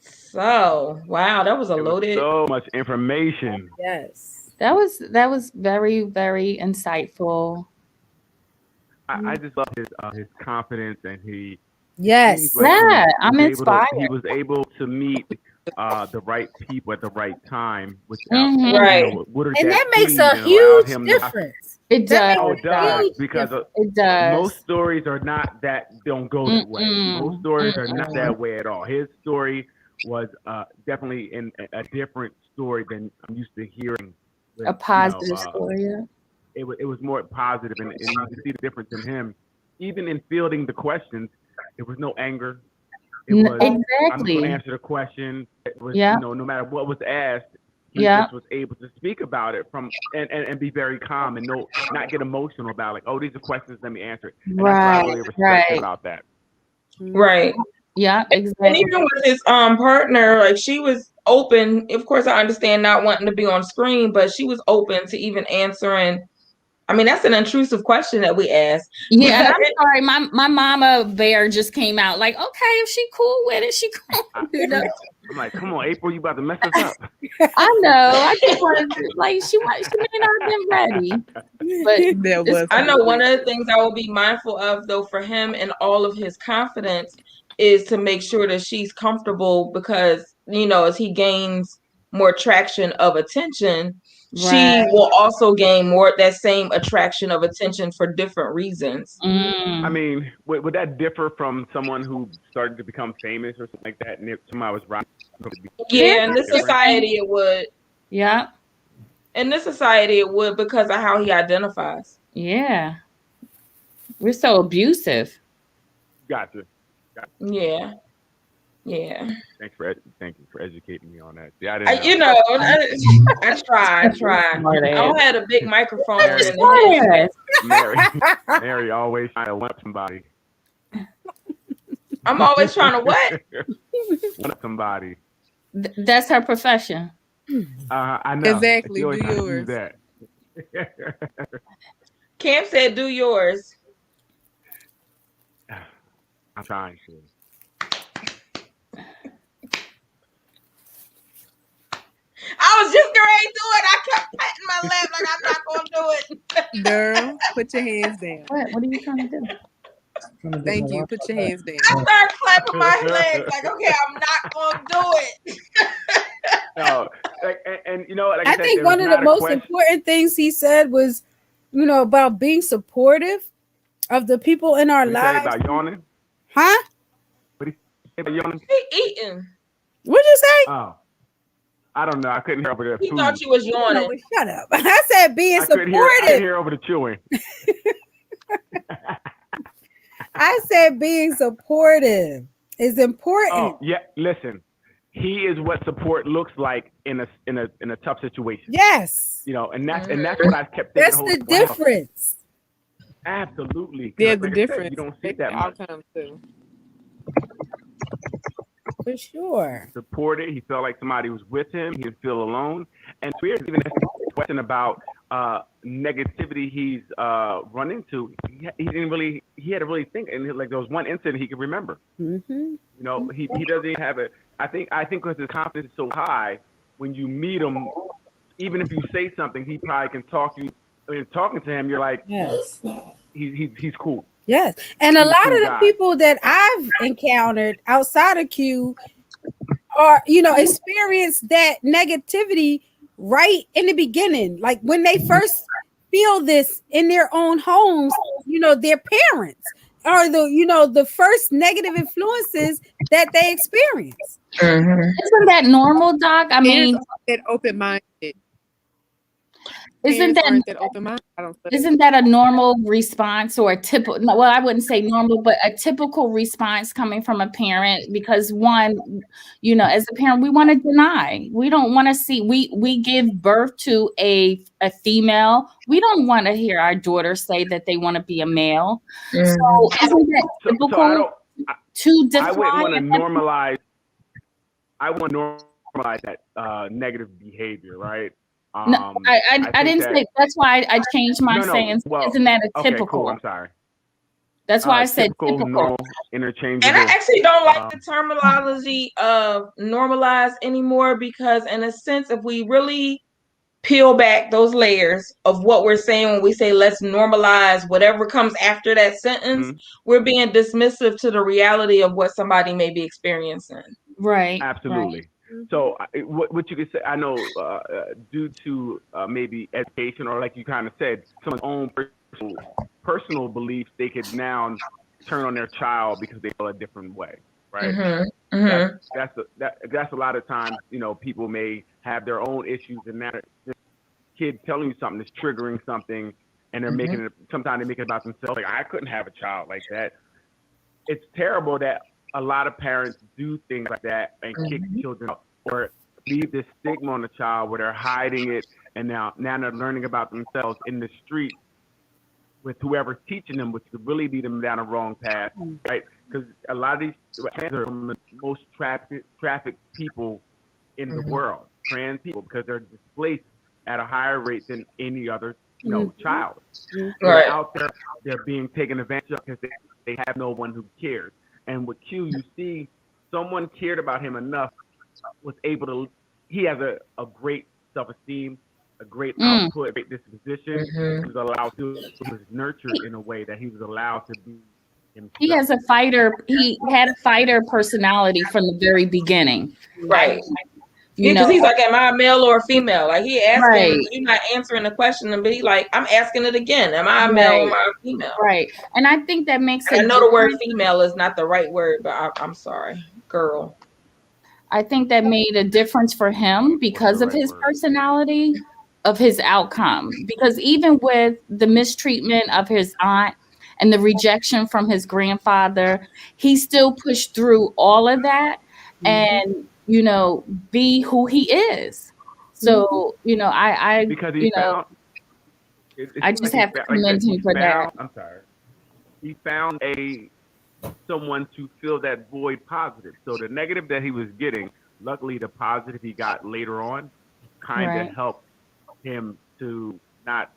So, wow, that was a It was loaded. so much information. Yes. That was very, very insightful. I just love his confidence, and it seems Yes. like Yeah, I'm inspired. he was able to meet the right people at the right time, which Mm-hmm. Right. watered And that that makes seed a and allowed huge him to. difference. It That does. makes Oh, a it does, huge because difference. It does. most stories are not don't go that way. Most Mm-mm. stories are not Mm-mm. that way at all. His story was definitely in a different story than I'm used to hearing. With A positive story. Yeah. it was more positive, and you can see the difference in him, even in fielding the questions. There was no anger. It was, I'm just going to Exactly. answer the question. It was, Yeah. no matter what was asked, he Yeah. just was able to speak about it and be very calm and not get emotional about, like, oh, these are questions, let me answer it. And that's what I Right. really respect Right. about that. Right. Yeah. And Exactly. even with his partner, like, she was open. Of course, I understand not wanting to be on screen, but she was open to even answering. I mean, that's an intrusive question that we asked. Yeah, and I'm sorry, my mama bear just came out. Like, okay, if she cool with it, she cool. I'm like, come on, April, you about to mess us up. I know. I just wanted to, like, she may not have been ready, but I know one of the things I will be mindful of, though, for him and all of his confidence, is to make sure that she's comfortable, because, as he gains more traction of attention, she will also gain more that same attraction of attention for different reasons. I mean, would that differ from someone who started to become famous or something like that, and if somebody was right? Yeah, in this society it would. Yeah. In this society it would, because of how he identifies. Yeah. We're so abusive. Gotcha. Yeah. Yeah. Thank you for educating me on that. Yeah, I didn't know. I try. Smart I don't have a big microphone in That's the smart. Mary always trying to one up somebody. I'm always trying to what? One up somebody. That's her profession. I know. Exactly. Do yours. Do that. Cam said, "Do yours." I'm trying to. I was just ready to do it. I kept patting my lap like I'm not gonna do it. Girl, put your hands down. What are you trying to do? Thank you. Put your hands down. I started clapping my legs like, okay, I'm not gonna do it. No, and you know, like I think one of the most important things he said was, about being supportive of the people in our lives. About yawning? Huh? What did he say about yawning? He eating. What'd you say? Oh, I don't know. I couldn't hear over the He food. thought you was yawning. No, shut up. I said being supportive. I couldn't hear over the chewing. I said being supportive is important. Oh, yeah. Listen, he is what support looks like in a tough situation. Yes. And that's what I kept thinking. That's the difference. Absolutely. There's the difference. You don't see that much. Too. For sure. Supported. He felt like somebody was with him. He didn't feel alone. And it's weird, even a question about negativity he's run into. He had to really think. And like there was one incident he could remember. Mm-hmm. He doesn't even have I think because his confidence is so high, when you meet him, even if you say something, he probably can talk to you. I mean, talking to him, you're like, yes, he's cool. Yes, and a lot of the people that I've encountered outside of Q are, experience that negativity right in the beginning, like when they first feel this in their own homes. Their parents are the first negative influences that they experience. Mm-hmm. Isn't that normal, Doc? I mean, that open-minded. Isn't that a normal response, or a typical? Well, I wouldn't say normal, but a typical response coming from a parent, because one, as a parent, we want to deny. We don't want to see. We give birth to a female. We don't want to hear our daughter say that they want to be a male. Mm-hmm. So isn't that typical? I wouldn't want to normalize. I want to normalize that negative behavior, right? No, I didn't say. That's why I changed my saying. Well, isn't that a typical? Okay, cool. I'm sorry. That's why I said typical. Normal, interchangeable. And I actually don't like the terminology of normalize anymore, because in a sense, if we really peel back those layers of what we're saying when we say let's normalize whatever comes after that sentence, mm-hmm. we're being dismissive to the reality of what somebody may be experiencing. Right. Absolutely. Right. So what you could say, I know, due to maybe education, or like you kind of said, someone's own personal beliefs, they could now turn on their child because they feel a different way, right? Mm-hmm. Mm-hmm. That's a lot of times, people may have their own issues, and now this kid telling you something is triggering something, and they're mm-hmm. making it. Sometimes they make it about themselves. Like, I couldn't have a child like that. It's terrible that a lot of parents do things like that and mm-hmm. kick children out, or leave this stigma on the child where they're hiding it, and now they're learning about themselves in the street with whoever's teaching them, which could really lead them down a wrong path, right? Because a lot of these trans are the most trafficked people in mm-hmm. the world, trans people, because they're displaced at a higher rate than any other, mm-hmm. child. Mm-hmm. They're out there, they're being taken advantage of because they have no one who cares. And with Q, you see someone cared about him enough, was able to, he has a great self-esteem, a great output, a great disposition. Mm-hmm. He was allowed to, he was nurtured in a way that he was allowed to be himself. He had a fighter personality from the very beginning. Right. Because he's like, am I a male or a female? Like he asking, right. you're not answering the question, but he like, I'm asking it again. Am I a male or am I a female? Right. And I think that makes I know the word female is not the right word, but I'm sorry, girl. I think that made a difference for him because of his personality, of his outcome. Because even with the mistreatment of his aunt and the rejection from his grandfather, he still pushed through all of that and, you know, be who he is. So, you know, I because he found I just have to commend him for that. I'm sorry. He found someone to fill that void positive. So the negative that he was getting, luckily the positive he got later on kind of helped him to not,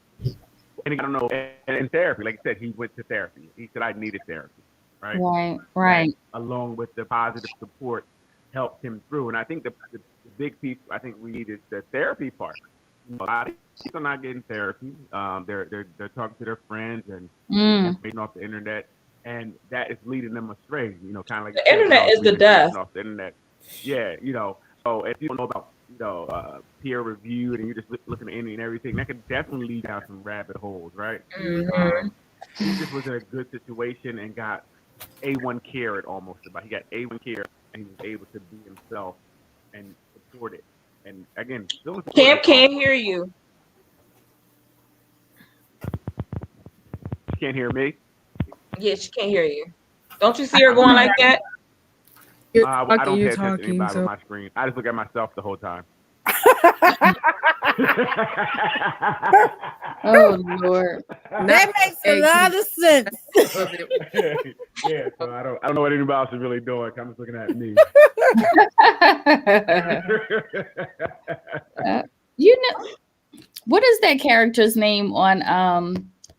and I don't know, in therapy, like I said, he went to therapy. He said, I needed therapy, right? Right. That, along with the positive support, helped him through. And I think the big piece I think we need is the therapy part. A lot of people are not getting therapy. They're talking to their friends and information off the internet. And that is leading them astray, you know, kind of like the internet is the death. Off the internet. Yeah, you know. So if you don't know about, you know, peer review and you're just looking at any and everything, that could definitely lead down some rabbit holes, right? He just was in a good situation and got A1 care almost about. He got A1 care and he was able to be himself and support it. And again, Camp can't hear you. She can't hear me? Yeah, she can't hear you. Don't you see her going like that? I don't pay attention to anybody on my screen. I just look at myself the whole time. Oh Lord, that makes a lot of sense. Yeah, so I don't know what anybody else is really doing. I'm just looking at me. You know, what is that character's name on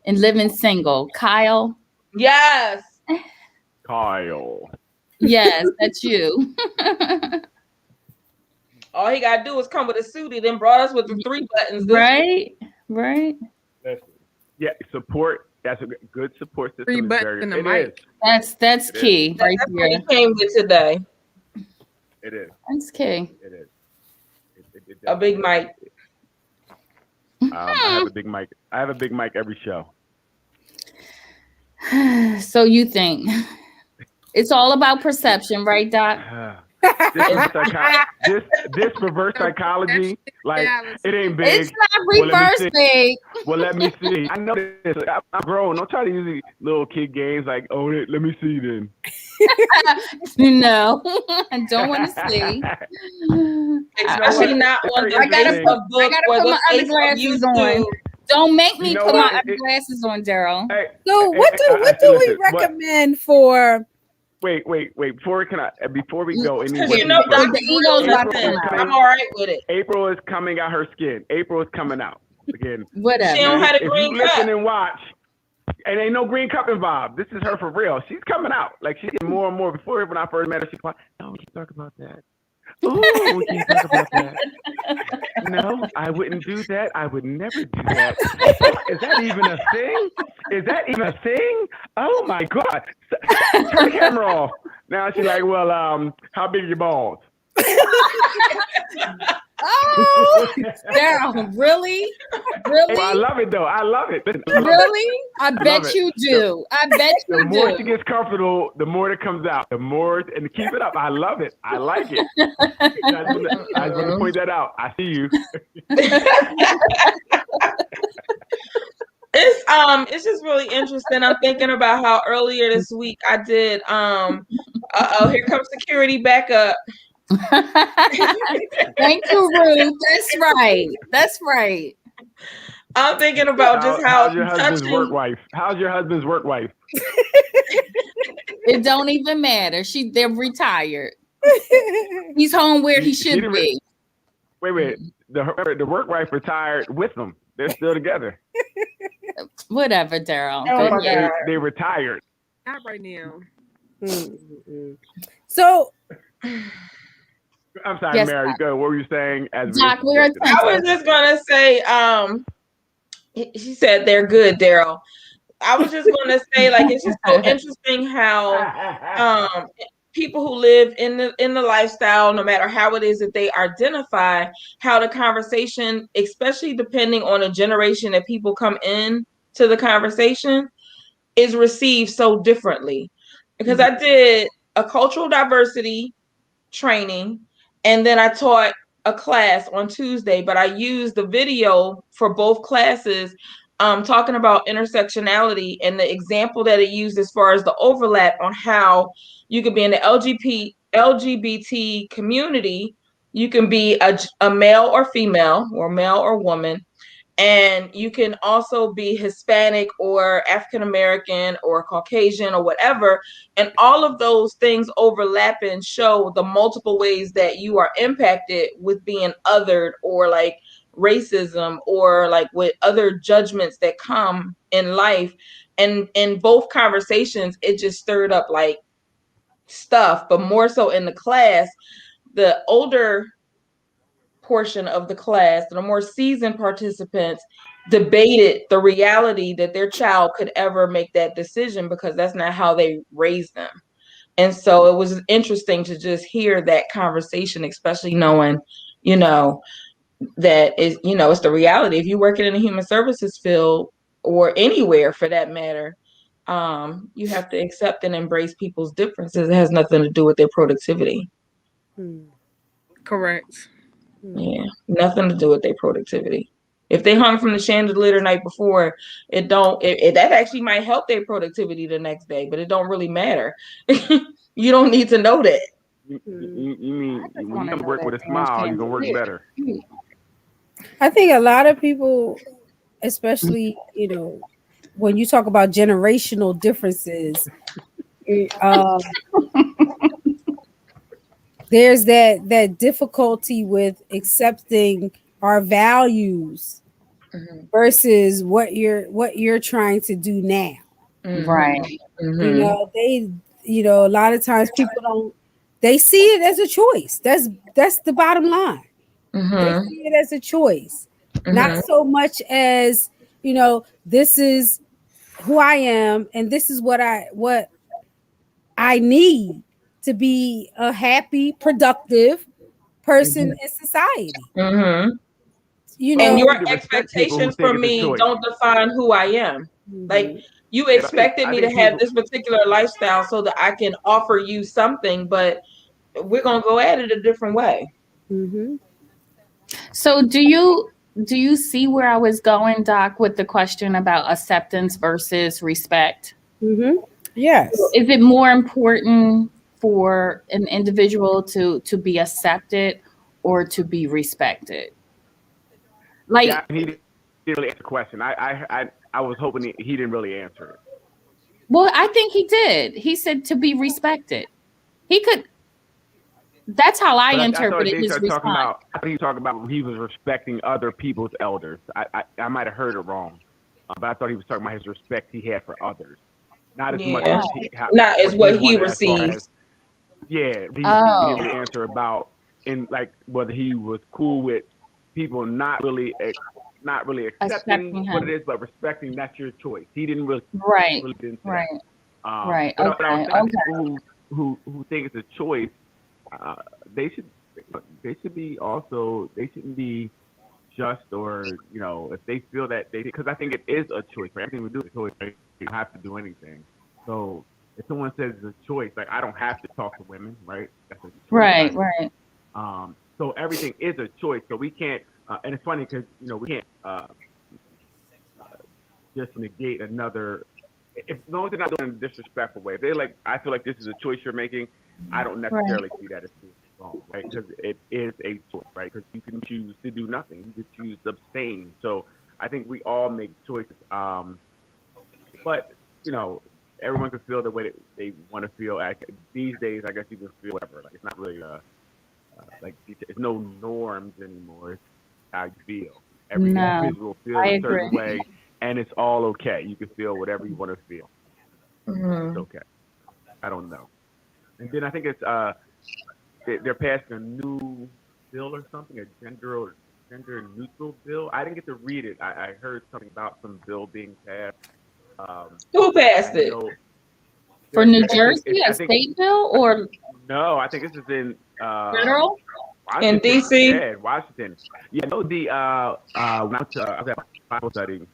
in Living Single? Kyle. Yes. Kyle. Yes, that's you. All he gotta do is come with a suit. He then brought us with the 3 buttons. Right. Yeah, support. That's a good support system. 3 buttons in the mic. That's key. Right That's there. what he came with today. It is. That's key. It is. A big mic. I have a big mic. I have a big mic every show. So you think it's all about perception, right, Doc? This reverse psychology, like it ain't big. It's not reverse big. Well, let me see. I know this. I'm grown. Don't try to use these little kid games like, oh, let me see then. No, I don't want to see. Especially not on the Facebook. I gotta put my other glasses on. Don't make me put my other glasses on, Daryl. Hey, so what do we recommend for? Wait. Before we go, you know, I'm all right with it. April is coming out her skin. April is coming out again. Whatever. She don't have a green cup. Listen and watch. And ain't no green cup involved. This is her for real. She's coming out. Like she's getting more and more. Before when I first met her, she's like, "No, we can't talk about that. Ooh, we can't talk about that. No, I wouldn't do that. I would never do that. Is that even a thing? Is that even a thing? Oh my God. Turn the camera off. Now she's like, well, how big are your balls? Oh, Daryl, really? Really? Well, I love it though. I love it. Listen, really? I bet you do. I bet you do. The more she gets comfortable, the more it comes out. The more, and keep it up. I love it. I like it. I just want to point that out. I see you. It's just really interesting. I'm thinking about how earlier this week I did here comes security back up. Thank you, Ruth. That's right. I'm thinking about just how how's your husband's work wife? How's your husband's work wife? It don't even matter. They're retired. He's home where he should be. Wait. The work wife retired with them. They're still together. Whatever, Daryl. Oh, yeah. They retired. Not right now. So I'm sorry, yes, Mary. Go. What were you saying? Doc, I was just gonna say, she said they're good, Daryl. I was just gonna say, like, it's just so interesting how people who live in the lifestyle, no matter how it is that they identify, how the conversation, especially depending on the generation that people come in to the conversation, is received so differently. Because I did a cultural diversity training, and then I taught a class on Tuesday, but I used the video for both classes, talking about intersectionality, and the example that it used as far as the overlap on how you could be in the LGBT community. You can be a male or female, or male or woman, and you can also be Hispanic or African American or Caucasian or whatever. And all of those things overlap and show the multiple ways that you are impacted with being othered, or like racism, or like with other judgments that come in life. And in both conversations, it just stirred up like stuff, but more so in the class, the older portion of the class, the more seasoned participants debated the reality that their child could ever make that decision, because that's not how they raised them. And so it was interesting to just hear that conversation, especially knowing, you know, that is, you know, it's the reality. If you're working in the human services field, or anywhere for that matter, you have to accept and embrace people's differences. It has nothing to do with their productivity. Correct. Yeah, nothing to do with their productivity. If they hung from the chandelier the night before, it don't. That actually might help their productivity the next day, but it don't really matter. You don't need to know that. You mean when you come to work with a smile, you're gonna work better. I think a lot of people, especially, when you talk about generational differences, um, there's that difficulty with accepting our values versus what you're trying to do now. Right. A lot of times people don't, they see it as a choice. That's the bottom line. They see it as a choice, not so much as, this is who I am, and this is what I need to be a happy, productive person in society. And your who expectations think from it's a me choice. don't define who I am. Like, you expected me to have this particular lifestyle so that I can offer you something, but we're gonna go at it a different way. So do you see where I was going, Doc, with the question about acceptance versus respect? Yes. Is it more important for an individual to be accepted or to be respected? Like, Yeah, he didn't really answer the question. I was hoping he didn't really answer it. well, I think he did. He said to be respected. He could. That's how I But I thought interpreted they his started talking response. about. I think he talking about he was respecting other people's elders. I might have heard it wrong, but I thought he was talking about his respect he had for others, not as much as Not as what he wanted as far as receives. he didn't really answer about in like whether he was cool with people not really accepting what it is, but respecting that's your choice. He didn't really Right. really didn't say Right. that. Right. But I was Okay. thinking Okay. people who think it's a choice, uh, they should be also they shouldn't be just or if they feel that they because I think it is a choice. Right? Everything we do is a choice. Right? You don't have to do anything. So if someone says it's a choice, like I don't have to talk to women, right? That's a choice. Right. Right. So everything is a choice. So we can't, and it's funny because we can't just negate another. If as long as they're not doing it in a disrespectful way, if they're like, I feel like this is a choice you're making, I don't necessarily see that as being wrong, right? Because it is a choice, right? Because you can choose to do nothing, you can choose to abstain. So I think we all make choices, but everyone can feel the way that they want to feel. These days, I guess you can feel whatever. Like it's not really like it's no norms anymore. It's how you feel. Every individual feels a certain way, and it's all okay. You can feel whatever you want to feel. It's okay. I don't know. And then I think it's they're passing a new bill or something, a gender neutral bill. I didn't get to read it. I heard something about some bill being passed. Who passed it? For New Actually, Jersey, a I think state bill or no, I think this is in federal? In Washington. DC? Yeah, Washington. Yeah, no, the when I was at Bible study,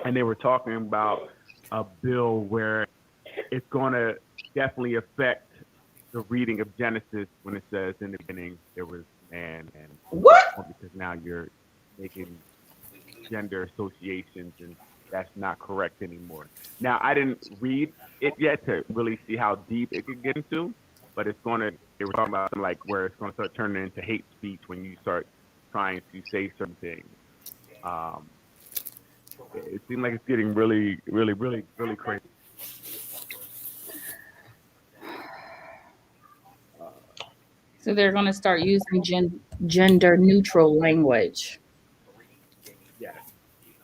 and they were talking about a bill where it's going to definitely affect the reading of Genesis when it says in the beginning there was man and What? because now you're making gender associations and that's not correct anymore. Now I didn't read it yet to really see how deep it could get into, but it's going to. They were talking about something like where it's going to start turning into hate speech when you start trying to say certain things. Um, it seems like it's getting really, really, really, really crazy. So they're going to start using gender neutral language. Yes.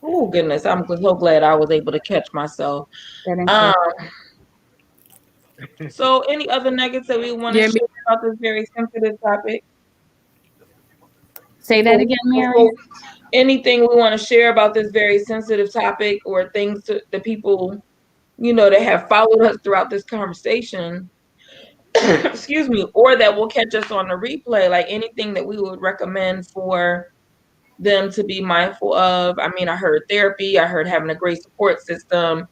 Oh goodness, I'm so glad I was able to catch myself. Um, so any other nuggets that we want to share about this very sensitive topic? Say that again, Mary. Anything we want to share about this very sensitive topic or things the people, that have followed us throughout this conversation, excuse me, or that will catch us on the replay, like anything that we would recommend for them to be mindful of. I mean, I heard therapy, I heard having a great support system,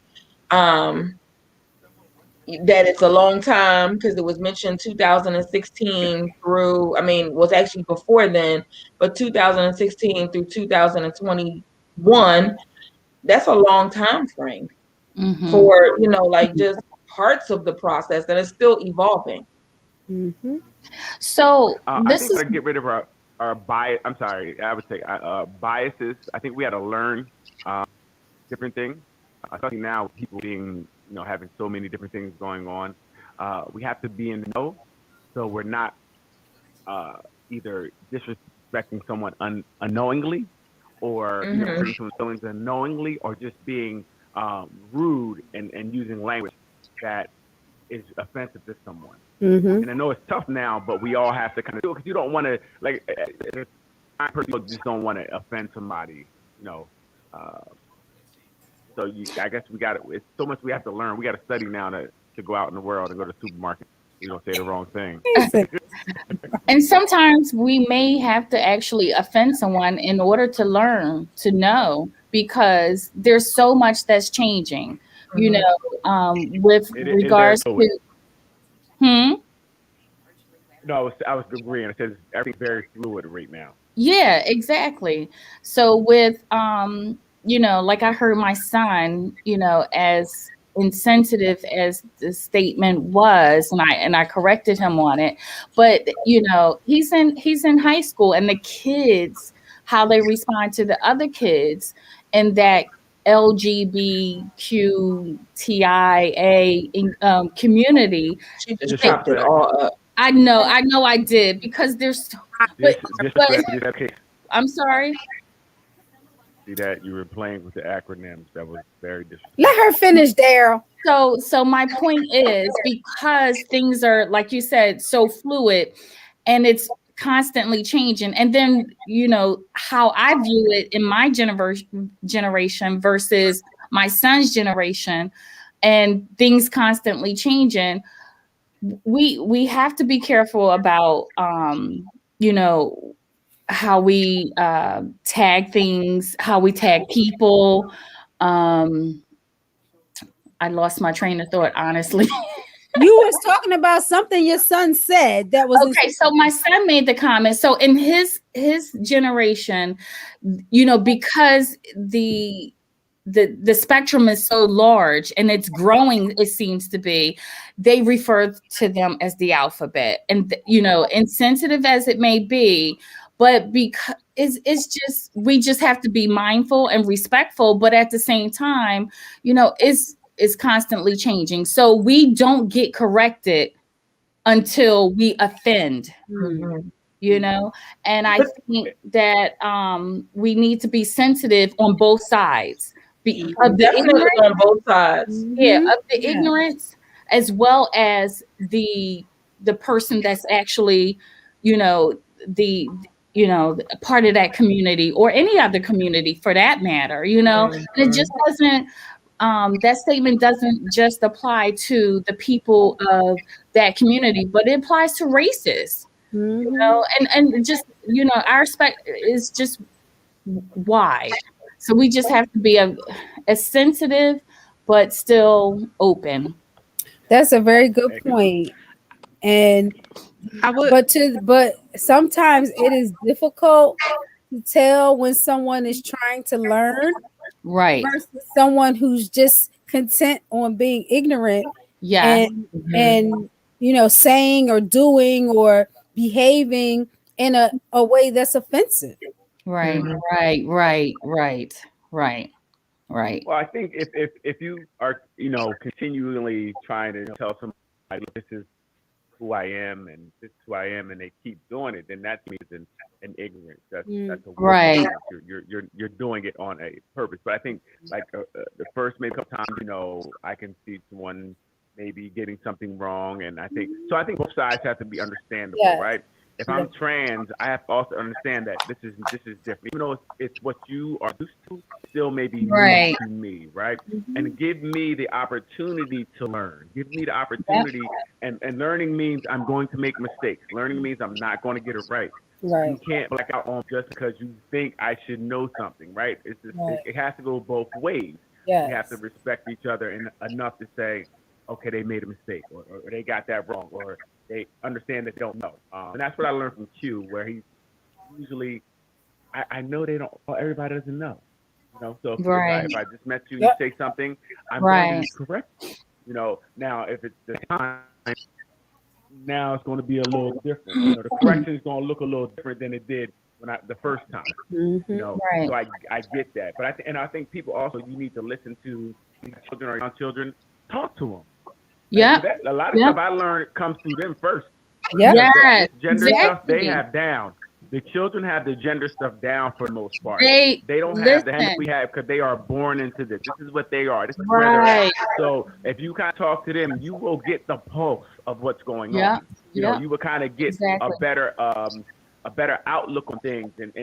that it's a long time because it was mentioned 2016 through, was actually before then, but 2016 through 2021, that's a long time frame for, like just parts of the process that is still evolving. So I think we gotta get rid of our bias. I'm sorry, I would say biases. I think we had to learn different things. Especially now, people being having so many different things going on. We have to be in the know, so we're not either disrespecting someone unknowingly, or hurting someone's feelings unknowingly, or just being rude and using language that is offensive to someone. And I know it's tough now, but we all have to kind of do it because you don't want to, like, people just don't want to offend somebody, so I guess we got it's so much we have to learn. We got to study now to go out in the world and go to the supermarket. We don't say the wrong thing. And sometimes we may have to actually offend someone in order to learn, to know, because there's so much that's changing, with regards to. No, I was agreeing. I said everything's very fluid right now. Yeah, exactly. So with like I heard my son, as insensitive as the statement was, and I corrected him on it, but he's in high school, and the kids, how they respond to the other kids and that LGBTQTIA community. She just chopped it all up. I know I did, because there's but I'm sorry. See that you were playing with the acronyms. That was very disrespectful. Let her finish, Daryl. So my point is, because things are, like you said, so fluid, and it's constantly changing, and then how I view it in my generation versus my son's generation, and things constantly changing. We have to be careful about how we tag things, how we tag people. I lost my train of thought, honestly. You was talking about something your son said that was okay. So my son made the comment. So in his generation, because the spectrum is so large and it's growing, it seems to be, they refer to them as the alphabet, and insensitive as it may be, but because it's just, we just have to be mindful and respectful, but at the same time, it's constantly changing, so we don't get corrected until we offend. And I think that we need to be sensitive on both sides. Of the ignorance, on both sides. Of the ignorance, as well as the person that's actually, the part of that community, or any other community for that matter, and it just doesn't that statement doesn't just apply to the people of that community, but it applies to racists. You know, and just, you know, our respect is just wide. So we just have to be a sensitive, but still open. That's a very good point. And but sometimes it is difficult to tell when someone is trying to learn, right, versus someone who's just content on being ignorant. Yes. And you know, saying or doing or behaving in a way that's offensive. Right, right. Well, I think if you are, you know, continually trying to tell somebody this is who I am and this is who I am, and they keep doing it, then that means an ignorance. That's a Right. You're doing it on a purpose. But I think like the first maybe couple times, you know, I can see someone maybe getting something wrong, and I think both sides have to be understandable, Yes. right? If I'm trans, I have to also understand that this is different. Even though it's what you are used to, still may be Right. new to me, right? And give me the opportunity to learn. Give me the opportunity, and learning means I'm going to make mistakes. Learning means I'm not going to get it right. Right. You can't black out on just because you think I should know something, right? It's just, Right. it has to go both ways. Yes. We have to respect each other enough to say, okay, they made a mistake, or they got that wrong, or they understand that they don't know. And that's what I learned from Q, where he's usually, I know they don't, everybody doesn't know. You know, so Right. if I just met you, Yep. you say something, I'm going Right. to correct you. You know, now if it's the time, now it's going to be a little different. You know, the correction is going to look a little different than it did the first time. You know, Right. so I get that, but I think people also, you need to listen to children or young children, talk to them. Yeah. A lot of stuff I learned comes through them first. Yeah. Yes. This gender stuff they Exactly. have down. The children have the gender stuff down for the most part. They don't have the listen. hang we have because they are born into this. This is what they are. This is where they're Right. at. So if you kind of talk to them, you will get the pulse of what's going Yeah. on. You know, Yeah. you will kind of get Exactly. a better outlook on things, and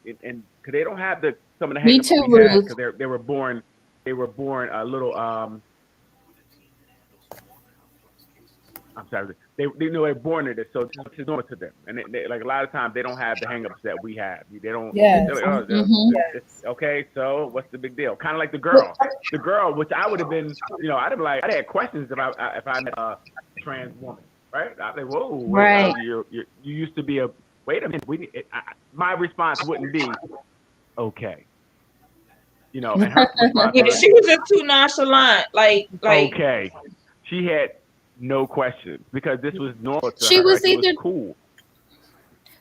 because they don't have some of the Me hang-ups too, we had, Ruth. because they were born a little I'm sorry. They know they're born to this, so it's normal to them. And they, like a lot of times, they don't have the hangups that we have. They don't. Yes. They're like, oh, it's okay. So what's the big deal? Kind of like the girl, which I would have been. You know, I'd have like, I had questions if I met a trans woman, right? I'd be like, whoa, wait, Right. you used to be a. Wait a minute. My response wouldn't be, okay. You know, and her response Yeah, was, she was just too nonchalant. Like okay. She had no questions because this was normal to She her. was Like, it either was cool.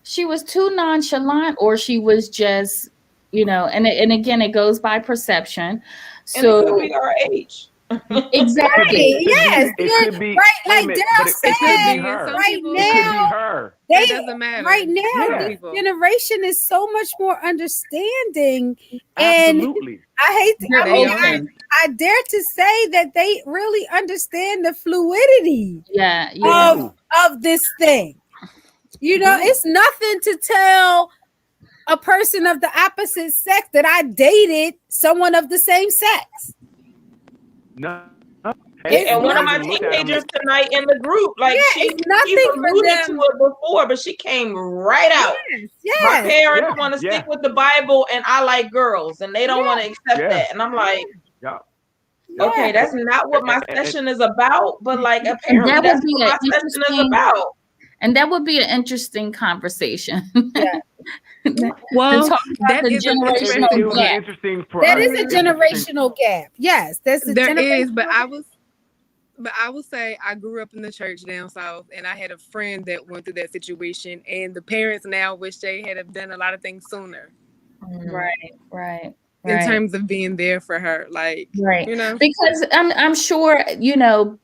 she was too nonchalant, or she was just, you know, and again, it goes by perception. and it could So be our age. exactly. Yes. It could be Right, like but Daryl it could said, be her. Some right people- It could be now, her. It doesn't matter. right now, Yeah. this generation is so much more understanding. And Absolutely. I hate to, They're I mean, open. I dare to say that they really understand the fluidity Yeah. Yeah. of this thing. You know, it's nothing to tell a person of the opposite sex that I dated someone of the same sex. No. And one of my teenagers tonight in the group, like she alluded to it before, but she came right out. Yes. My parents want to stick with the Bible, and I like girls, and they don't want to accept that. And I'm like, okay, that's not what my session is about, but like apparently that's what my session is about. And that would be an interesting conversation. Yeah. Well, that is generational gap. Interesting for that us. is a generational gap. Yes, that's a there generational is, but I will say I grew up in the church down south, and I had a friend that went through that situation, and the parents now wish they had have done a lot of things sooner. Right. In terms of being there for her, like, you know, because I'm sure, you know,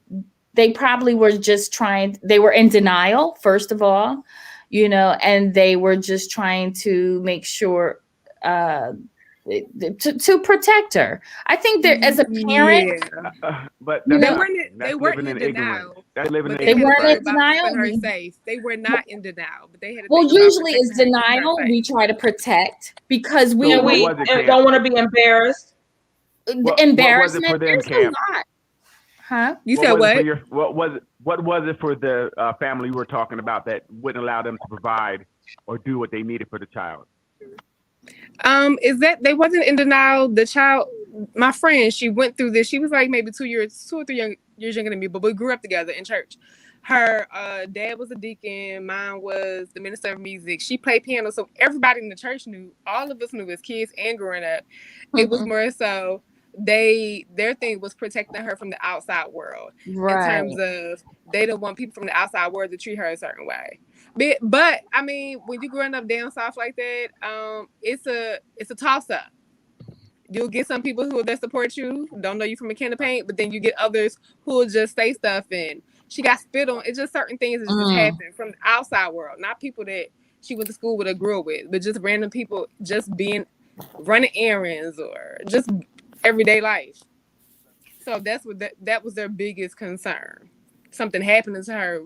they probably were just they were in denial, first of all, you know, and they were just trying to make sure to protect her. I think that as a parent, but they weren't in denial. They weren't in denial. Keeping her safe. They were not in denial, but they had. Well, usually it's denial. We try to protect because we don't want to be embarrassed. embarrassment. What was it for them, There's Cam? a lot. Huh? You said what? What was it for the family you were talking about that wouldn't allow them to provide or do what they needed for the child? Is that they wasn't in denial. The child, my friend, she went through this. She was like maybe 2 or 3 years younger than me, but we grew up together in church. Her dad was a deacon. Mine was the minister of music. She played piano, so everybody in the church knew. All of us knew as kids and growing up. It was more so their thing was protecting her from the outside world, right. in terms of they don't want people from the outside world to treat her a certain way. But I mean, when you growing up down south like that, it's a toss up. You'll get some people who will just support you, don't know you from a can of paint, but then you get others who will just say stuff and she got spit on. It's just certain things that just happen from the outside world, not people that she went to school with or grew up with, but just random people just running errands or just everyday life. So that's what that was their biggest concern. Something happening to her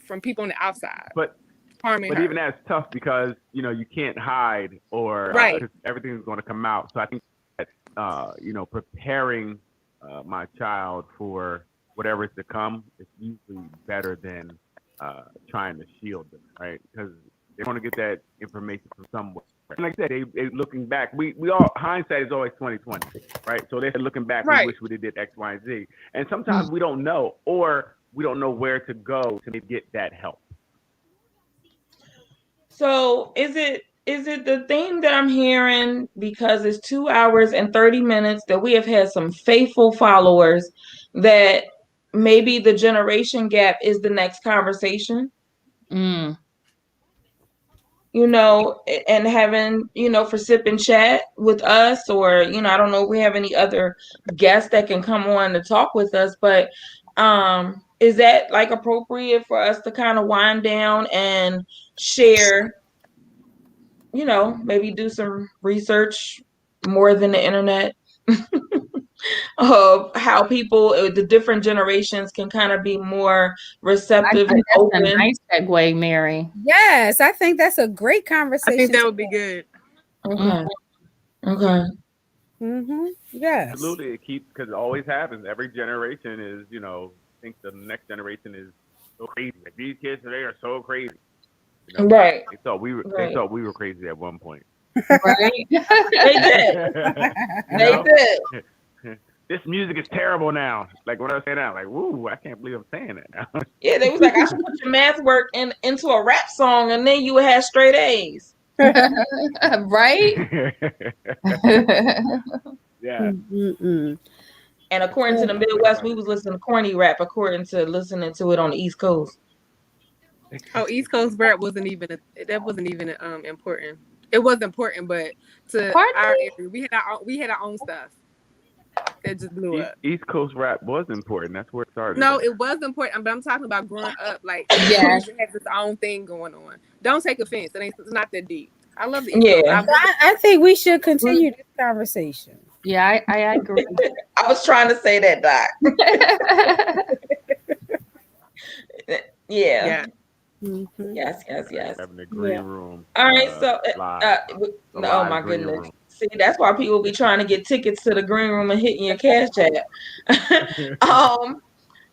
from people on the outside. But harming her. Even that's tough because you can't hide or right. Everything's going to come out. So I think that preparing my child for whatever is to come is usually better than trying to shield them, right? Because they want to get that information from somewhere. And like I said, they looking back. We all hindsight is always 20/20, right? So they're looking back. Right. We wish we did X, Y, and Z. And sometimes we don't know, or we don't know where to go to get that help. So is it the thing that I'm hearing, because it's 2 hours and 30 minutes, that we have had some faithful followers, that maybe the generation gap is the next conversation? And having, for sip and chat with us, or, I don't know if we have any other guests that can come on to talk with us, but is that like appropriate for us to kind of wind down and share, maybe do some research more than the internet of how people, the different generations, can kind of be more receptive and open? That's a nice segue, Mary. Yes, I think that's a great conversation. I think that would be good. Okay. Okay. Yes. Absolutely, it keeps, because it always happens. Every generation is, thinks the next generation is so crazy. Like, these kids today are so crazy. Right. They thought we were crazy at one point. Right. They did. They did. This music is terrible now. Like what I was saying now, like, woo, I can't believe I'm saying that now. Yeah, they was like, I should put your math work into a rap song, and then you would have straight A's. Right? Yeah. And according to the Midwest, we was listening to corny rap, according to listening to it on the East Coast. Oh, East Coast rap wasn't even important. It was important, but to our area, we had our own stuff that just blew up. East Coast rap was important. That's where it started. No, it was important, but I'm talking about growing up. Like, it has its own thing going on. Don't take offense. It's not that deep. I love the East Coast. I think we should continue this conversation. Yeah, I agree. I was trying to say that, Doc. Yeah. Yes. Having a green room. All right, so oh my goodness. Room. See, that's why people be trying to get tickets to the green room and hitting your cash app.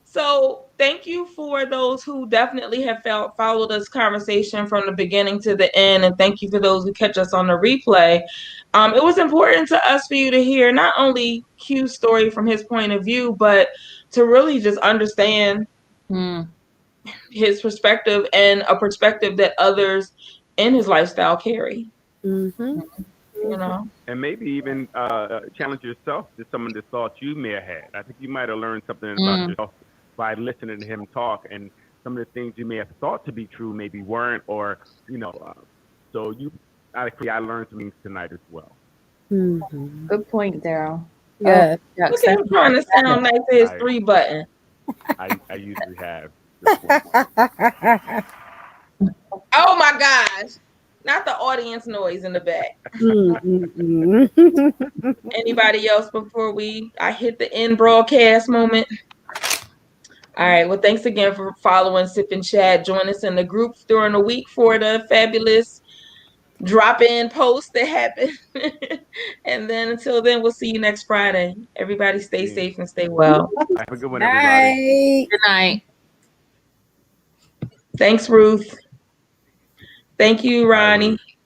So thank you for those who definitely have followed this conversation from the beginning to the end, and thank you for those who catch us on the replay. It was important to us for you to hear not only Q's story from his point of view, but to really just understand his perspective and a perspective that others in his lifestyle carry. And maybe even challenge yourself to some of the thoughts you may have had. I think you might have learned something about yourself by listening to him talk, and some of the things you may have thought to be true maybe weren't, or so I learned some things tonight as well. Good point, Daryl. Yeah. Look at him trying to sound nice to his 3 button. I usually have. Oh my gosh. Not the audience noise in the back. Anybody else before I hit the end broadcast moment? All right. Well, thanks again for following Sip and Chat. Join us in the group during the week for the fabulous drop-in posts that happen. And then until then, we'll see you next Friday. Everybody stay safe and stay well. Have a good one, everybody. Good night. Thanks, Ruth. Thank you, Ronnie.